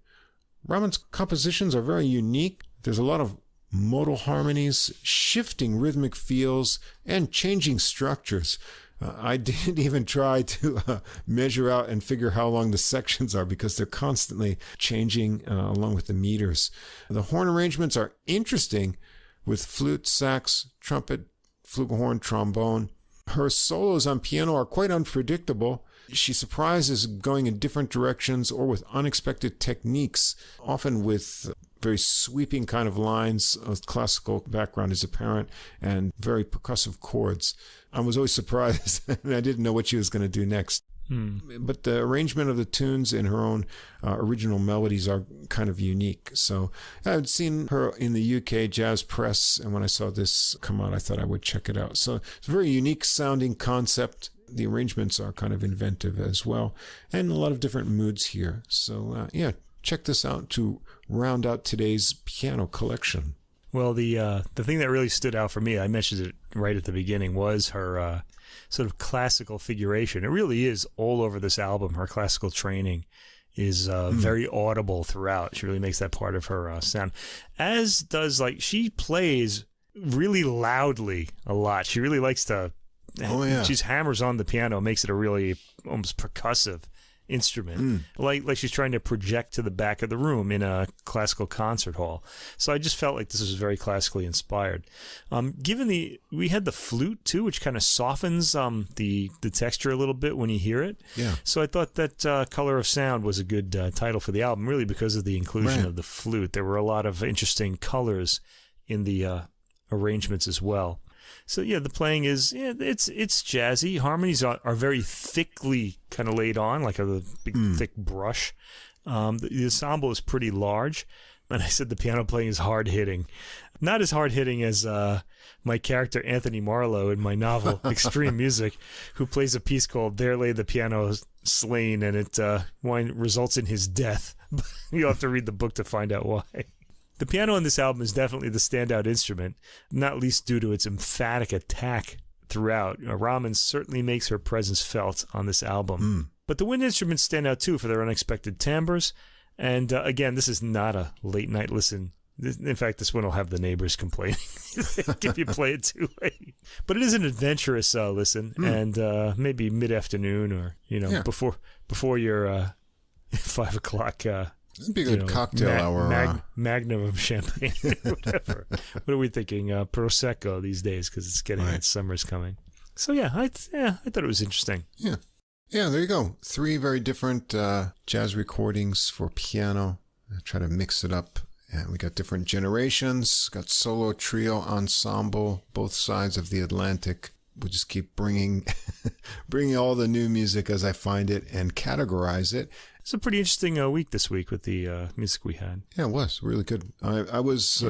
Rahman's compositions are very unique. There's a lot of modal harmonies, shifting rhythmic feels, and changing structures. I didn't even try to measure out and figure how long the sections are because they're constantly changing along with the meters. The horn arrangements are interesting with flute, sax, trumpet, flugelhorn, trombone. Her solos on piano are quite unpredictable. She surprises going in different directions or with unexpected techniques, often with very sweeping kind of lines. Classical background is apparent and very percussive chords. I was always surprised and I didn't know what she was going to do next. But the arrangement of the tunes in her own original melodies are kind of unique. So I'd seen her in the UK Jazz Press, and when I saw this come out, I thought I would check it out. So it's a very unique sounding concept. The arrangements are kind of inventive as well, and a lot of different moods here. So check this out to round out today's piano collection. Well, the thing that really stood out for me, I mentioned it right at the beginning, was her sort of classical figuration. It really is all over this album. Her classical training is very audible throughout. She really makes that part of her sound. As does, she plays really loudly a lot. She really likes to... She hammers on the piano, makes it a really almost percussive instrument, like she's trying to project to the back of the room in a classical concert hall. So I just felt like this was very classically inspired. We had the flute too, which kind of softens the texture a little bit when you hear it. Yeah. So I thought that Color of Sound was a good title for the album, really because of the inclusion of the flute. There were a lot of interesting colors in the arrangements as well. So the playing is it's jazzy. Harmonies are very thickly kind of laid on, like a big thick brush. The ensemble is pretty large, and I said the piano playing is hard hitting, not as hard hitting as my character Anthony Marlowe in my novel Extreme Music, who plays a piece called "There Lay the Piano Slain," and it results in his death. You'll have to read the book to find out why. The piano on this album is definitely the standout instrument, not least due to its emphatic attack throughout. Rahman certainly makes her presence felt on this album. But the wind instruments stand out too for their unexpected timbres. And again, this is not a late night listen. In fact, this one will have the neighbors complaining if you play it too late. But it is an adventurous listen, and maybe mid-afternoon or before your 5 o'clock. It'd be a good cocktail hour. Magnum of champagne, whatever. What are we thinking? Prosecco these days because it's getting summer's coming. So I thought it was interesting. Yeah, there you go. 3 very different jazz recordings for piano. I try to mix it up. And we got different generations. Got solo, trio, ensemble, both sides of the Atlantic. We'll just keep bringing all the new music as I find it and categorize it. It's a pretty interesting week this week with the music we had. Yeah, it was really good. I was,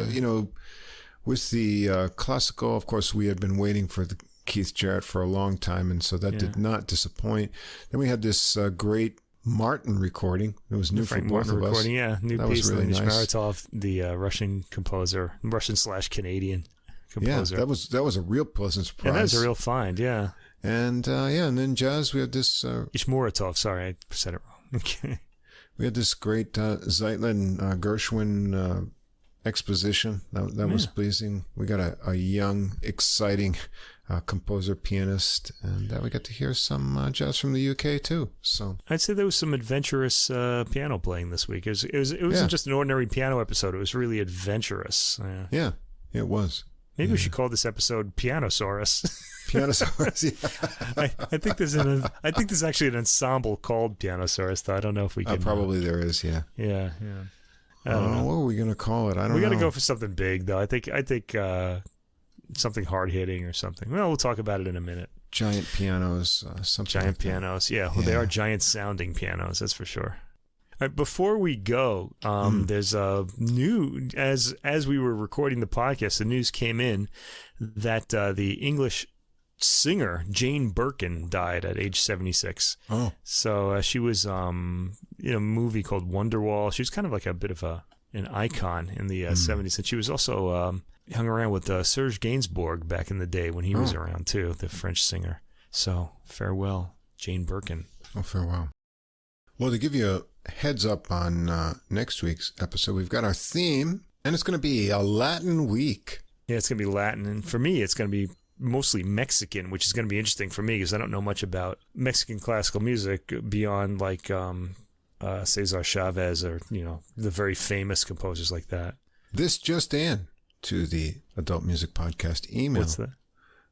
with the classical, of course, we had been waiting for the Keith Jarrett for a long time, and so that did not disappoint. Then we had this great Martin recording. It was new for both of us. New that piece. Really nice. Ichmouratov, the Russian composer, Russian/Canadian composer. Yeah, that was a real pleasant surprise. Yeah, that was a real find. Yeah. And and then jazz, we had this Ichmouratov. Sorry, I said it wrong. Okay. We had this great Zeitlin Gershwin exposition. That was pleasing. We got a young, exciting composer, pianist, and we got to hear some jazz from the UK too. So I'd say there was some adventurous piano playing this week. It wasn't just an ordinary piano episode. It was really adventurous. Yeah, it was. Maybe we should call this episode Pianosaurus. Pianosaurus, yeah. I think there's actually an ensemble called Pianosaurus, though I don't know if we can. Probably there is, yeah. Yeah. I don't know. What are we gonna call it? I don't know. We got to go for something big, though. I think something hard hitting or something. Well, we'll talk about it in a minute. Giant pianos, something. Giant pianos, yeah. Well, they are giant sounding pianos, that's for sure. All right, before we go, there's a new, as we were recording the podcast, the news came in that the English singer Jane Birkin died at age 76. Oh. So she was in a movie called Wonderwall. She was kind of like a bit of an icon in the 70s. And she was also hung around with Serge Gainsbourg back in the day when he was around too, the French singer. So farewell, Jane Birkin. Oh, farewell. Well, to give you a heads up on next week's episode, we've got our theme, and it's going to be a Latin week. Yeah, it's going to be Latin, and for me, it's going to be mostly Mexican, which is going to be interesting for me because I don't know much about Mexican classical music beyond like Cesar Chavez or, the very famous composers like that. This just in to the Adult Music Podcast email. What's that?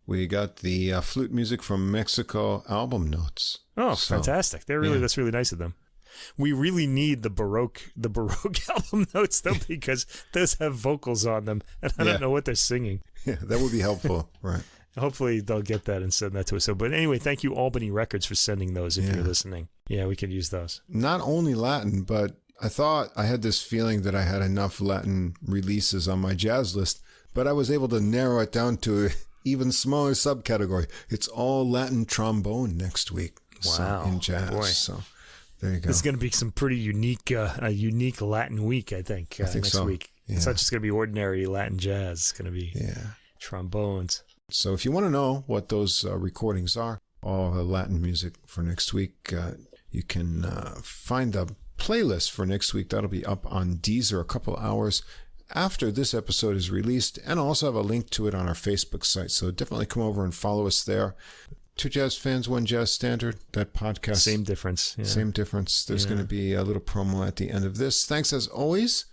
We got the flute music from Mexico album notes. Oh, fantastic. That's really nice of them. We really need the Baroque album notes, though, because those have vocals on them, and I don't know what they're singing. Yeah, that would be helpful, right? Hopefully they'll get that and send that to us. So, but anyway, thank you, Albany Records, for sending those if you're listening. Yeah, we can use those. Not only Latin, but I thought I had this feeling that I had enough Latin releases on my jazz list, but I was able to narrow it down to an even smaller subcategory. It's all Latin trombone next week. Wow. In jazz. Boy. So there you go. It's going to be some pretty unique Latin week, I think next week. Yeah. It's not just going to be ordinary Latin jazz. It's going to be trombones. So if you want to know what those recordings are, all the Latin music for next week, you can find the playlist for next week. That'll be up on Deezer a couple hours after this episode is released, and I'll also have a link to it on our Facebook site. So definitely come over and follow us there. Two Jazz Fans, One Jazz Standard, that podcast. Same difference. Yeah. Same difference. There's going to be a little promo at the end of this. Thanks, as always,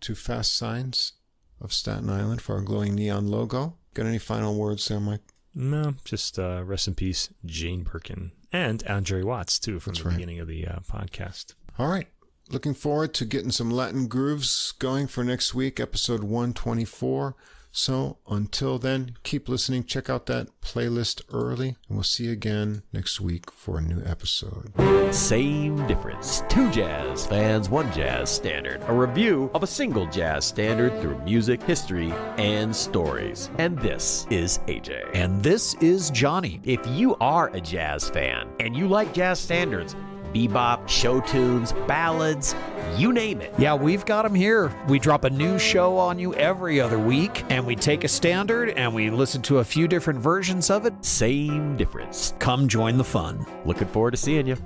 to Fast Signs of Staten Island for our glowing neon logo. Got any final words there, Mike? No, just rest in peace, Jane Birkin. And Andre Watts, too, from beginning of the podcast. All right. Looking forward to getting some Latin grooves going for next week, episode 124. So until then, keep listening. Check out that playlist early, and we'll see you again next week for a new episode. Same difference. Two Jazz Fans, One Jazz Standard. A review of a single jazz standard through music, history, and stories. And this is AJ. And this is Johnny. If you are a jazz fan and you like jazz standards, bebop, show tunes, ballads, you name it. Yeah, we've got them here. We drop a new show on you every other week, and we take a standard and we listen to a few different versions of it. Same difference. Come join the fun. Looking forward to seeing you.